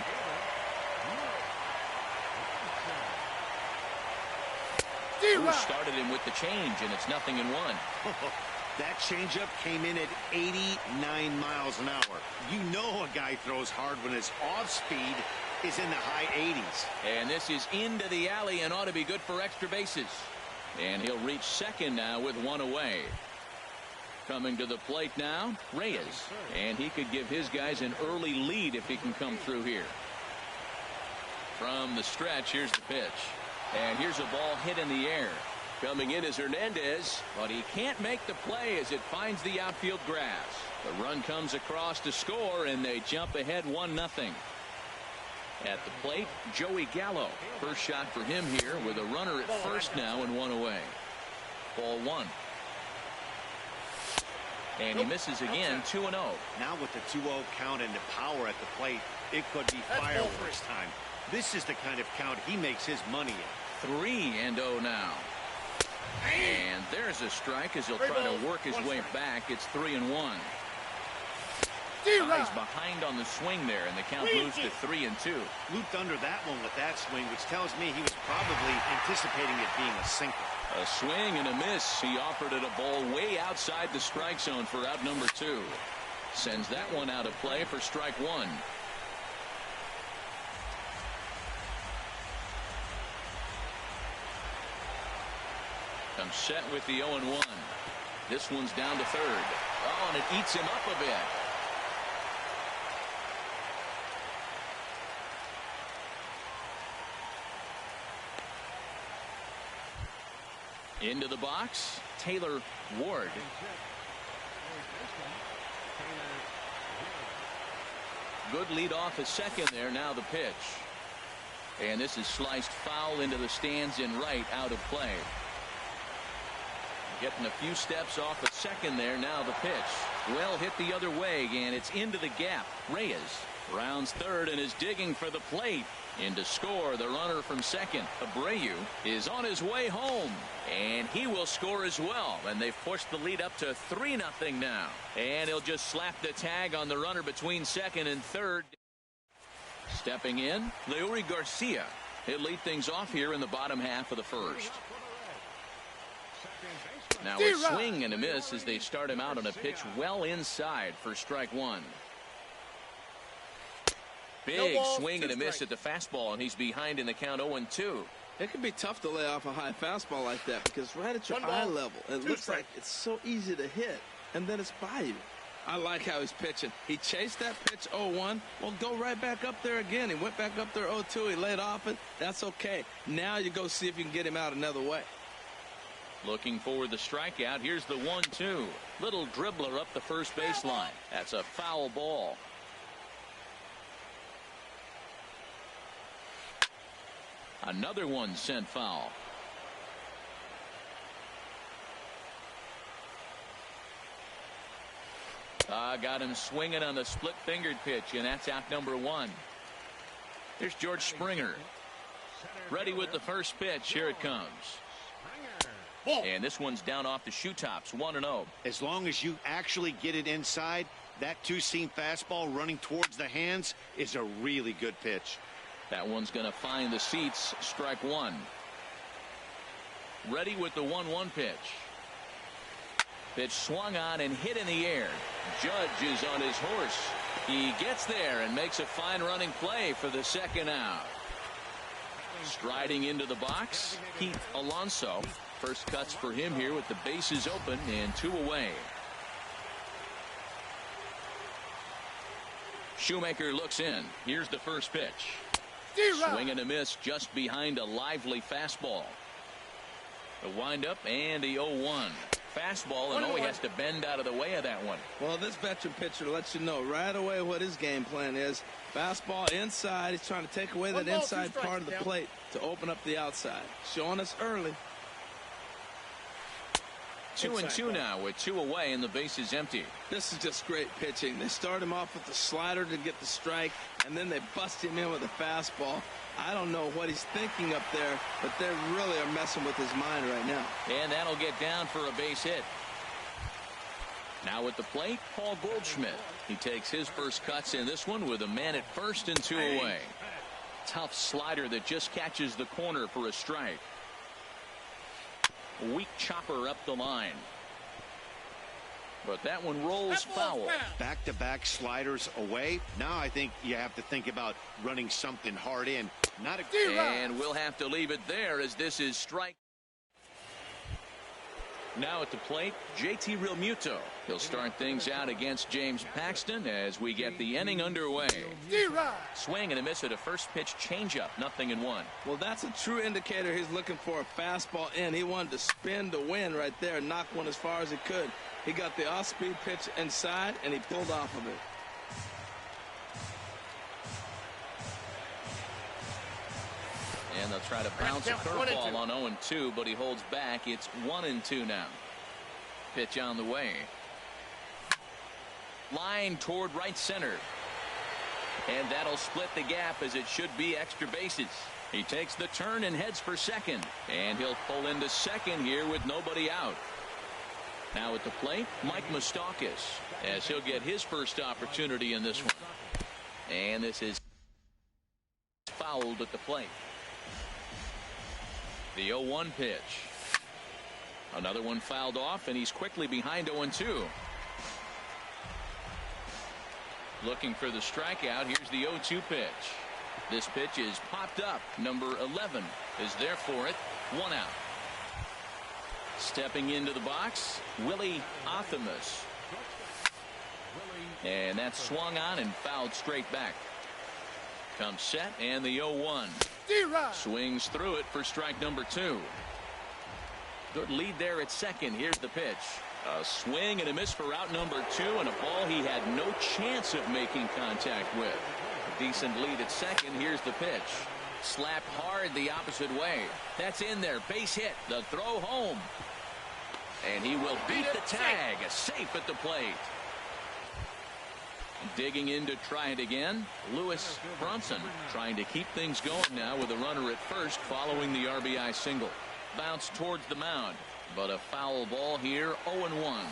Who started him with the change, and it's 0-1. That changeup came in at 89 miles an hour. You know a guy throws hard when his off speed is in the high 80s. And this is into the alley and ought to be good for extra bases. And he'll reach second now with 1 away. Coming to the plate now, Reyes. And he could give his guys an early lead if he can come through here. From the stretch, here's the pitch. And here's a ball hit in the air. Coming in is Hernandez, but he can't make the play as it finds the outfield grass. The run comes across to score, and they jump ahead 1-0. At the plate, Joey Gallo. First shot for him here with a runner at first now and 1 away. Ball 1. And he misses again, 2-0. Now with the 2-0 count and the power at the plate, it could be fireworks time. This is the kind of count he makes his money in. 3-0 now. And there's a strike as he'll try to work his way back. It's 3-1. He's behind on the swing there, and the count moves to 3-2. Looped under that one with that swing, which tells me he was probably anticipating it being a sinker. A swing and a miss. He offered it a ball way outside the strike zone for out number 2. Sends that one out of play for strike 1. Comes set with the 0-1. This one's down to third. Oh, and it eats him up a bit. Into the box, Taylor Ward. Good lead off a second there. Now the pitch. And this is sliced foul into the stands in right, out of play. Getting a few steps off a second there. Now the pitch. Well hit the other way, and it's into the gap. Reyes rounds third and is digging for the plate. In to score, the runner from second, Abreu, is on his way home, and he will score as well. And they've pushed the lead up to 3-0 now. And he'll just slap the tag on the runner between second and third. Stepping in, Leury Garcia. He'll lead things off here in the bottom half of the first. Now a swing and a miss as they start him out on a pitch well inside for strike 1. Big swing and a miss at the fastball, and he's behind in the count 0-2. It can be tough to lay off a high fastball like that because right at your eye level, it looks like it's so easy to hit, and then it's by you. I like how he's pitching. He chased that pitch 0-1. Well, go right back up there again. He went back up there 0-2. He laid off it. That's okay. Now you go see if you can get him out another way. Looking for the strikeout. Here's the 1-2. Little dribbler up the first baseline. That's a foul ball. Another one sent foul. Got him swinging on the split-fingered pitch, and that's out number 1. Here's George Springer. Ready with the first pitch. Here it comes. And this one's down off the shoe tops. 1-0. As long as you actually get it inside, that two-seam fastball running towards the hands is a really good pitch. That one's going to find the seats. Strike one. Ready with the 1-1 pitch. Pitch swung on and hit in the air. Judge is on his horse. He gets there and makes a fine running play for the second out. Striding into the box, Pete Alonso. First cuts for him here with the bases open and 2 away. Shoemaker looks in. Here's the first pitch. Swing and a miss just behind a lively fastball. The windup and the 0-1. Fastball, and he has to bend out of the way of that one. Well, this veteran pitcher lets you know right away what his game plan is. Fastball inside. He's trying to take away that inside part of the plate to open up the outside. Showing us early. 2-2 now with 2 away and the base is empty. This is just great pitching. They start him off with the slider to get the strike, and then they bust him in with a fastball. I don't know what he's thinking up there, but they really are messing with his mind right now. And that'll get down for a base hit. Now at the plate, Paul Goldschmidt. He takes his first cuts in this one with a man at first and 2 away. Tough slider that just catches the corner for a strike. Weak chopper up the line. But that one rolls foul. Back-to-back sliders away. Now I think you have to think about running something hard in. And we'll have to leave it there as this is strike. Now at the plate, JT Realmuto. He'll start things out against James Paxton as we get the inning underway. Swing and a miss at a first pitch changeup. 0-1. Well, that's a true indicator he's looking for a fastball in. He wanted to spin to win right there, knock one as far as he could. He got the off-speed pitch inside, and he pulled off of it. And they'll try to bounce a curveball on 0-2, but he holds back. It's 1-2 now. Pitch on the way. Line toward right center. And that'll split the gap as it should be extra bases. He takes the turn and heads for second. And he'll pull into second here with nobody out. Now at the plate, Mike Moustakas, as he'll get his first opportunity in this one. And this is fouled at the plate. The 0-1 pitch. Another one fouled off, and he's quickly behind 0-2. Looking for the strikeout. Here's the 0-2 pitch. This pitch is popped up. Number 11 is there for it. 1 out. Stepping into the box, Willie Athamas. And that's swung on and fouled straight back. Comes set, and the 0-1. Swings through it for strike number 2. Good lead there at second. Here's the pitch. A swing and a miss for out number 2, and a ball he had no chance of making contact with. A decent lead at second. Here's the pitch. Slapped hard the opposite way. That's in there. Base hit. The throw home. And he will beat the tag. Safe at the plate. Digging in to try it again, Lewis Bronson trying to keep things going now with a runner at first following the RBI single. Bounce towards the mound, but a foul ball here. 0-1.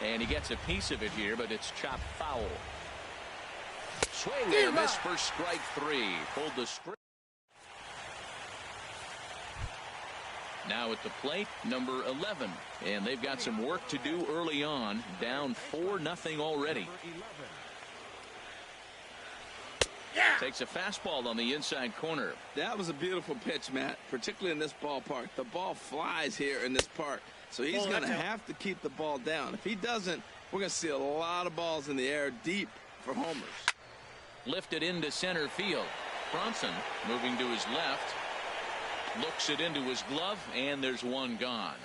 And he gets a piece of it here, but it's chopped foul. Swing and a miss for strike 3. Pulled the string. Now at the plate, number 11. And they've got some work to do early on. Down 4-0 already. Takes a fastball on the inside corner. That was a beautiful pitch, Matt, particularly in this ballpark. The ball flies here in this park. So he's going to have to keep the ball down. If he doesn't, we're going to see a lot of balls in the air deep for homers. Lifted into center field. Bronson moving to his left. Looks it into his glove, and there's one gone.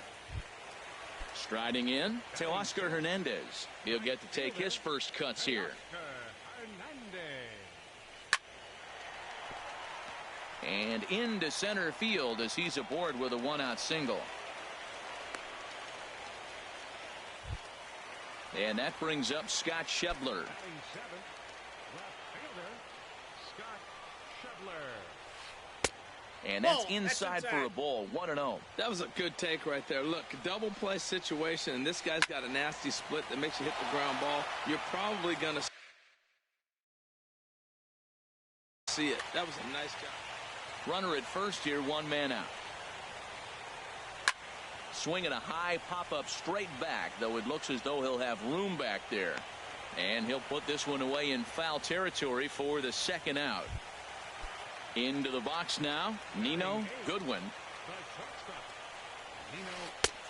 Striding in to Oscar Hernandez. He'll get to take his first cuts here. And into center field as he's aboard with a 1-out single. And that brings up Scott Schebler. And that's inside for a ball. 1-0. That was a good take right there. Look, double play situation, and this guy's got a nasty split that makes you hit the ground ball. You're probably going to see it. That was a nice job. Runner at first here, one man out. Swinging a high pop-up straight back, though it looks as though he'll have room back there. And he'll put this one away in foul territory for the second out. Into the box now, Nino Goodwin.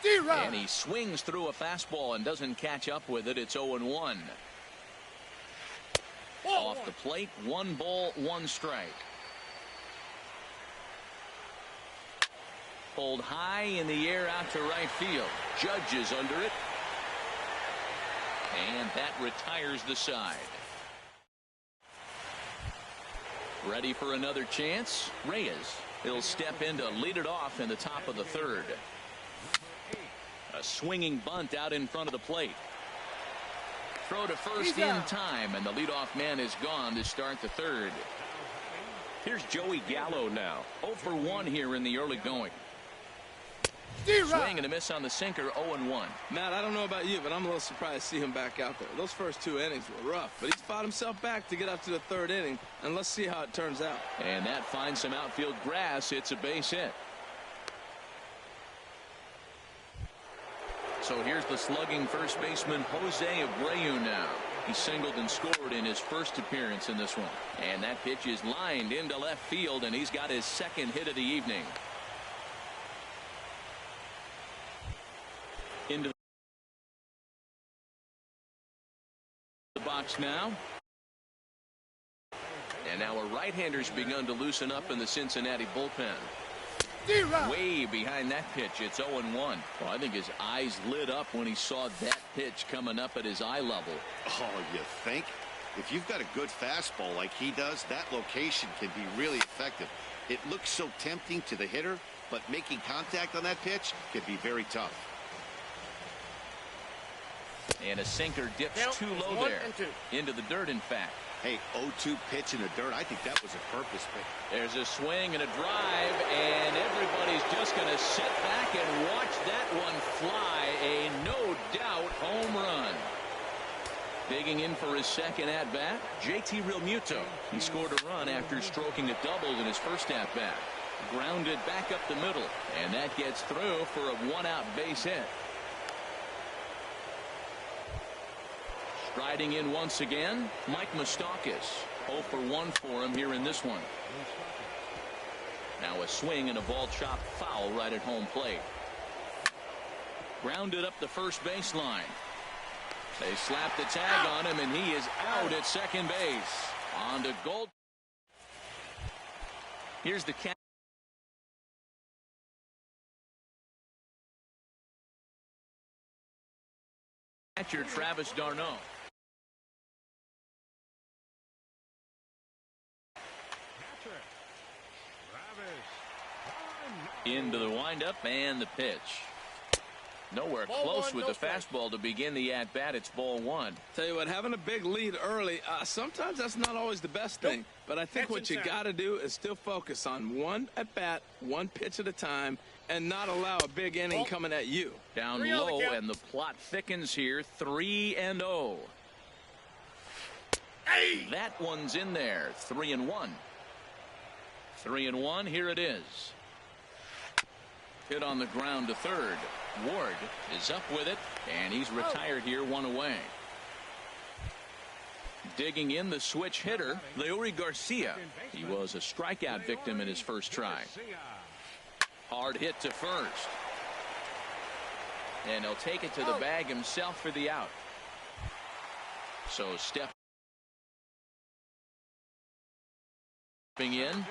And he swings through a fastball and doesn't catch up with it. It's 0-1. Off the plate, 1 ball, 1 strike. Pulled high in the air out to right field. Judge is under it. And that retires the side. Ready for another chance. Reyes. He'll step in to lead it off in the top of the third. A swinging bunt out in front of the plate. Throw to first in time, and the leadoff man is gone to start the third. Here's Joey Gallo now. 0 for 1 here in the early going. Swing and a miss on the sinker. 0-1. Matt, I don't know about you, but I'm a little surprised to see him back out there. Those first 2 innings were rough, but he's fought himself back to get up to the 3rd inning, and let's see how it turns out. And that finds some outfield grass. It's a base hit. So here's the slugging first baseman Jose Abreu now. He singled and scored in his first appearance in this one. And that pitch is lined into left field, and he's got his 2nd hit of the evening. Into the box now. And now a right-hander's begun to loosen up in the Cincinnati bullpen. Way behind that pitch. It's 0-1. Well, I think his eyes lit up when he saw that pitch coming up at his eye level. Oh, you think? If you've got a good fastball like he does, that location can be really effective. It looks so tempting to the hitter, but making contact on that pitch can be very tough. And a sinker dips too low there. Into the dirt, in fact. Hey, 0-2 pitch in the dirt. I think that was a purpose pitch. There's a swing and a drive, and everybody's just going to sit back and watch that one fly. A no-doubt home run. Digging in for his 2nd at-bat, JT Realmuto. He scored a run after stroking a double in his first at-bat. Grounded back up the middle, and that gets through for a 1-out base hit. Striding in once again, Mike Moustakas. 0 for 1 for him here in this one. Now a swing and a ball chopped foul right at home plate. Grounded up the first baseline. They slap the tag on him, and he is out at second base. On to Gold. Here's the catcher, Travis d'Arnaud. Into the windup and the pitch. Nowhere close with the fastball to begin the at-bat. It's ball 1. Tell you what, having a big lead early, sometimes that's not always the best thing. But I think what you got to do is still focus on 1 at-bat, 1 pitch at a time, and not allow a big inning coming at you. Down low, and the plot thickens here. 3-0. That one's in there. 3-1. 3-1. Here it is. Hit on the ground to third. Ward is up with it, and he's retired here, 1 away. Digging in the switch hitter, Leury Garcia. He was a strikeout victim in his first try. Hard hit to first. And he'll take it to the bag himself for the out. So stepping in.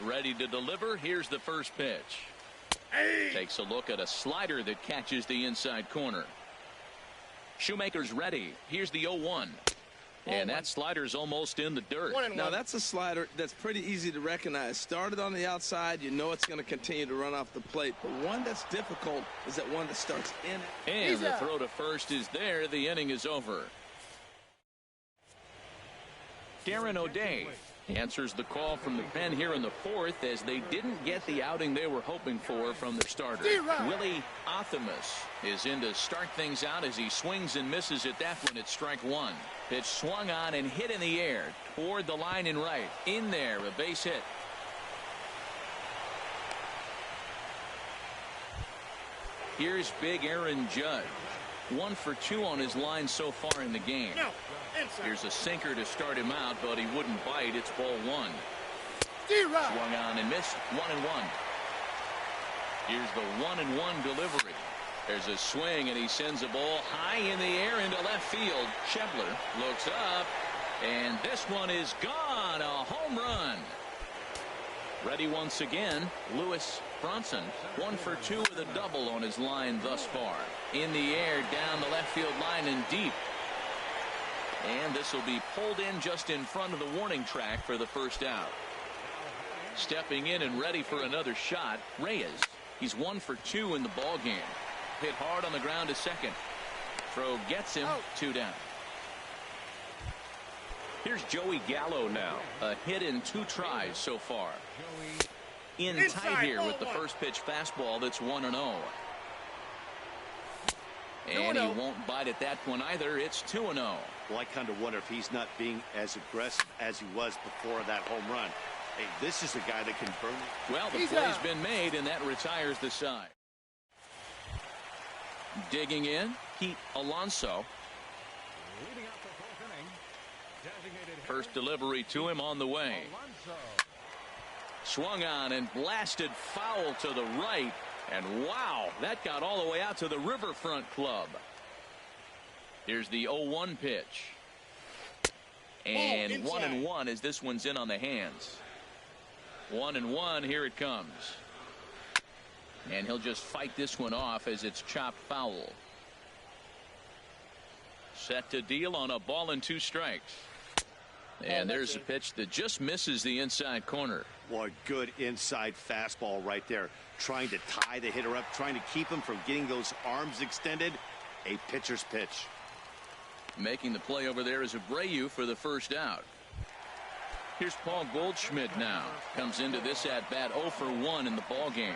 Ready to deliver. Here's the first pitch. Takes a look at a slider that catches the inside corner. Shoemaker's ready. Here's the 0-1. And that slider's almost in the dirt. Now that's a slider that's pretty easy to recognize. Started on the outside, you know it's going to continue to run off the plate. But one that's difficult is that one that starts in it. And the throw to first is there. The inning is over. Darren O'Day answers the call from the pen here in the fourth as they didn't get the outing they were hoping for from their starter. Willie Othamus is in to start things out as he swings and misses at that one at strike one. Pitch swung on and hit in the air toward the line and right. In there, a base hit. Here's big Aaron Judge. 1 for 2 on his line so far in the game. Here's a sinker to start him out, but he wouldn't bite. It's ball one. Swung on and missed. 1-1. Here's the 1-1 delivery. There's a swing, and he sends a ball high in the air into left field. Schebler looks up, and this one is gone. A home run. Ready once again, Lewis Bronson. 1 for 2 with a double on his line thus far. In the air, down the left field line and deep. And this will be pulled in just in front of the warning track for the first out. Stepping in and ready for another shot, Reyes. He's 1 for 2 in the ball game. Hit hard on the ground to second. Throw gets him. 2 down. Here's Joey Gallo now. A hit in 2 tries so far. In tight here with the first pitch fastball that's 1-0. And he won't bite at that one either. It's 2-0. Well, I kind of wonder if he's not being as aggressive as he was before that home run. Hey, this is a guy that can burn it. Well, the play's been made, and that retires the side. Digging in, Pete Alonso. First delivery to him on the way. Swung on and blasted foul to the right. And wow, that got all the way out to the Riverfront Club. Here's the 0-1 pitch. And 1-1 as this one's in on the hands. 1-1, here it comes. And he'll just fight this one off as it's chopped foul. Set to deal on a ball and 2 strikes. And there's a pitch that just misses the inside corner. Boy, good inside fastball right there. Trying to tie the hitter up, trying to keep him from getting those arms extended. A pitcher's pitch. Making the play over there is Abreu for the first out. Here's Paul Goldschmidt now. Comes into this at bat 0 for 1 in the ball game.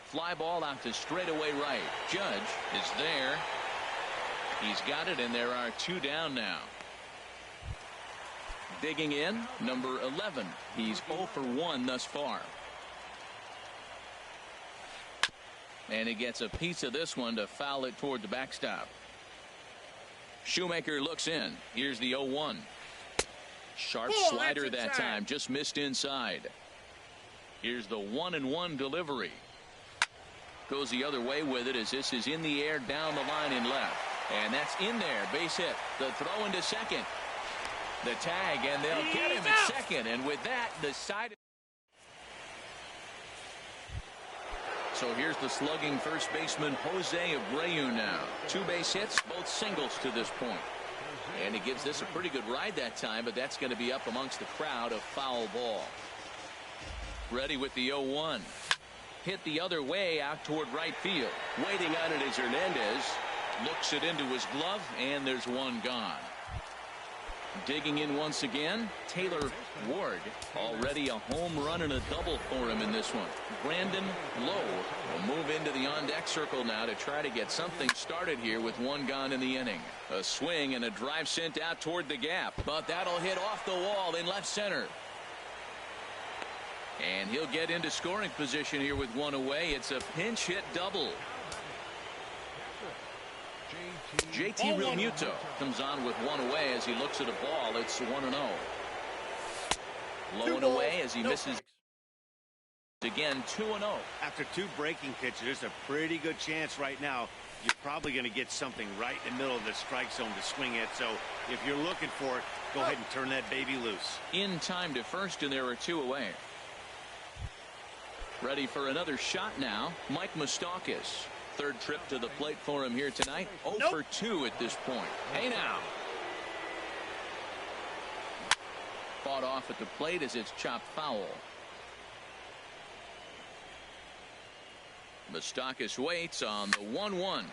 Fly ball out to straightaway right. Judge is there. He's got it, and there are 2 down now. Digging in, number 11. He's 0 for 1 thus far. And he gets a piece of this one to foul it toward the backstop. Shoemaker looks in. Here's the 0-1. Sharp slider that time, just missed inside. Here's the 1-1 delivery. Goes the other way with it as this is in the air down the line and left. And that's in there. Base hit. The throw into second. The tag, and they'll get him at second. And with that, the side. So here's the slugging first baseman Jose Abreu now. 2 base hits, both singles to this point. And he gives this a pretty good ride that time, but that's going to be up amongst the crowd. A foul ball. Ready with the 0-1. Hit the other way out toward right field. Waiting on it is Hernandez. Looks it into his glove, and there's one gone. Digging in once again, Taylor Ward. Already a home run and a double for him in this one. Brandon Lowe will move into the on-deck circle now to try to get something started here with 1 gone in the inning. A swing and a drive sent out toward the gap, but that'll hit off the wall in left center. And he'll get into scoring position here with 1 away. It's a pinch hit double. JT Realmuto comes on with 1 away as he looks at a ball. It's 1-0. Low and away as he misses. Again, 2-0. After 2 breaking pitches, there's a pretty good chance right now you're probably going to get something right in the middle of the strike zone to swing at. So if you're looking for it, go ahead and turn that baby loose. In time to first, and there are 2 away. Ready for another shot now, Mike Moustakas. 3rd trip to the plate for him here tonight. 0 for 2 at this point. Hey now. Fought off at the plate as it's chopped foul. Moustakas waits on the 1-1.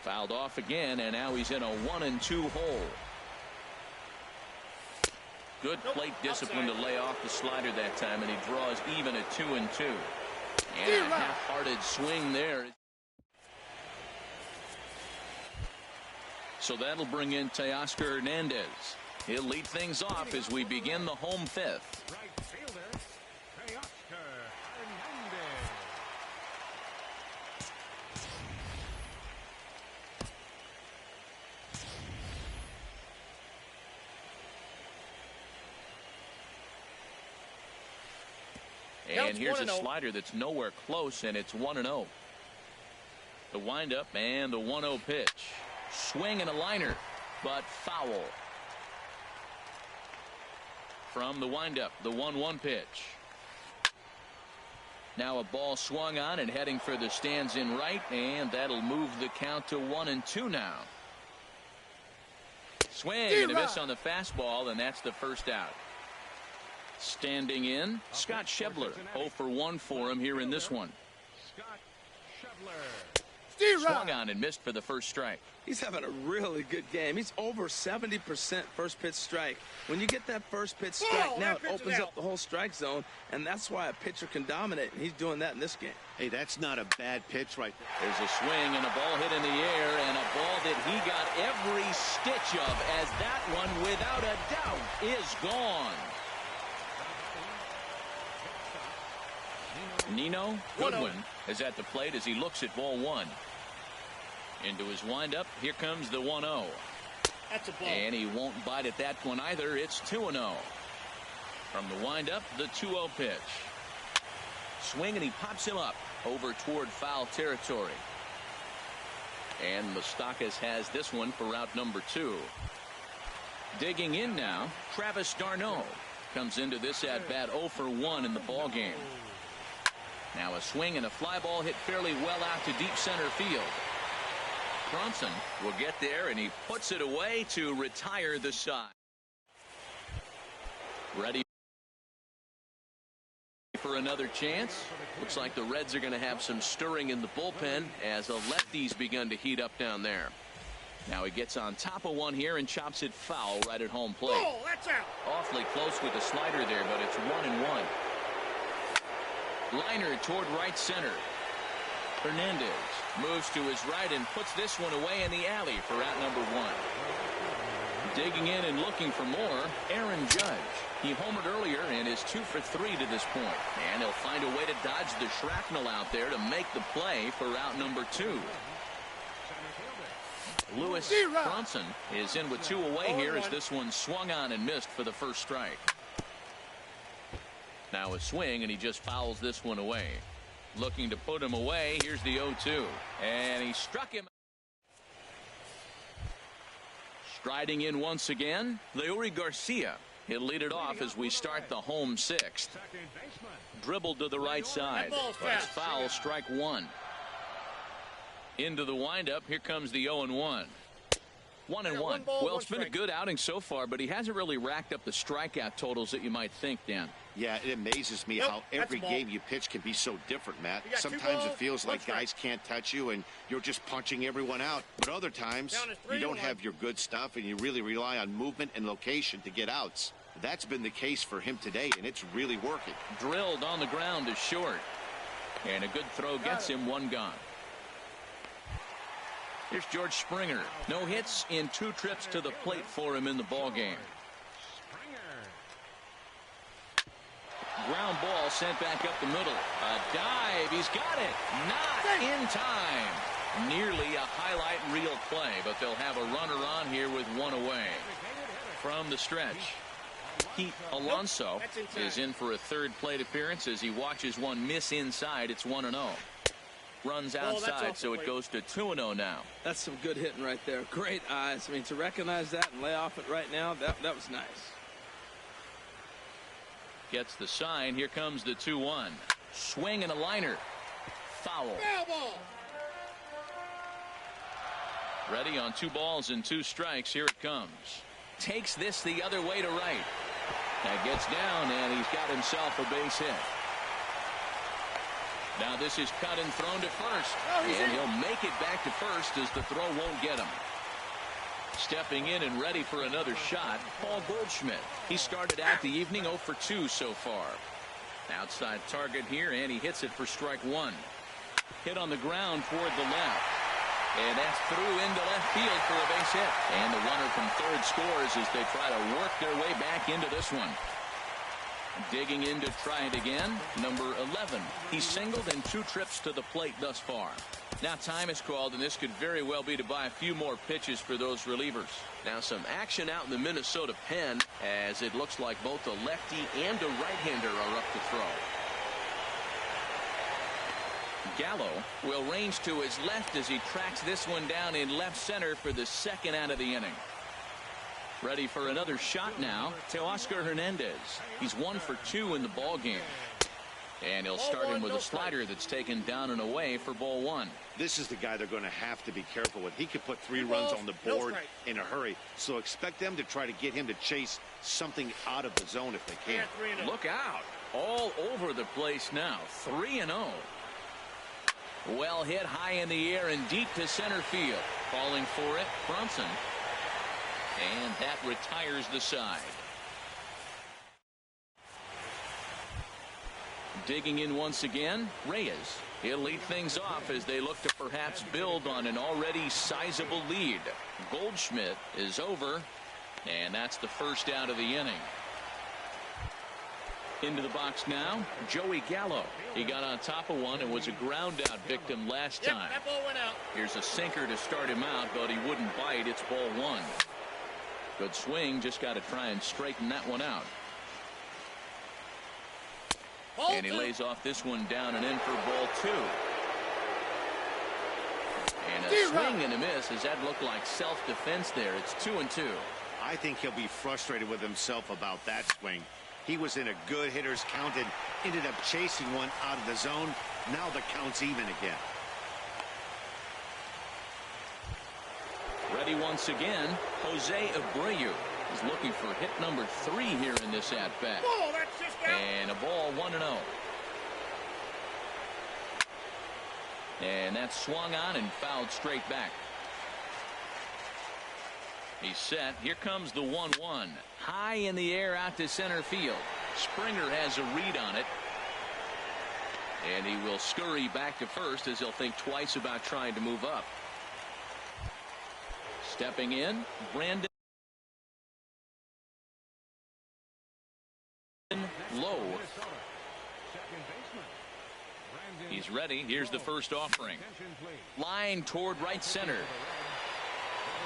Fouled off again, and now he's in a 1-2 hole. Good plate discipline to lay off the slider that time, and he draws even at 2-2. And a half-hearted swing there. So that'll bring in Teoscar Hernandez. He'll lead things off as we begin the home fifth. Right fielder, Teoscar Hernandez. And here's a slider that's nowhere close, and it's 1-0. The windup and the 1-0 pitch. Swing and a liner, but foul. From the windup, the 1-1 pitch. Now a ball swung on and heading for the stands in right, and that'll move the count to 1-2 now. Swing and a miss on the fastball, and that's the first out. Standing in, Scott Schebler. 0 for 1 for him here in this one. Scott Schebler. Swung on and missed for the first strike. He's having a really good game. He's over 70% first pitch strike. When you get that first pitch strike, now it opens up the whole strike zone, and that's why a pitcher can dominate, and he's doing that in this game. Hey, that's not a bad pitch right there. There's a swing and a ball hit in the air, and a ball that he got every stitch of, as that one, without a doubt, is gone. Nino Goodwin is at the plate as he looks at ball one. Into his windup, here comes the 1-0. That's a ball. And he won't bite at that one either. It's 2-0. From the windup, the 2-0 pitch. Swing, and he pops him up over toward foul territory. And Moustakas has this one for route number 2. Digging in now, Travis d'Arnaud comes into this at bat 0 for 1 in the ball game. Now a swing and a fly ball hit fairly well out to deep center field. Bronson will get there, and he puts it away to retire the side. Ready for another chance. Looks like the Reds are going to have some stirring in the bullpen as the lefties begun to heat up down there. Now he gets on top of one here and chops it foul right at home plate. Oh, that's out. Awfully close with the slider there, but it's 1-1. Liner toward right center. Hernandez moves to his right and puts this one away in the alley for out number 1. Digging in and looking for more, Aaron Judge. He homered earlier and is 2 for 3 to this point. And he'll find a way to dodge the shrapnel out there to make the play for out number 2. Lewis Bronson is in with 2 away here as this one swung on and missed for the first strike. Now a swing, and he just fouls this one away. Looking to put him away. Here's the 0-2. And he struck him. Striding in once again, Leury Garcia. He'll lead it off as we start the home 6th. Dribbled to the right side. But it's foul, strike 1. Into the windup. Here comes the 0-1. 1-1. Well, it's been a good outing so far, but he hasn't really racked up the strikeout totals that you might think, Dan. Yeah, it amazes me how every game you pitch can be so different, Matt. Sometimes it feels like guys can't touch you and you're just punching everyone out. But other times you don't have your good stuff and you really rely on movement and location to get outs. That's been the case for him today, and it's really working. Drilled on the ground is short. And a good throw gets him 1 gone. Here's George Springer. No hits in 2 trips to the plate for him in the ball game. Ground ball sent back up the middle. A dive. He's got it. Not in time. Nearly a highlight reel play, but they'll have a runner on here with 1 away. From the stretch, Pete Alonso is in for a 3rd plate appearance as he watches one miss inside. It's 1-0. Runs outside, so it goes to 2-0 now. That's some good hitting right there. Great eyes. I mean, to recognize that and lay off it right now, that was nice. Gets the sign. Here comes the 2-1. Swing and a liner. Foul. Ready on 2 balls and 2 strikes. Here it comes. Takes this the other way to right. That gets down, and he's got himself a base hit. Now this is cut and thrown to first. And he'll make it back to first as the throw won't get him. Stepping in and ready for another shot, Paul Goldschmidt. He started out the evening 0 for 2 so far. Outside target here, and he hits it for strike one. Hit on the ground toward the left. And that's through into left field for a base hit. And the runner from third scores as they try to work their way back into this one. Digging in to try it again, number 11. He's singled in 2 trips to the plate thus far. Now time is called, and this could very well be to buy a few more pitches for those relievers. Now some action out in the Minnesota pen, as it looks like both a lefty and a right-hander are up to throw. Gallo will range to his left as he tracks this one down in left center for the second out of the inning. Ready for another shot now to Oscar Hernandez. He's 1 for 2 in the ball game. And he'll start him with a slider that's taken down and away for ball one. This is the guy they're going to have to be careful with. He could put 3 runs on the board in a hurry. So expect them to try to get him to chase something out of the zone if they can. Look out. All over the place now. 3-0. Well hit high in the air and deep to center field. Calling for it, Bronson. And that retires the side. Digging in once again, Reyes. He'll lead things off as they look to perhaps build on an already sizable lead. Goldschmidt is over, and that's the first out of the inning. Into the box now, Joey Gallo. He got on top of one and was a ground out victim last time. That ball went out. Here's a sinker to start him out, but he wouldn't bite. It's ball one. Good swing, just got to try and straighten that one out. And he lays off this one down and in for ball two. And a swing and a miss. Does that look like self-defense there? It's 2-2. I think he'll be frustrated with himself about that swing. He was in a good hitter's count and ended up chasing one out of the zone. Now the count's even again. Ready once again, Jose Abreu is looking for hit number 3 here in this at-bat. And a ball 1-0. And that's swung on and fouled straight back. He's set. Here comes the 1-1. High in the air out to center field. Springer has a read on it. And he will scurry back to first as he'll think twice about trying to move up. Stepping in, Brandon Lowe. He's ready. Here's the first offering. Line toward right center.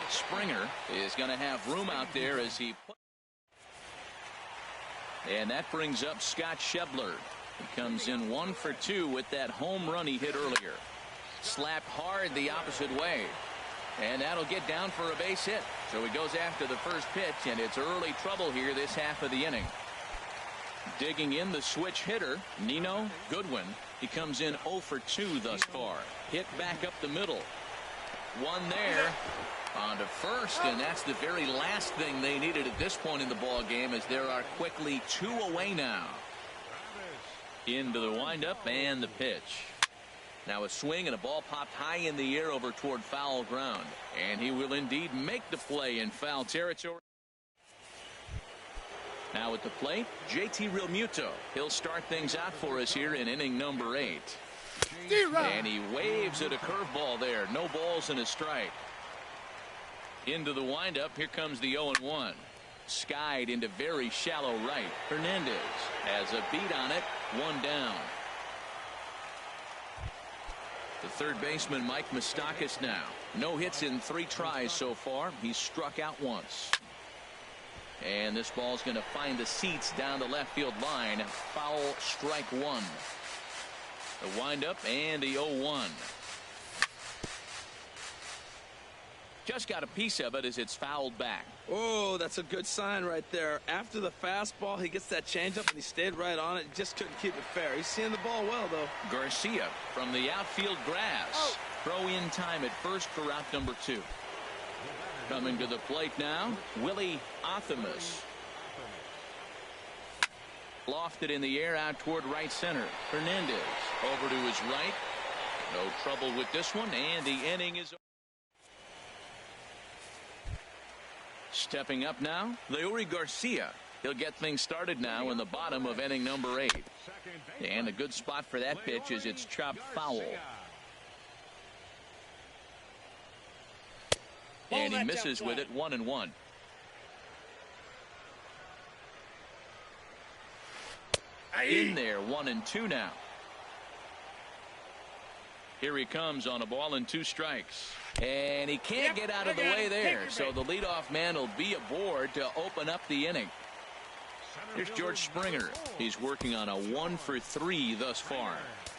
Springer is going to have room out there as he. And that brings up Scott Schebler. He comes in 1 for 2 with that home run he hit earlier. Slapped hard the opposite way. And that'll get down for a base hit. So he goes after the first pitch, and it's early trouble here this half of the inning. Digging in the switch hitter, Nino Goodwin. He comes in 0 for 2 thus far. Hit back up the middle. One there. On to first, and that's the very last thing they needed at this point in the ball game, as there are quickly 2 away now. Into the windup and the pitch. Now a swing and a ball popped high in the air over toward foul ground, and he will indeed make the play in foul territory. Now at the plate, JT Realmuto. He'll start things out for us here in inning number 8. And he waves at a curveball there. No balls and a strike. Into the windup. Here comes the 0-1. Skied into very shallow right. Hernandez has a beat on it. 1 down. The third baseman, Mike Moustakas, now. No hits in 3 tries so far. He's struck out once. And this ball's going to find the seats down the left field line. Foul, strike 1. The windup and the 0-1. Just got a piece of it as it's fouled back. Oh, that's a good sign right there. After the fastball, he gets that changeup, and he stayed right on it. Just couldn't keep it fair. He's seeing the ball well, though. Garcia from the outfield grass. Throw in time at first for out number 2. Coming to the plate now, Willie Athamas. Lofted in the air out toward right center. Hernandez Over to his right. No trouble with this one, and the inning is over. Stepping up now, Leury Garcia. He'll get things started now in the bottom of inning number 8. And a good spot for that pitch is it's chopped foul. And he misses with it, 1-1. In there, 1-2 now. Here he comes on a ball and 2 strikes. And he can't get out of the way there. So the leadoff man will be aboard to open up the inning. Here's George Springer. He's working on a 1-for-3 thus far.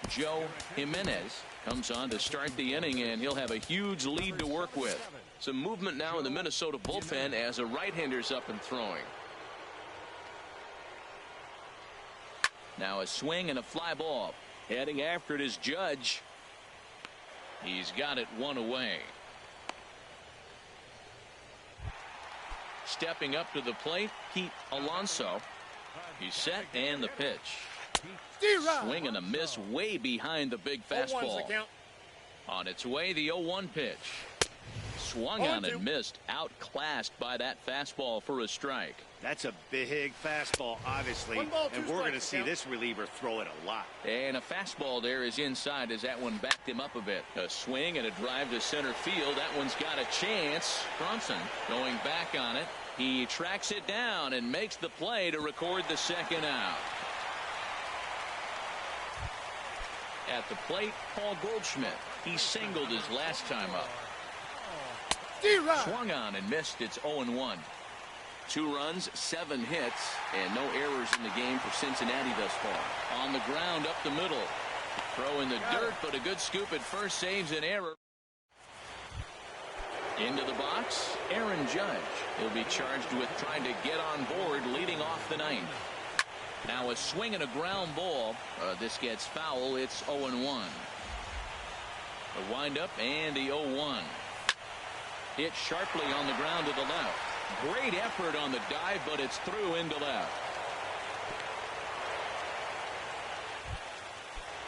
Joe Jimenez comes on to start the inning, and he'll have a huge lead to work with. Some movement now in the Minnesota bullpen as a right-hander's up and throwing. Now a swing and a fly ball. Heading after it is Judge. He's got it 1 away. Stepping up to the plate, Pete Alonso. He's set, and the pitch. Swing and a miss way behind the big fastball. On its way, the 0-1 pitch. Swung on and missed, outclassed by that fastball for a strike. That's a big fastball, obviously, and we're going to see this reliever throw it a lot. And a fastball there is inside as that one backed him up a bit. A swing and a drive to center field. That one's got a chance. Bronson going back on it. He tracks it down and makes the play to record the second out. At the plate, Paul Goldschmidt. He singled his last time up. Swung on and missed. It's 0-1. 2 runs, 7 hits, and no errors in the game for Cincinnati thus far. On the ground up the middle. Throw in the dirt, but a good scoop at first saves an error. Into the box, Aaron Judge. He'll be charged with trying to get on board leading off the 9th. Now a swing and a ground ball. This gets foul. It's 0-1. The windup and the 0-1. Hit sharply on the ground to the left. Great effort on the dive, but it's through into left.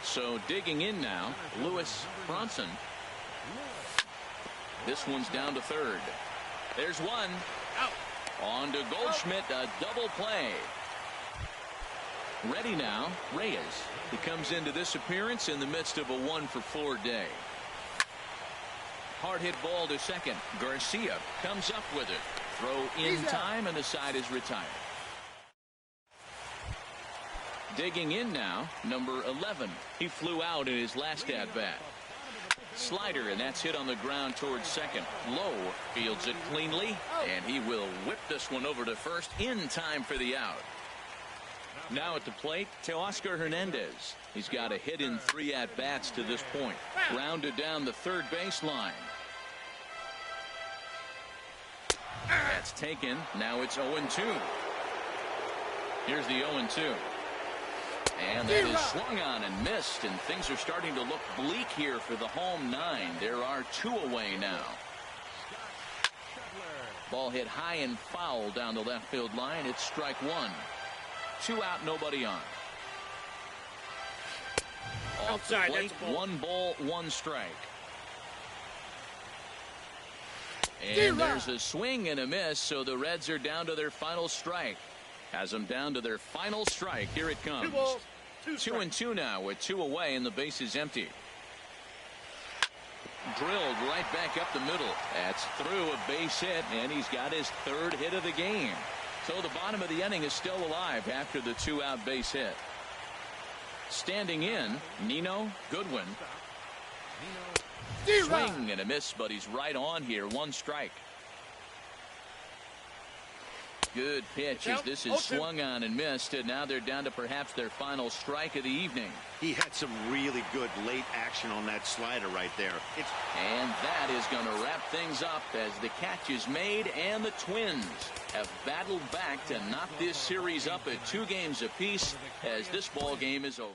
So digging in now, Lewis Bronson. This one's down to third. There's one. Out. On to Goldschmidt, a double play. Ready now, Reyes. He comes into this appearance in the midst of a 1-for-4 day. Hard hit ball to second. Garcia comes up with it. Throw in time, and the side is retired. Digging in now, number 11. He flew out in his last at-bat. Slider, and that's hit on the ground towards second. Lowe fields it cleanly, and he will whip this one over to first in time for the out. Now at the plate, Teoscar Hernandez. He's got a hit in 3 at-bats to this point. Grounded down the third baseline. That's taken. Now it's 0-2. Here's the 0-2. And that is swung on and missed, and things are starting to look bleak here for the home 9. There are 2 away now. Ball hit high and foul down the left field line. It's strike 1. 2 out, nobody on. Off the plate, 1 ball, 1 strike. And there's a swing and a miss, so the Reds are down to their final strike. Has them down to their final strike. Here it comes. 2-2 now with 2 away and the base is empty. Drilled right back up the middle. That's through a base hit, and he's got his 3rd hit of the game. So the bottom of the inning is still alive after the 2-out base hit. Standing in, Nino Goodwin. Swing and a miss, but he's right on here. 1 strike. Good pitch as this is swung on and missed, and now they're down to perhaps their final strike of the evening. He had some really good late action on that slider right there. And that is going to wrap things up as the catch is made, and the Twins have battled back to knock this series up at 2 games apiece as this ball game is over.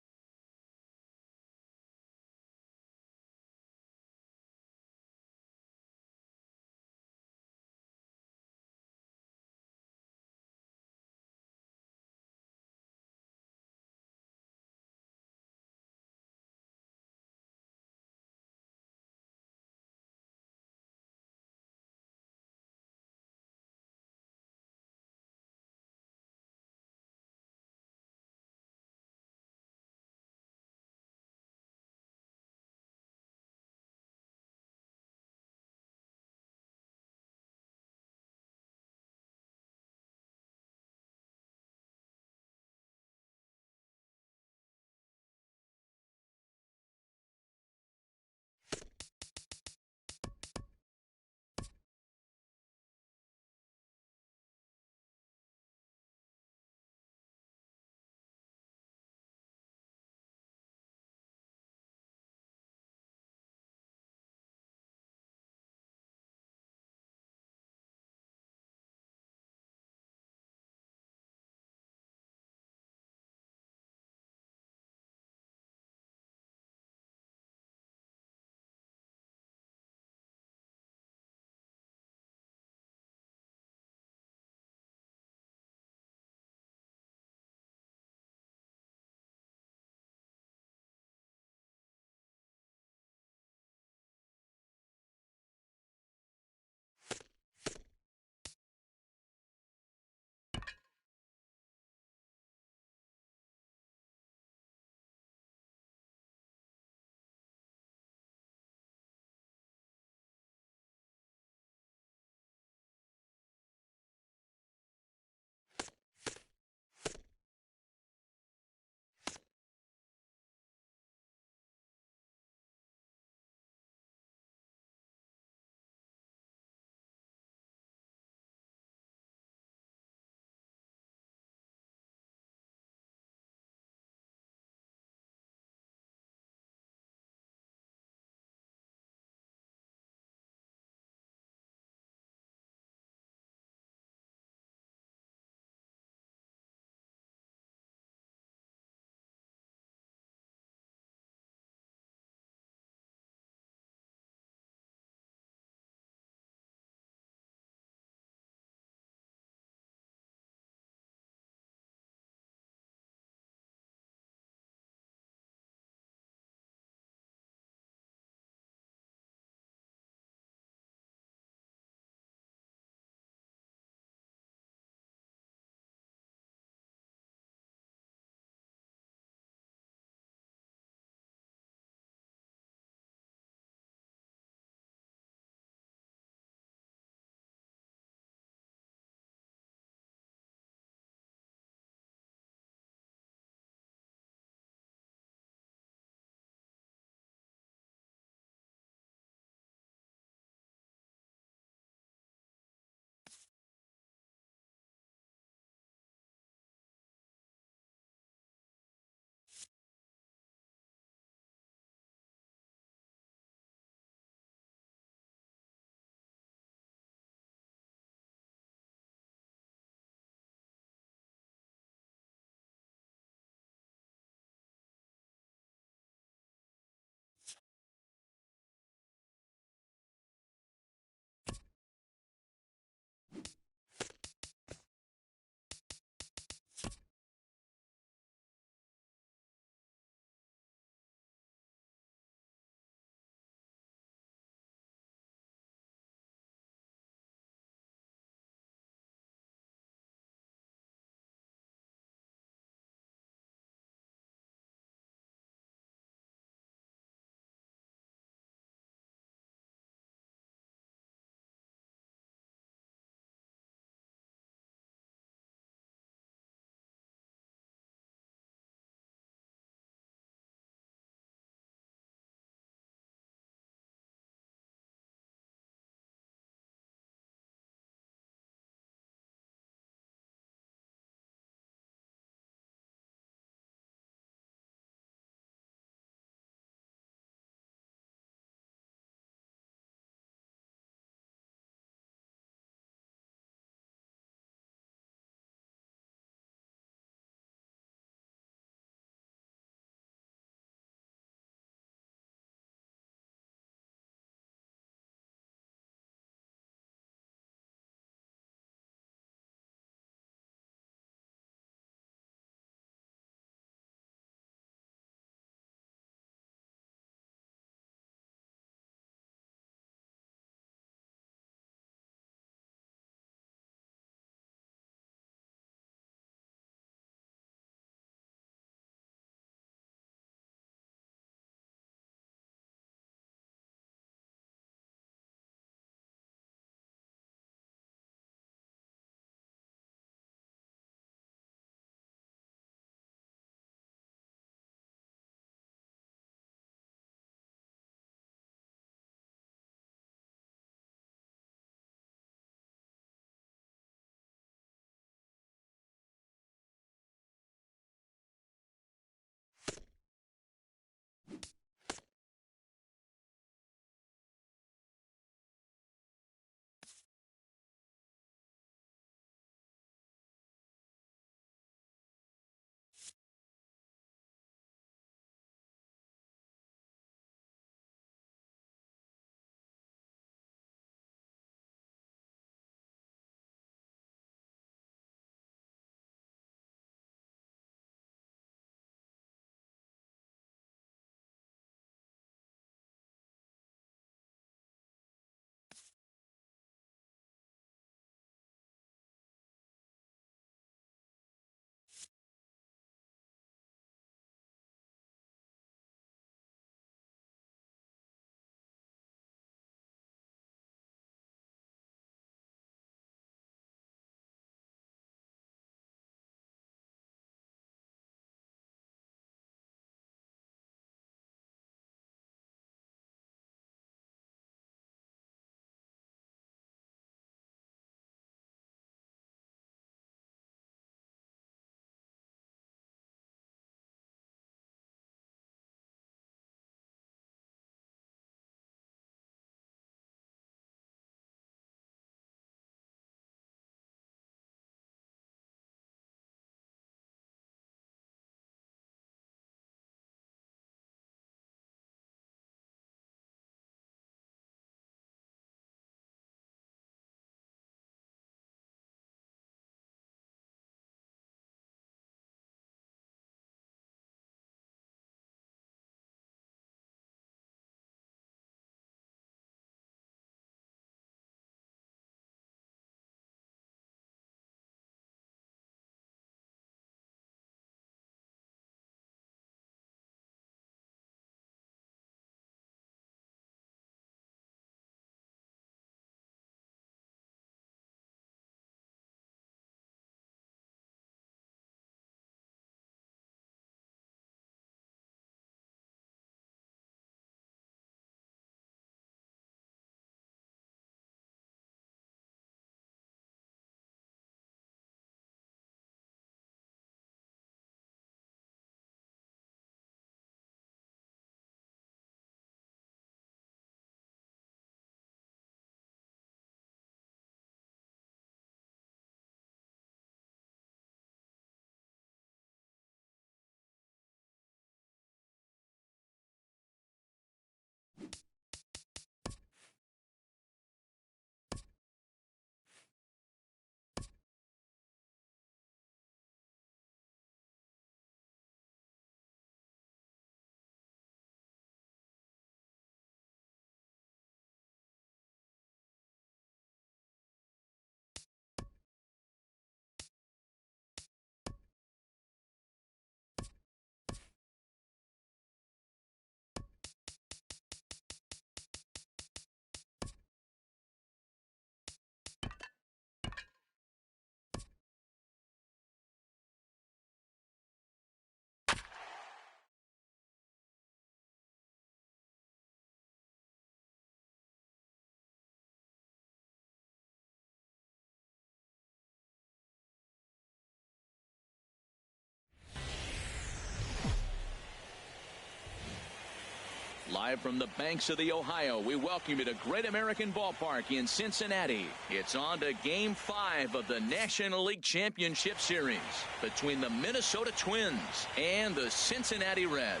Live from the banks of the Ohio, we welcome you to Great American Ballpark in Cincinnati. It's on to Game 5 of the National League Championship Series between the Minnesota Twins and the Cincinnati Reds.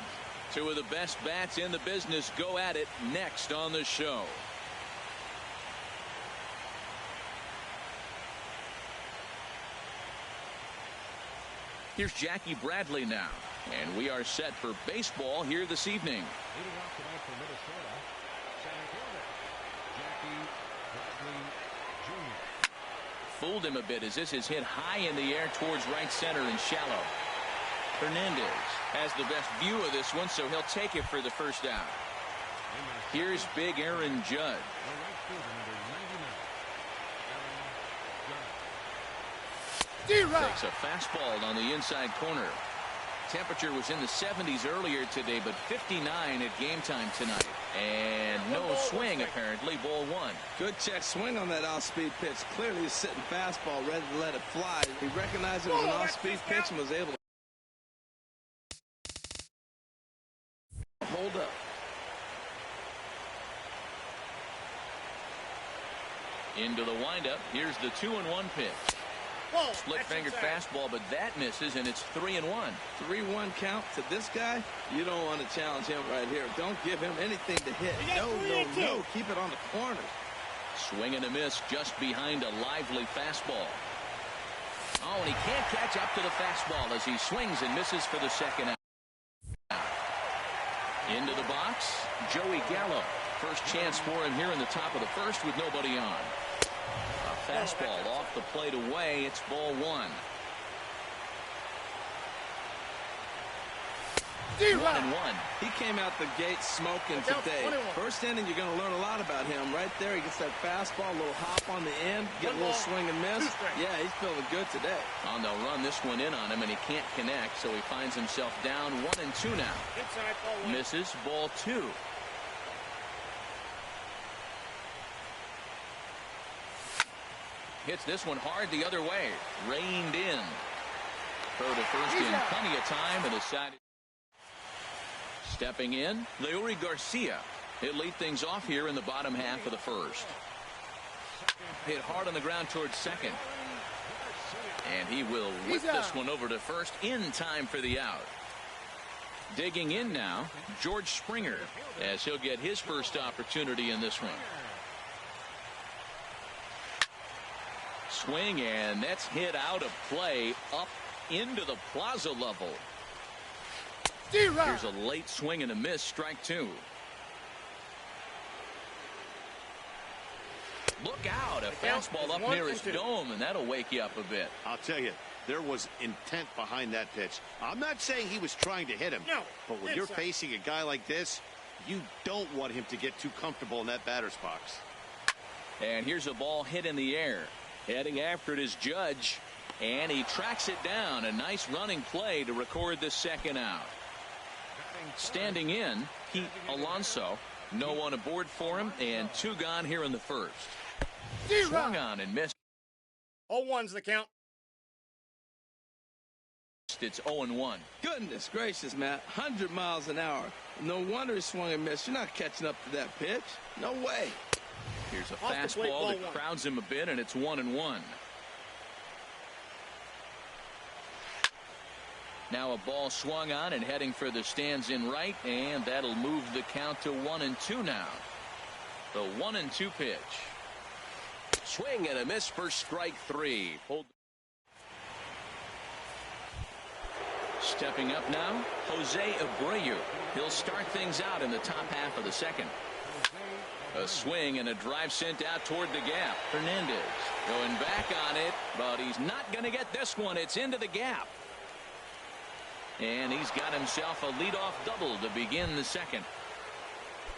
Two of the best bats in the business go at it next on the show. Here's Jackie Bradley now, and we are set for baseball here this evening. Leading off tonight for Minnesota, center fielder, Jackie Bradley Jr. Fooled him a bit as this is hit high in the air towards right center and shallow. Hernandez has the best view of this one, so he'll take it for the first out. Here's big Aaron Judge. The right fielder, number 99, Aaron Judge. Takes a fastball on the inside corner. Temperature was in the 70s earlier today, but 59 at game time tonight. And no swing, apparently. Ball one. Good check swing on that off-speed pitch. Clearly a sitting fastball, ready to let it fly. He recognized it was an off-speed pitch and was able to hold up. Into the windup. Here's the 2-1 pitch. Split-fingered fastball, but that misses, and it's 3-1. 3-1 count to this guy. You don't want to challenge him right here. Don't give him anything to hit. No. Keep it on the corner. Swing and a miss just behind a lively fastball. Oh, and he can't catch up to the fastball as he swings and misses for the second out. Into the box, Joey Gallo. First chance for him here in the top of the first with nobody on. A fastball off the plate away. It's ball one. 1-1. He came out the gate smoking today. First inning, you're going to learn a lot about him. Right there, he gets that fastball, a little hop on the end, get a little swing and miss. Yeah, he's feeling good today. And they'll run this one in on him, and he can't connect, so he finds himself down 1-2 now. Misses, ball two. Hits this one hard the other way. Reined in. Throw to first in plenty of time, and the side. Stepping in, Leury Garcia. He'll lead things off here in the bottom half of the first. Hit hard on the ground towards second. And he will whip this one over to first in time for the out. Digging in now, George Springer, as he'll get his first opportunity in this one. Swing, and that's hit out of play up into the plaza level. Here's a late swing and a miss, strike two. Look out, a fastball up near his dome, and that'll wake you up a bit. I'll tell you, there was intent behind that pitch. I'm not saying he was trying to hit him, but when you're facing a guy like this, you don't want him to get too comfortable in that batter's box. And here's a ball hit in the air. Heading after it is Judge, and he tracks it down. A nice running play to record the second out. Standing in, Pete Alonso. No one aboard for him, and two gone here in the first. Swung on and missed. 0-1's the count. It's 0-1. Goodness gracious, Matt. 100 miles an hour. No wonder he swung and missed. You're not catching up to that pitch. No way. Here's a fastball that crowds him a bit, and it's 1-1. Now a ball swung on and heading for the stands in right, and that'll move the count to 1-2 now. The 1-2 pitch. Swing and a miss for strike three. Stepping up now, Jose Abreu. He'll start things out in the top half of the second. A swing and a drive sent out toward the gap. Hernandez going back on it, but he's not going to get this one. It's into the gap. And he's got himself a leadoff double to begin the second.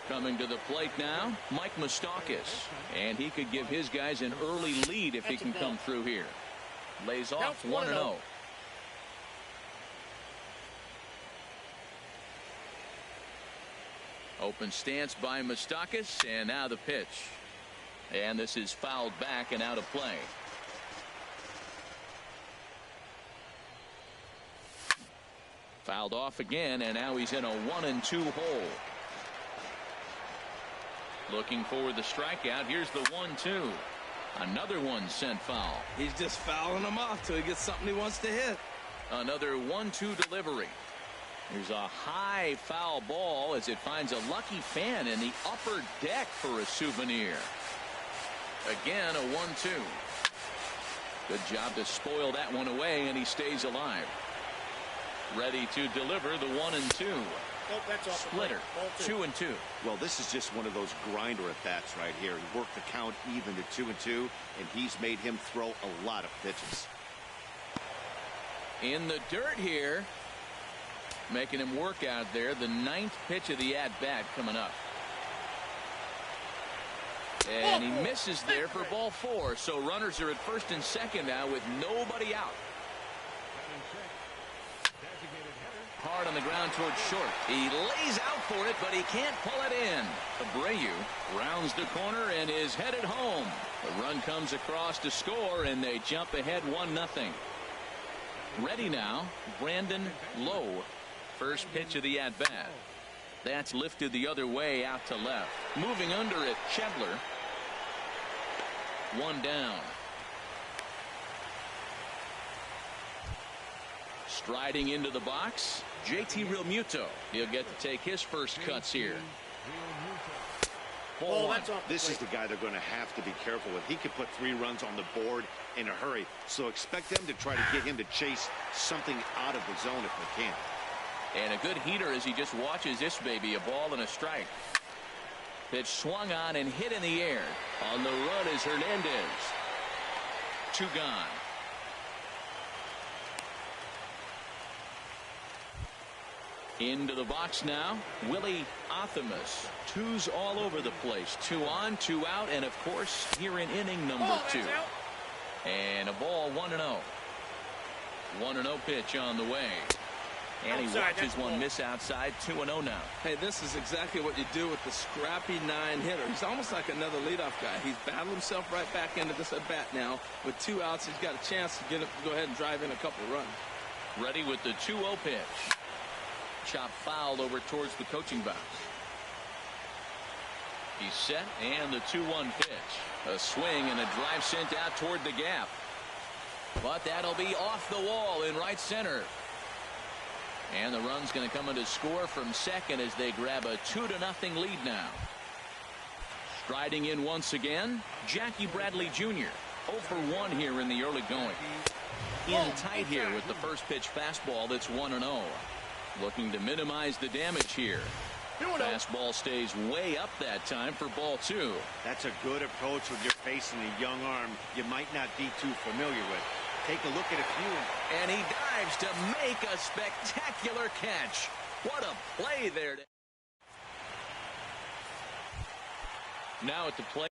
Coming to the plate now, Mike Moustakas. And he could give his guys an early lead if he can come through here. Lays off 1-0. Open stance by Moustakas, and now the pitch. And this is fouled back and out of play. Fouled off again, and now he's in a 1-2 hole. Looking for the strikeout. Here's the 1-2. Another one sent foul. He's just fouling them off till he gets something he wants to hit. Another 1-2 delivery. There's a high foul ball as it finds a lucky fan in the upper deck for a souvenir. Again, a 1-2. Good job to spoil that one away, and he stays alive. Ready to deliver the 1-2. Oh, that's off the Splitter, plate. 2-2. Well, this is just one of those grinder at bats right here. He worked the count even to 2-2, and he's made him throw a lot of pitches. In the dirt here, making him work out there. The 9th pitch of the at-bat coming up. And he misses there for ball 4. So runners are at first and second now with nobody out. Hard on the ground towards short. He lays out for it, but he can't pull it in. Abreu rounds the corner and is headed home. The run comes across to score, and they jump ahead 1-0. Ready now, Brandon Lowe. First pitch of the at-bat. That's lifted the other way out to left. Moving under it, Chebler. 1 down. Striding into the box, JT Realmuto. He'll get to take his first cuts here. Ball 1. This is the guy they're going to have to be careful with. He could put 3 runs on the board in a hurry, so expect them to try to get him to chase something out of the zone if they can. And a good heater as he just watches this baby. A ball and a strike. Pitch swung on and hit in the air. On the run is Hernandez. 2 gone. Into the box now, Willie Athamas. 2s all over the place. 2 on, 2 out, and of course here in inning number 2. And a ball 1-0. 1-0 pitch on the way. And he watches one miss outside. 2-0 now. Hey, this is exactly what you do with the scrappy 9 hitter. He's almost like another leadoff guy. He's battled himself right back into this at bat now. With 2 outs, he's got a chance to go ahead and drive in a couple of runs. Ready with the 2-0 pitch. Chop foul over towards the coaching box. He's set, and the 2-1 pitch. A swing and a drive sent out toward the gap. But that'll be off the wall in right center. And the run's going to come in to score from second as they grab a 2-0 lead now. Striding in once again, Jackie Bradley Jr. 0 for 1 here in the early going. In tight here with the first pitch fastball that's 1-0. Looking to minimize the damage here. Fastball stays way up that time for ball 2. That's a good approach when you're facing a young arm you might not be too familiar with. Take a look at a few. And he dives to make a spectacular catch. What a play there. Now at the plate.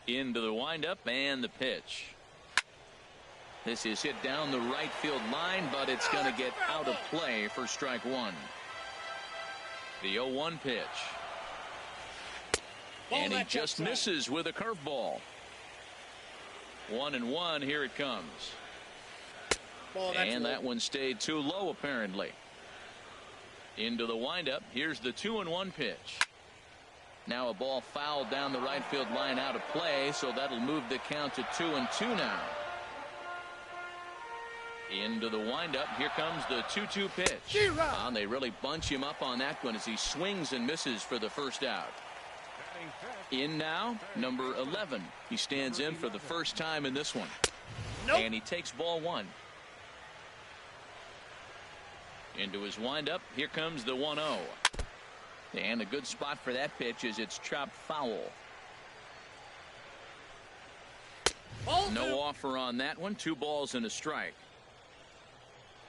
Into the windup and the pitch. This is hit down the right field line, but it's going to get out of play for strike 1. The 0-1 pitch. And he just misses with a curveball. 1-1. Here it comes. And that one stayed too low apparently. Into the windup. Here's the 2-1 pitch. Now a ball fouled down the right field line out of play, so that'll move the count to 2-2 now. Into the windup. Here comes the 2-2 pitch. And they really bunch him up on that one as he swings and misses for the first out. In now, number 11. He stands in for the first time in this one. And he takes ball 1. Into his windup. Here comes the 1-0. And a good spot for that pitch is it's chopped foul. No offer on that one. 2 balls and a strike.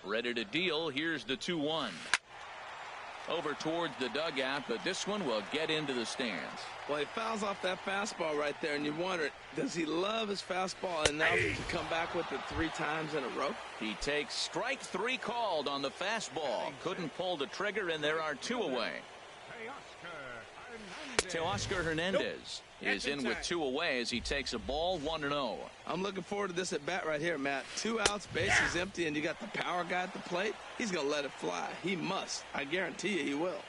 Ready to deal. Here's the 2-1. over towards the dugout, but this one will get into the stands. Well, he fouls off that fastball right there, and you wonder, does he love his fastball enough to come back with it 3 times in a row? He takes strike 3 called on the fastball. Couldn't pull the trigger, and there are 2 away. Teoscar Hernandez is in with 2 away as he takes a ball 1-0. I'm looking forward to this at bat right here, Matt. 2 outs, bases empty, and you got the power guy at the plate. He's going to let it fly. He must. I guarantee you he will.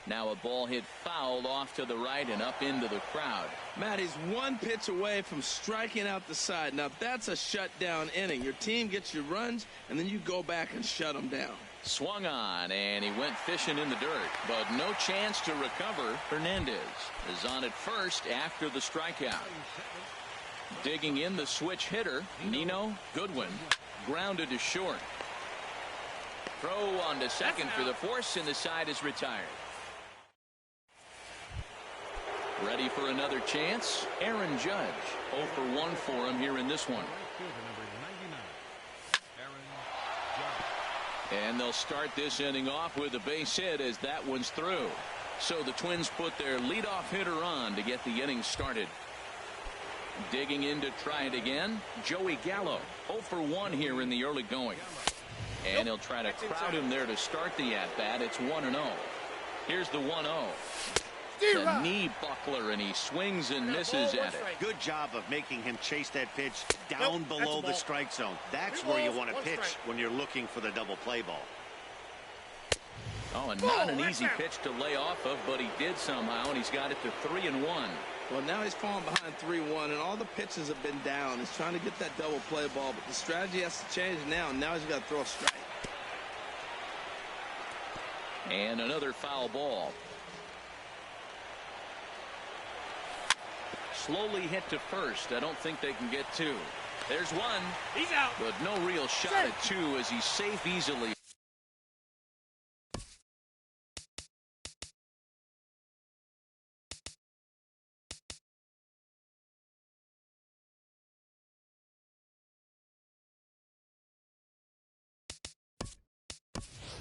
Now a ball hit fouled off to the right and up into the crowd. Matt, he's 1 pitch away from striking out the side. Now that's a shutdown inning. Your team gets your runs, and then you go back and shut them down. Swung on, and he went fishing in the dirt, but no chance to recover. Hernandez is on at first after the strikeout. Digging in the switch hitter, Nino Goodwin, grounded to short. Throw on to second for the force, and the side is retired. Ready for another chance? Aaron Judge, 0 for 1 for him here in this one. And they'll start this inning off with a base hit as that one's through. So the Twins put their leadoff hitter on to get the inning started. Digging in to try it again, Joey Gallo, 0 for 1 here in the early going. And he'll try to crowd him there to start the at-bat. It's 1-0. Here's the 1-0. The knee buckler, and he swings and misses at it. Good job of making him chase that pitch down below the strike zone. That's where you want to pitch when you're looking for the double play ball. Oh, and not an easy pitch to lay off of, but he did somehow, and he's got it to 3-1. Well, now he's falling behind 3-1, and all the pitches have been down. He's trying to get that double play ball, but the strategy has to change now, and now he's got to throw a strike. And another foul ball. Slowly hit to first. I don't think they can get 2. There's 1. He's out. But no real shot at 2 as he's safe easily.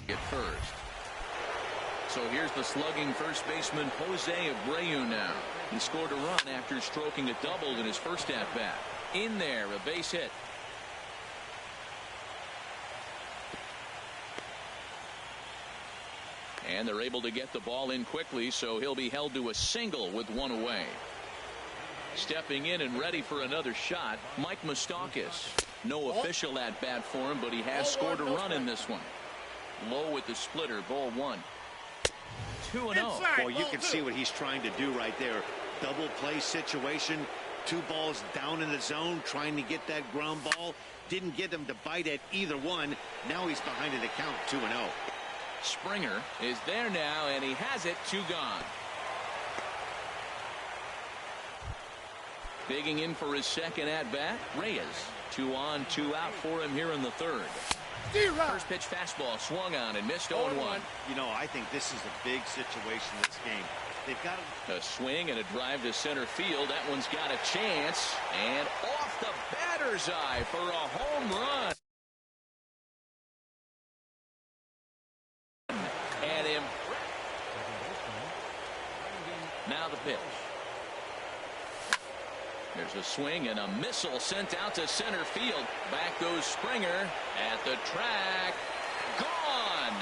At first. So here's the slugging first baseman Jose Abreu now. He scored a run after stroking a double in his first at-bat. In there, a base hit. And they're able to get the ball in quickly, so he'll be held to a single with 1 away. Stepping in and ready for another shot, Mike Moustakas. No official at-bat for him, but he has scored a run in this one. Low with the splitter, ball 1. 2-0. Well, you can see what he's trying to do right there. Double play situation. 2 balls down in the zone, trying to get that ground ball. Didn't get him to bite at either one. Now he's behind in the count, 2-0. Springer is there now, and he has it. 2 gone. Digging in for his second at-bat, Reyes. 2 on, 2 out for him here in the third. First pitch fastball swung on and missed 0-1. You know, I think this is a big situation in this game. They've got a swing and a drive to center field. That one's got a chance, and off the batter's eye for a home run. And him. Now the pitch. There's a swing and a missile sent out to center field. Back goes Springer at the track. Gone.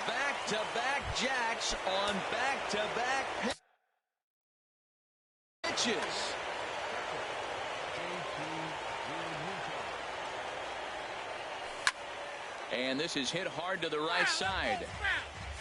Back-to-back jacks on back-to-back pitches. And this is hit hard to the right side.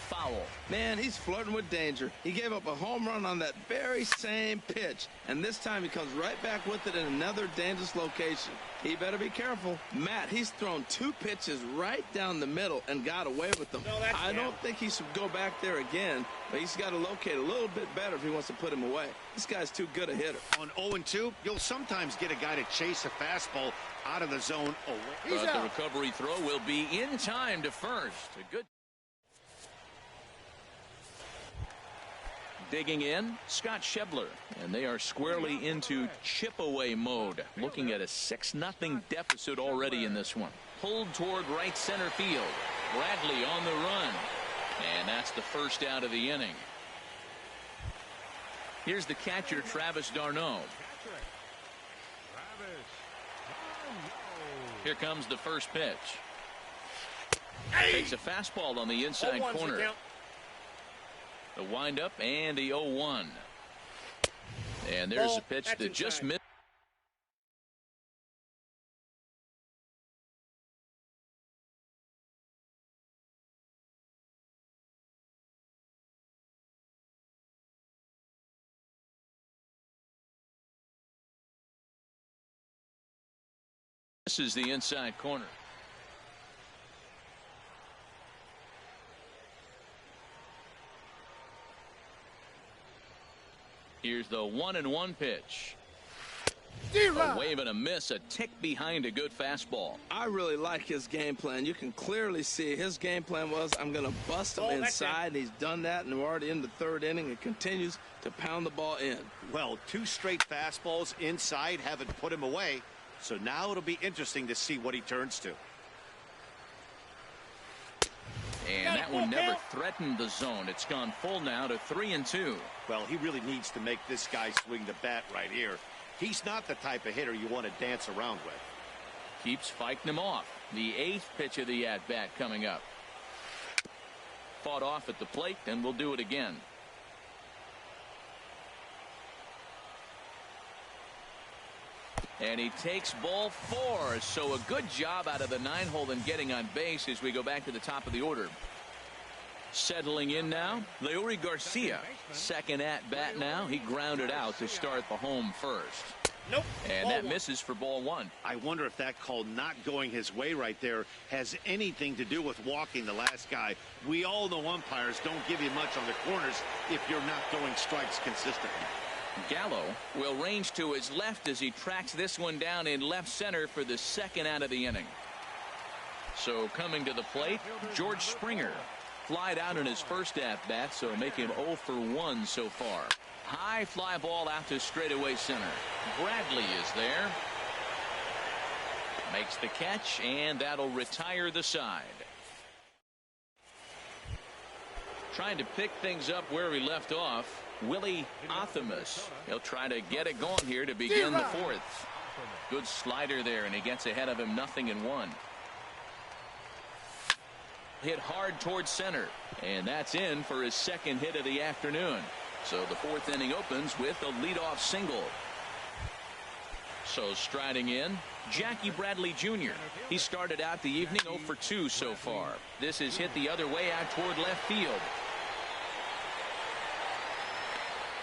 Foul. Man, he's flirting with danger. He gave up a home run on that very same pitch, and this time he comes right back with it in another dangerous location. He better be careful. Matt, he's thrown 2 pitches right down the middle and got away with them. I don't think he should go back there again, but he's got to locate a little bit better if he wants to put him away. This guy's too good a hitter. on 0-2, you'll sometimes get a guy to chase a fastball out of the zone away. But the recovery throw will be in time to first. A good. Digging in, Scott Schebler, and they are squarely into chip-away mode, looking at a 6-0 deficit already in this one. Pulled toward right center field. Bradley on the run. And that's the first out of the inning. Here's the catcher, Travis d'Arnaud. Here comes the first pitch. Takes a fastball on the inside corner. The windup and the 0-1. And there's a pitch that just missed. This is the inside corner. Here's the 1-1 pitch. A wave and a miss, a tick behind a good fastball. I really like his game plan. You can clearly see his game plan was, I'm going to bust him inside. He's done that, and we're already in the third inning. It continues to pound the ball in. Well, 2 straight fastballs inside haven't put him away. So now it'll be interesting to see what he turns to. And that one never threatened the zone. It's gone full now to 3-2. Well, he really needs to make this guy swing the bat right here. He's not the type of hitter you want to dance around with. Keeps fighting him off. The 8th pitch of the at-bat coming up. Fought off at the plate, and we'll do it again. And he takes ball 4. So a good job out of the 9-hole in getting on base as we go back to the top of the order. Settling in now, Leury Garcia. Second at bat now. He grounded out to start the home first. Nope. And that misses for ball 1. I wonder if that call not going his way right there has anything to do with walking the last guy. We all know umpires don't give you much on the corners if you're not throwing strikes consistently. Gallo will range to his left as he tracks this one down in left center for the second out of the inning. So coming to the plate, George Springer. Flied out in his first at bat, so make him 0 for 1 so far. High fly ball out to straightaway center. Bradley is there. Makes the catch, and that'll retire the side. Trying to pick things up where we left off, Willie Athamas. He'll try to get it going here to begin the 4th. Good slider there, and he gets ahead of him 0-1. Hit hard towards center, and that's in for his second hit of the afternoon. So the 4th inning opens with a leadoff single. So striding in, Jackie Bradley Jr. He started out the evening 0 for 2 so far. This is hit the other way out toward left field.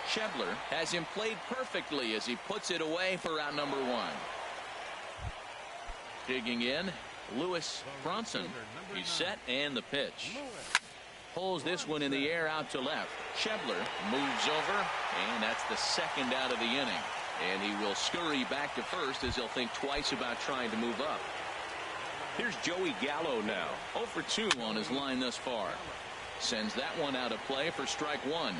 Shebler has him played perfectly as he puts it away for out number 1. Digging in, Lewis Bronson. He's set, and the pitch. Pulls this one in the air out to left. Shebler moves over, and that's the second out of the inning. And he will scurry back to first as he'll think twice about trying to move up. Here's Joey Gallo now. 0 for 2 on his line thus far. Sends that one out of play for strike 1.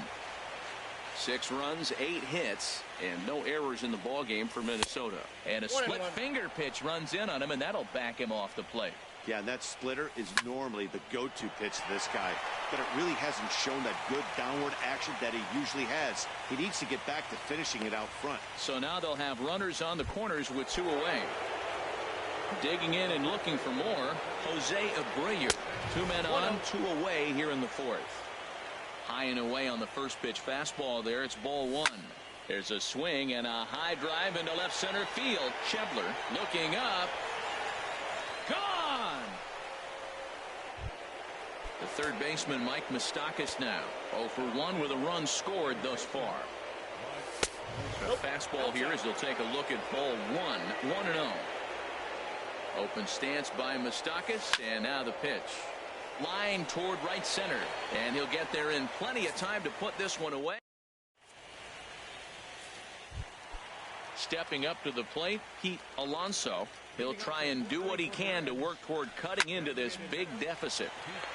6 runs, 8 hits, and no errors in the ballgame for Minnesota. And a split finger pitch runs in on him, and that'll back him off the plate. Yeah, and that splitter is normally the go-to pitch to this guy, but it really hasn't shown that good downward action that he usually has. He needs to get back to finishing it out front. So now they'll have runners on the corners with 2 away. Digging in and looking for more, Jose Abreu. 2 men on, 2 away here in the 4th. High and away on the first pitch fastball there. It's ball 1. There's a swing and a high drive into left center field. Shebler looking up. Gone! The third baseman, Mike Moustakas, now 0 for 1 with a run scored thus far. A fastball here as he'll take a look at ball 1. 1-0. Open stance by Moustakas, and now the pitch. Line toward right center, and he'll get there in plenty of time to put this one away. Stepping up to the plate, Pete Alonso. He'll try and do what he can to work toward cutting into this big deficit.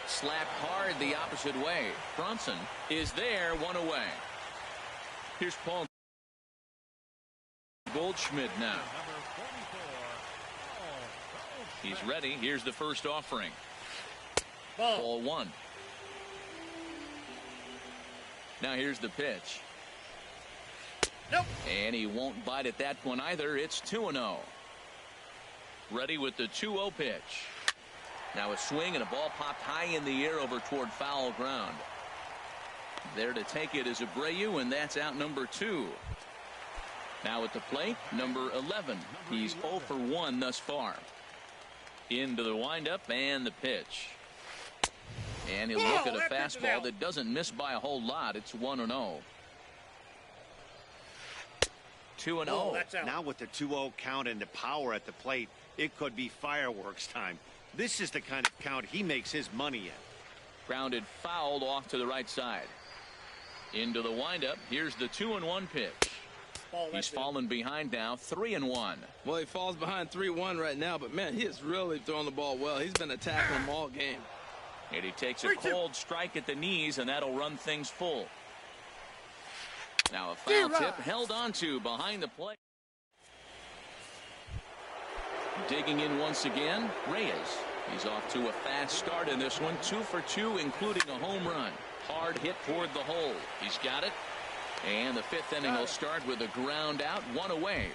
Slapped hard the opposite way. Bronson is there, 1 away. Here's Paul Goldschmidt now. He's ready. Here's the first offering. Ball one. Now here's the pitch. Nope. And he won't bite at that one either. It's 2-0. Ready with the 2-0 pitch. Now a swing and a ball popped high in the air over toward foul ground. There to take it is Abreu, and that's out number 2. Now at the plate, number 11. He's 0 for 1 thus far. Into the windup and the pitch. And he'll look at a fastball that doesn't miss by a whole lot. It's 1-0. 2-0. Now with the 2-0 count and the power at the plate, it could be fireworks time. This is the kind of count he makes his money in. Grounded fouled off to the right side. Into the windup. Here's the 2-1 pitch. He's fallen behind now, 3-1. Well, he falls behind 3-1 right now, but man, he is really throwing the ball well. He's been attacking them all game. And he takes a cold strike at the knees, and that'll run things full. Now a foul tip held on to behind the plate. Digging in once again, Reyes. He's off to a fast start in this one, 2 for 2, including a home run. Hard hit toward the hole. He's got it. And the 5th inning will start with a ground out, 1 away.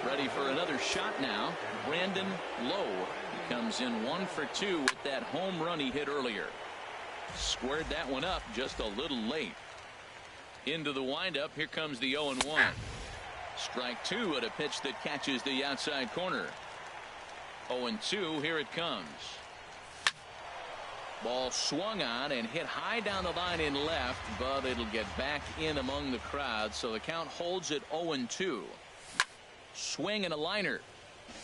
Ready for another shot now. Brandon Lowe. He comes in 1 for 2 with that home run he hit earlier. Squared that one up just a little late. Into the windup. Here comes the 0-1. Strike 2 at a pitch that catches the outside corner. 0-2. Here it comes. Ball swung on and hit high down the line in left, but it'll get back in among the crowd, so the count holds at 0-2. Swing and a liner.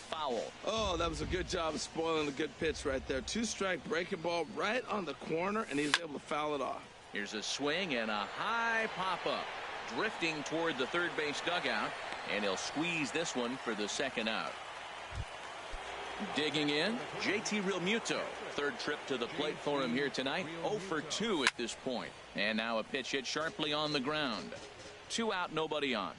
Foul. Oh, that was a good job of spoiling a good pitch right there. 2-strike breaking ball right on the corner, and he was able to foul it off. Here's a swing and a high pop-up. Drifting toward the third base dugout, and he'll squeeze this one for the second out. Digging in, JT Realmuto. Third trip to the plate for him here tonight. 0 for 2 at this point. And now a pitch hit sharply on the ground. 2 out, nobody on.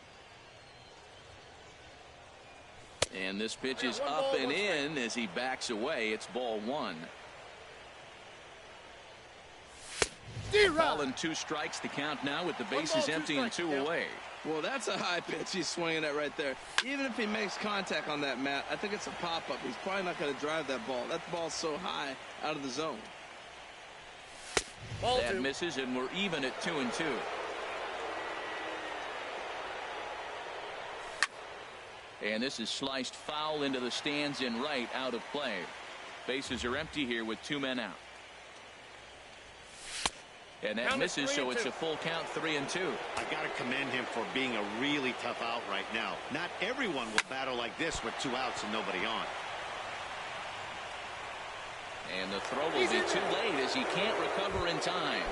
And this pitch is up and in as he backs away. It's ball 1. Ball and 2 strikes to count now with the bases empty and 2 away. Well, that's a high pitch he's swinging at right there. Even if he makes contact on that, Matt, I think it's a pop-up. He's probably not going to drive that ball. That ball's so high out of the zone. That misses, and we're even at 2-2. And this is sliced foul into the stands in right, out of play. Bases are empty here with 2 men out. And that misses, so it's a full count, 3-2. I got to commend him for being a really tough out right now. Not everyone will battle like this with 2 outs and nobody on. And the throw will be too late as he can't recover in time.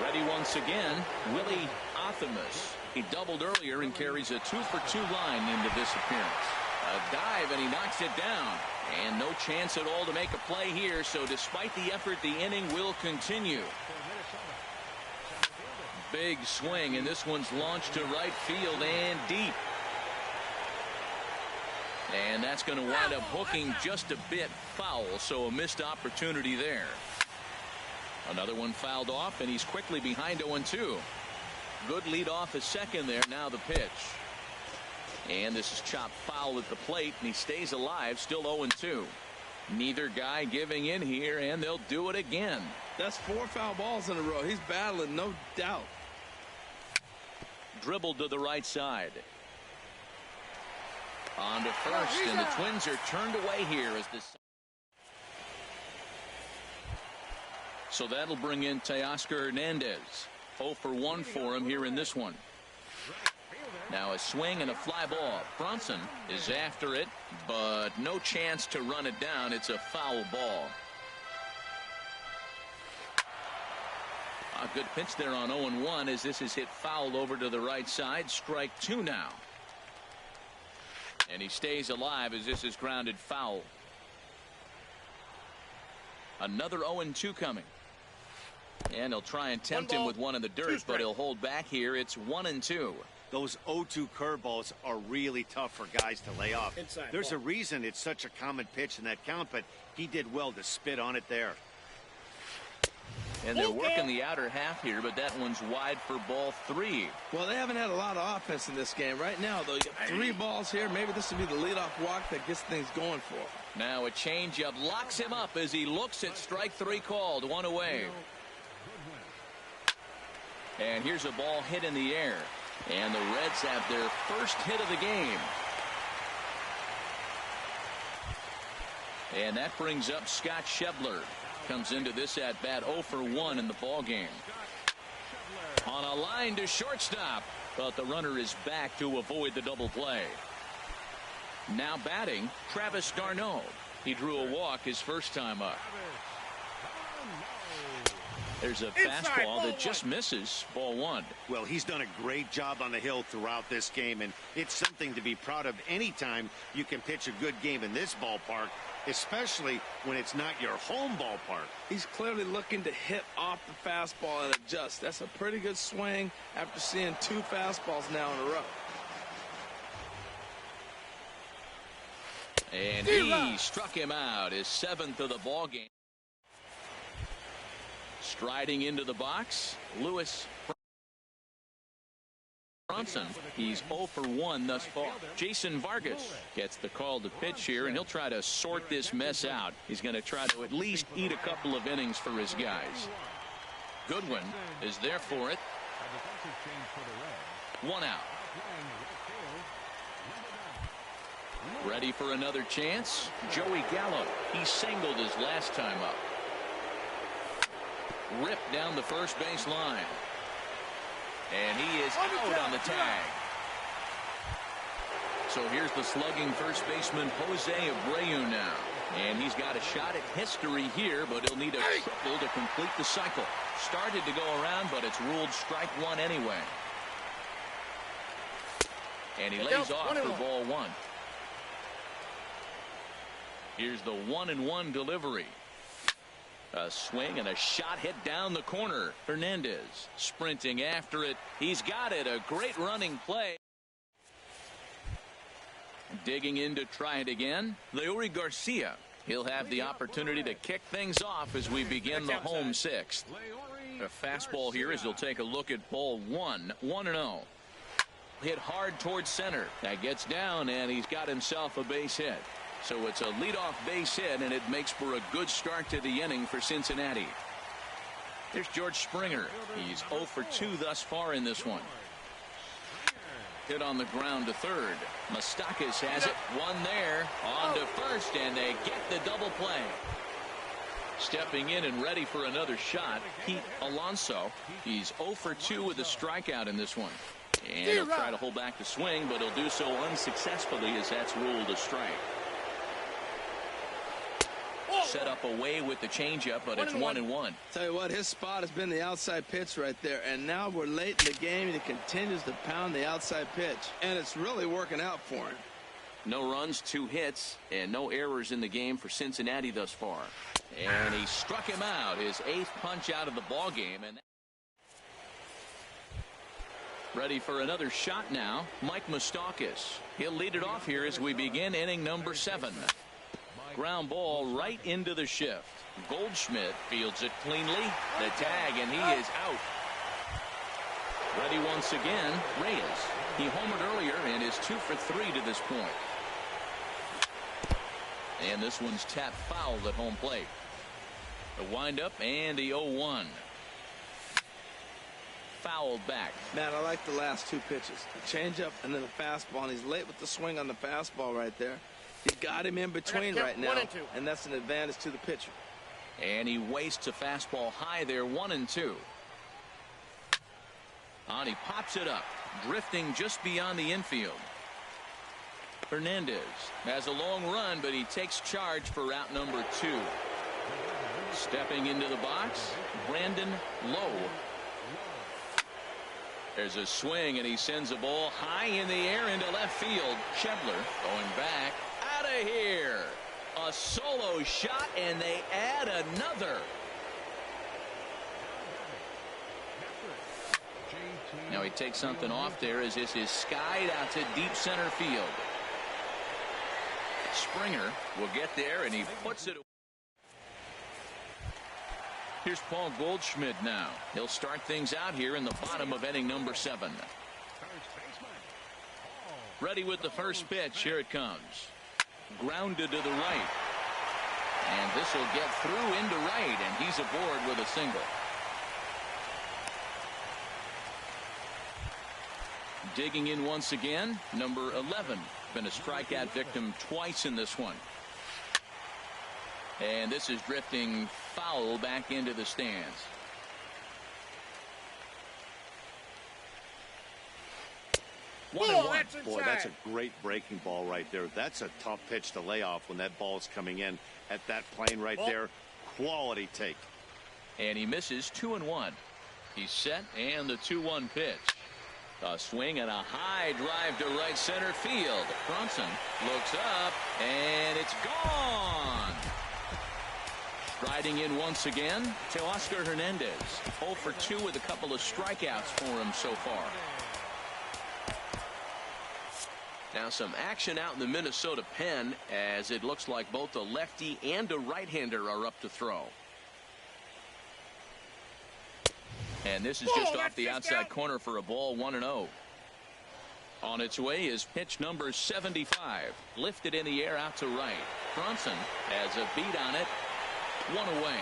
Ready once again, Willie Athamas. He doubled earlier and carries a 2 for 2 line into this appearance. A dive, and he knocks it down. And no chance at all to make a play here, so despite the effort, the inning will continue. Big swing, and this one's launched to right field and deep. And that's going to wind up hooking just a bit foul, so a missed opportunity there. Another one fouled off, and he's quickly behind 0-2. Good lead off at second there. Now the pitch. And this is chopped foul at the plate, and he stays alive, still 0-2. Neither guy giving in here, and they'll do it again. That's 4 foul balls in a row. He's battling, no doubt. Dribbled to the right side. On to first, and the Twins are turned away here as this. So that'll bring in Teoscar Hernandez. 0 for 1 for him here in this one. Now a swing and a fly ball. Bronson is after it, but no chance to run it down. It's a foul ball. A good pitch there on 0-1 as this is hit foul over to the right side. Strike 2 now. And he stays alive as this is grounded foul. Another 0-2 coming. And he'll try and tempt him with one in the dirt, but he'll hold back here. It's 1-2. Those 0-2 curveballs are really tough for guys to lay off. There's a reason it's such a common pitch in that count, but he did well to spit on it there. And they're working the outer half here, but that one's wide for ball 3. Well, they haven't had a lot of offense in this game. Right now, though, you got 3 balls here. Maybe this will be the leadoff walk that gets things going for him. Now a changeup locks him up as he looks at strike 3 called. 1 away. And here's a ball hit in the air. And the Reds have their first hit of the game. And that brings up Scott Schebler. Comes into this at bat 0 for 1 in the ball game. On a line to shortstop, but the runner is back to avoid the double play. Now batting, Travis d'Arnaud. He drew a walk his first time up. There's a fastball that just misses. Ball 1. Well, he's done a great job on the hill throughout this game, and it's something to be proud of anytime you can pitch a good game in this ballpark, especially when it's not your home ballpark. He's clearly looking to hit off the fastball and adjust. That's a pretty good swing after seeing 2 fastballs now in a row. And he struck him out, his 7th of the ball game. Striding into the box, Lewis Bronson. He's 0 for 1 thus far. Jason Vargas gets the call to pitch here, and he'll try to sort this mess out. He's going to try to at least eat a couple of innings for his guys. Goodwin is there for it. 1 out. Ready for another chance. Joey Gallo. He singled his last time up. Ripped down the first base line. And he is out on the tag. So here's the slugging first baseman Jose Abreu now. And he's got a shot at history here, but he'll need a triple to complete the cycle. Started to go around, but it's ruled strike 1 anyway. And he lays off for ball 1. Here's the 1-1 delivery. A swing and a shot hit down the corner. Hernandez sprinting after it. He's got it. A great running play. Digging in to try it again. Leury Garcia. He'll have the opportunity to kick things off as we begin the home 6th. A fastball here as he'll take a look at ball 1. 1-0. Hit hard towards center. That gets down, and he's got himself a base hit. So it's a leadoff base hit, and it makes for a good start to the inning for Cincinnati. There's George Springer. He's 0 for 2 thus far in this one. Hit on the ground to third. Moustakas has it. One there. On to first, and they get the double play. Stepping in and ready for another shot, Pete Alonso. He's 0 for 2 with a strikeout in this one. And he'll try to hold back the swing, but he'll do so unsuccessfully as that's ruled a strike. Set up away with the changeup, but it's 1-1. Tell you what, his spot has been the outside pitch right there, and now we're late in the game, and he continues to pound the outside pitch, and it's really working out for him. No runs, 2 hits, and no errors in the game for Cincinnati thus far. And he struck him out, his 8th punch out of the ball game. And ready for another shot now, Mike Moustakas. He'll lead it off here as we begin inning number 7. Ground ball right into the shift. Goldschmidt fields it cleanly. The tag, and he is out. Ready once again, Reyes. He homered earlier and is 2 for 3 to this point. And this one's tapped foul at home plate. The windup and the 0-1. Fouled back. Man, I like the last 2 pitches. The changeup and then the fastball, and he's late with the swing on the fastball right there. He got him in between right now, and that's an advantage to the pitcher. And he wastes a fastball high there, 1-2. And he pops it up, drifting just beyond the infield. Hernandez has a long run, but he takes charge for route number 2. Stepping into the box, Brandon Lowe. There's a swing, and he sends a ball high in the air into left field. Schebler going back. Out of here. A solo shot, and they add another. Now he takes something off there as this is skied out to deep center field. Springer will get there, and he puts it away. Here's Paul Goldschmidt now. He'll start things out here in the bottom of inning number 7. Ready with the first pitch. Here it comes. Grounded to the right. And this will get through into right, and he's aboard with a single. Digging in once again, number 11. Been a strikeout victim twice in this one. And this is drifting foul back into the stands. One and one. Boy, that's a great breaking ball right there. That's a tough pitch to lay off when that ball is coming in at that plane right there. Quality take. And he misses 2-1. He's set, and the 2-1 pitch. A swing and a high drive to right center field. Brunson looks up, and it's gone. Striding in once again to Teoscar Hernandez. 0 for 2 with a couple of strikeouts for him so far. Now some action out in the Minnesota pen, as it looks like both a lefty and a right-hander are up to throw. And this is just off the outside corner for a ball. 1-0. On its way is pitch number 75. Lifted in the air out to right. Brunson has a beat on it. 1 away.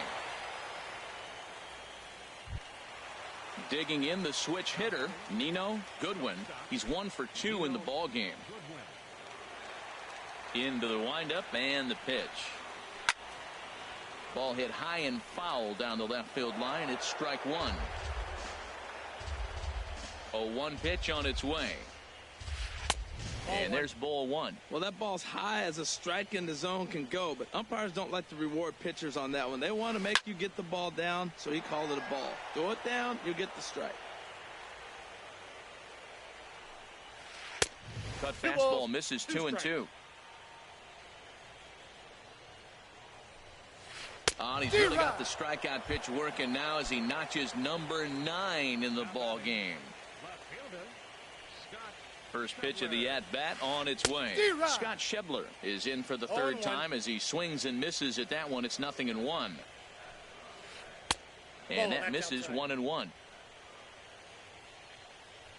Digging in the switch hitter, Nino Goodwin. He's 1 for 2 in the ball game. Into the windup and the pitch. Ball hit high and foul down the left field line. It's strike 1. A 1 pitch on its way. And there's ball 1. Well, that ball's high as a strike in the zone can go, but umpires don't like to reward pitchers on that one. They want to make you get the ball down, so he called it a ball. Throw it down, you get the strike. Cut fastball misses 2-2. Oh, he's really got the strikeout pitch working now as he notches number 9 in the ball game. First pitch of the at-bat on its way. Scott Schebler is in for the third time as he swings and misses at that one. It's 0-1. And that misses 1-1.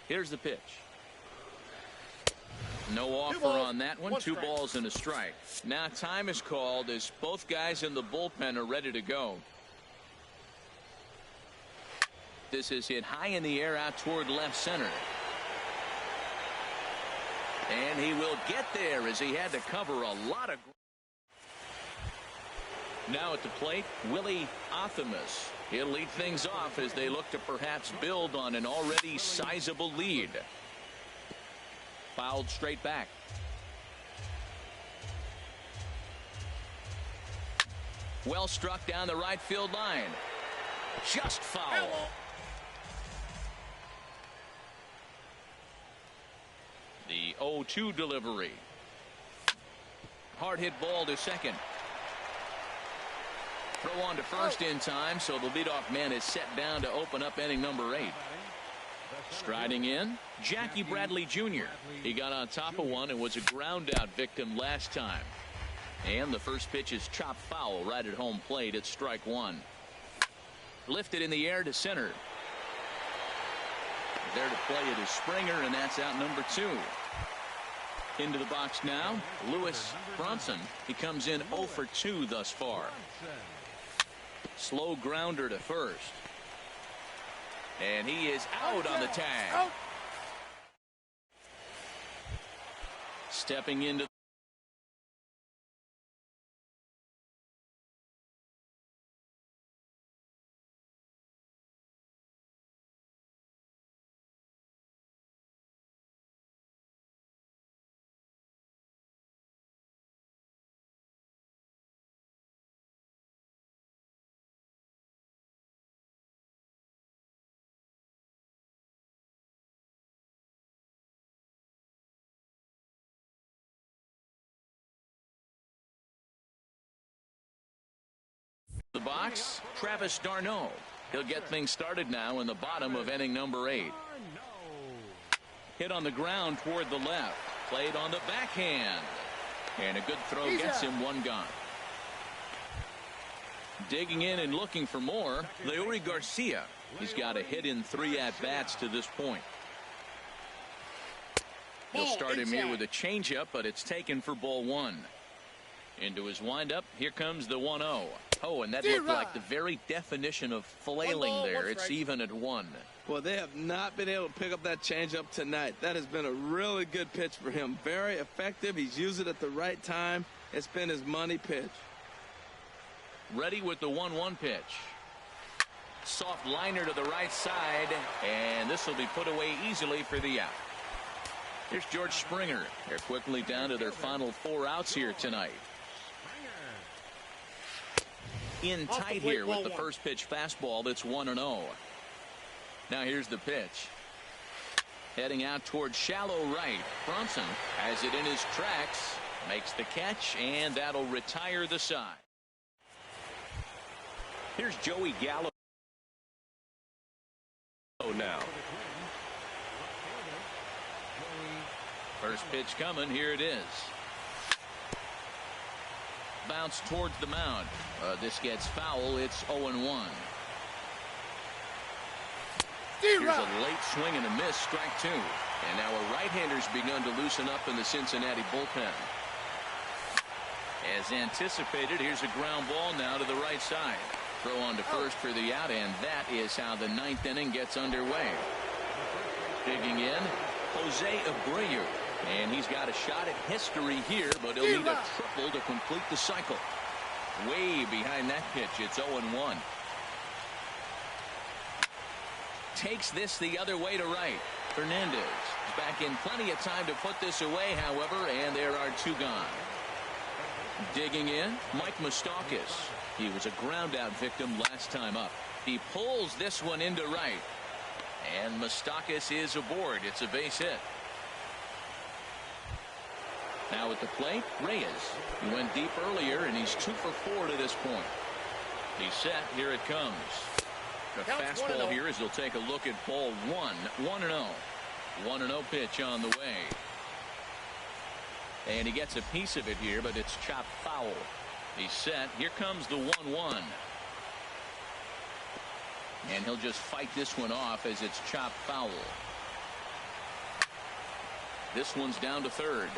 Here's the pitch. No offer on that one. 2 balls and a strike. Now time is called as both guys in the bullpen are ready to go. This is hit high in the air out toward left center. And he will get there as he had to cover a lot of. Now at the plate, Willie Athamas. He'll lead things off as they look to perhaps build on an already sizable lead. Fouled straight back. Well struck down the right field line. Just foul. The 0-2 delivery. Hard hit ball to second. Throw on to first in time, so the leadoff man is set down to open up inning number 8. Striding in, Jackie Bradley Jr. He got on top of one and was a ground out victim last time. And the first pitch is chopped foul right at home plate. It's strike 1. Lifted in the air to center. There to play it is Springer, and that's out number 2. Into the box now, Lewis Bronson. He comes in 0 for 2 thus far. Slow grounder to first. And he is out on the tag. Stepping into the box, Travis d'Arnaud. He'll get things started now in the bottom of inning number 8. Hit on the ground toward the left. Played on the backhand. And a good throw gets him one gone. Digging in and looking for more, Leury Garcia. He's got a hit in 3 at-bats to this point. He'll start him here with a changeup, but it's taken for ball 1. Into his windup, here comes the 1-0. Oh, and that looked like the very definition of flailing there. It's even at 1. Well, they have not been able to pick up that changeup tonight. That has been a really good pitch for him. Very effective. He's used it at the right time. It's been his money pitch. Ready with the 1-1 pitch. Soft liner to the right side, and this will be put away easily for the out. Here's George Springer. They're quickly down to their final 4 outs here tonight. In tight here with the first pitch fastball. That's 1-0. Now here's the pitch. Heading out towards shallow right. Bronson has it in his tracks. Makes the catch, and that'll retire the side. Here's Joey Gallo now. First pitch coming. Here it is. Bounce towards the mound. This gets foul. It's 0-1. Here's a late swing and a miss. Strike 2. And now a right-hander's begun to loosen up in the Cincinnati bullpen. As anticipated, here's a ground ball now to the right side. Throw on to first for the out, and that is how the 9th inning gets underway. Digging in, Jose Abreu. And he's got a shot at history here, but he'll need a triple to complete the cycle. Way behind that pitch. It's 0-1. Takes this the other way to right. Fernandez is back in plenty of time to put this away, however, and there are 2 gone. Digging in, Mike Moustakas. He was a ground out victim last time up. He pulls this one into right. And Moustakas is aboard. It's a base hit. Now at the plate, Reyes. He went deep earlier, and he's 2 for 4 to this point. He's set. Here it comes. The fastball here as he'll take a look at ball 1. 1-0. 1-0 pitch on the way. And he gets a piece of it here, but it's chopped foul. He's set. Here comes the 1-1. And he'll just fight this one off as it's chopped foul. This one's down to third.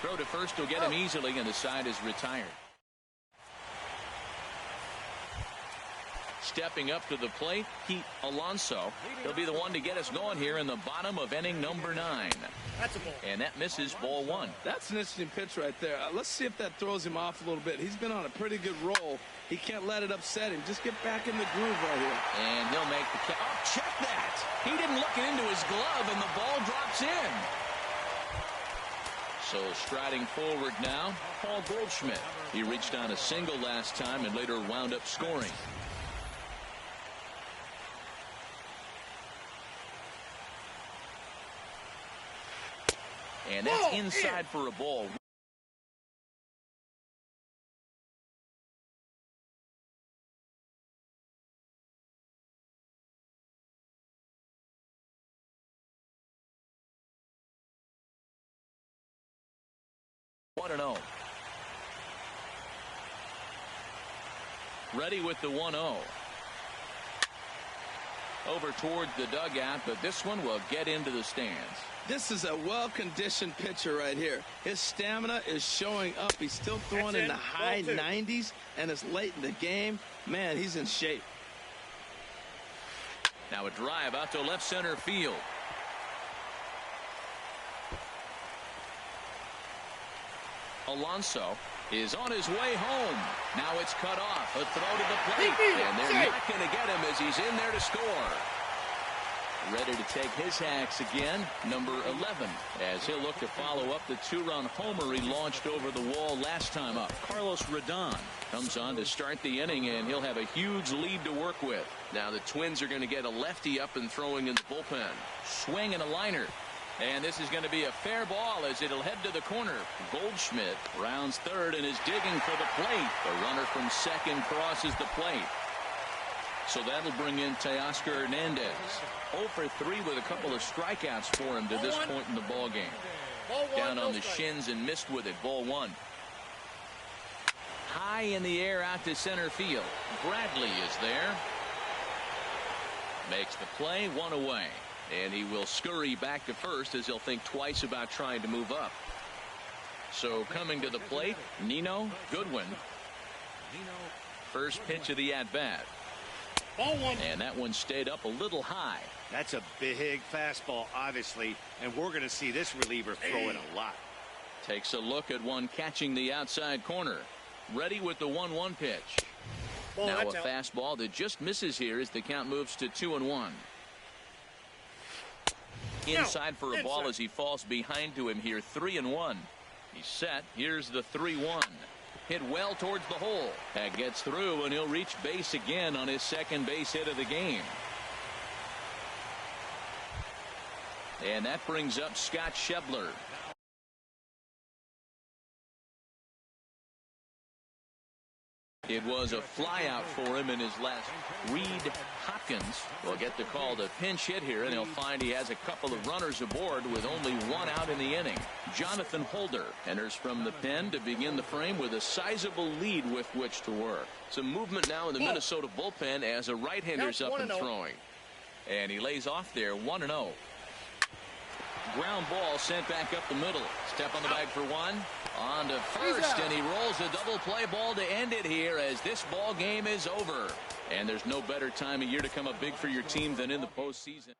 Throw to first will get him easily, and the side is retired. Stepping up to the plate, Pete Alonso. He'll be the one to get us going here in the bottom of inning number 9. That's a ball. And that misses ball 1. That's an interesting pitch right there. Let's see if that throws him off a little bit. He's been on a pretty good roll. He can't let it upset him. Just get back in the groove right here. And he'll make the catch. Oh, check that. He didn't look into his glove, and the ball drops in. So striding forward now, Paul Goldschmidt. He reached on a single last time and later wound up scoring. And that's inside for a ball. One and 0. Ready with the 1-0. Over towards the dugout, but this one will get into the stands. This is a well-conditioned pitcher right here. His stamina is showing up. He's still throwing in the high 90s, and it's late in the game. Man, he's in shape. Now a drive out to left center field. Alonso is on his way home. Now it's cut off. A throw to the plate. And they're not going to get him as he's in there to score. Ready to take his hacks again, number 11, as he'll look to follow up the 2-run homer he launched over the wall last time up. Carlos Rodon comes on to start the inning, and he'll have a huge lead to work with. Now the Twins are going to get a lefty up and throwing in the bullpen. Swing and a liner. And this is going to be a fair ball as it'll head to the corner. Goldschmidt rounds third and is digging for the plate. The runner from second crosses the plate. So that'll bring in Teoscar Hernandez. 0 for 3 with a couple of strikeouts for him to this point in the ball game. Down on the shins and missed with it. Ball 1. High in the air out to center field. Bradley is there. Makes the play, 1 away. And he will scurry back to first as he'll think twice about trying to move up. So coming to the plate, Nino Goodwin. First pitch of the at-bat. And that one stayed up a little high. That's a big fastball, obviously, and we're going to see this reliever throw it a lot. Takes a look at one catching the outside corner. Ready with the 1-1 pitch. Now a fastball that just misses here as the count moves to 2-1. Inside for a ball as he falls behind to him here. 3-1. He's set. Here's the 3-1. Hit well towards the hole. That gets through, and he'll reach base again on his second base hit of the game. And that brings up Scott Schebler. It was a flyout for him in his last. Reed Hopkins will get the call to pinch hit here, and he'll find he has a couple of runners aboard with only 1 out in the inning. Jonathan Holder enters from the pen to begin the frame with a sizable lead with which to work. Some movement now in the Minnesota bullpen as a right-hander's up and throwing. And he lays off there, 1-0. Ground ball sent back up the middle. Step on the bag for 1. On to first, and he rolls a double play ball to end it here as this ball game is over. And there's no better time of year to come up big for your team than in the postseason.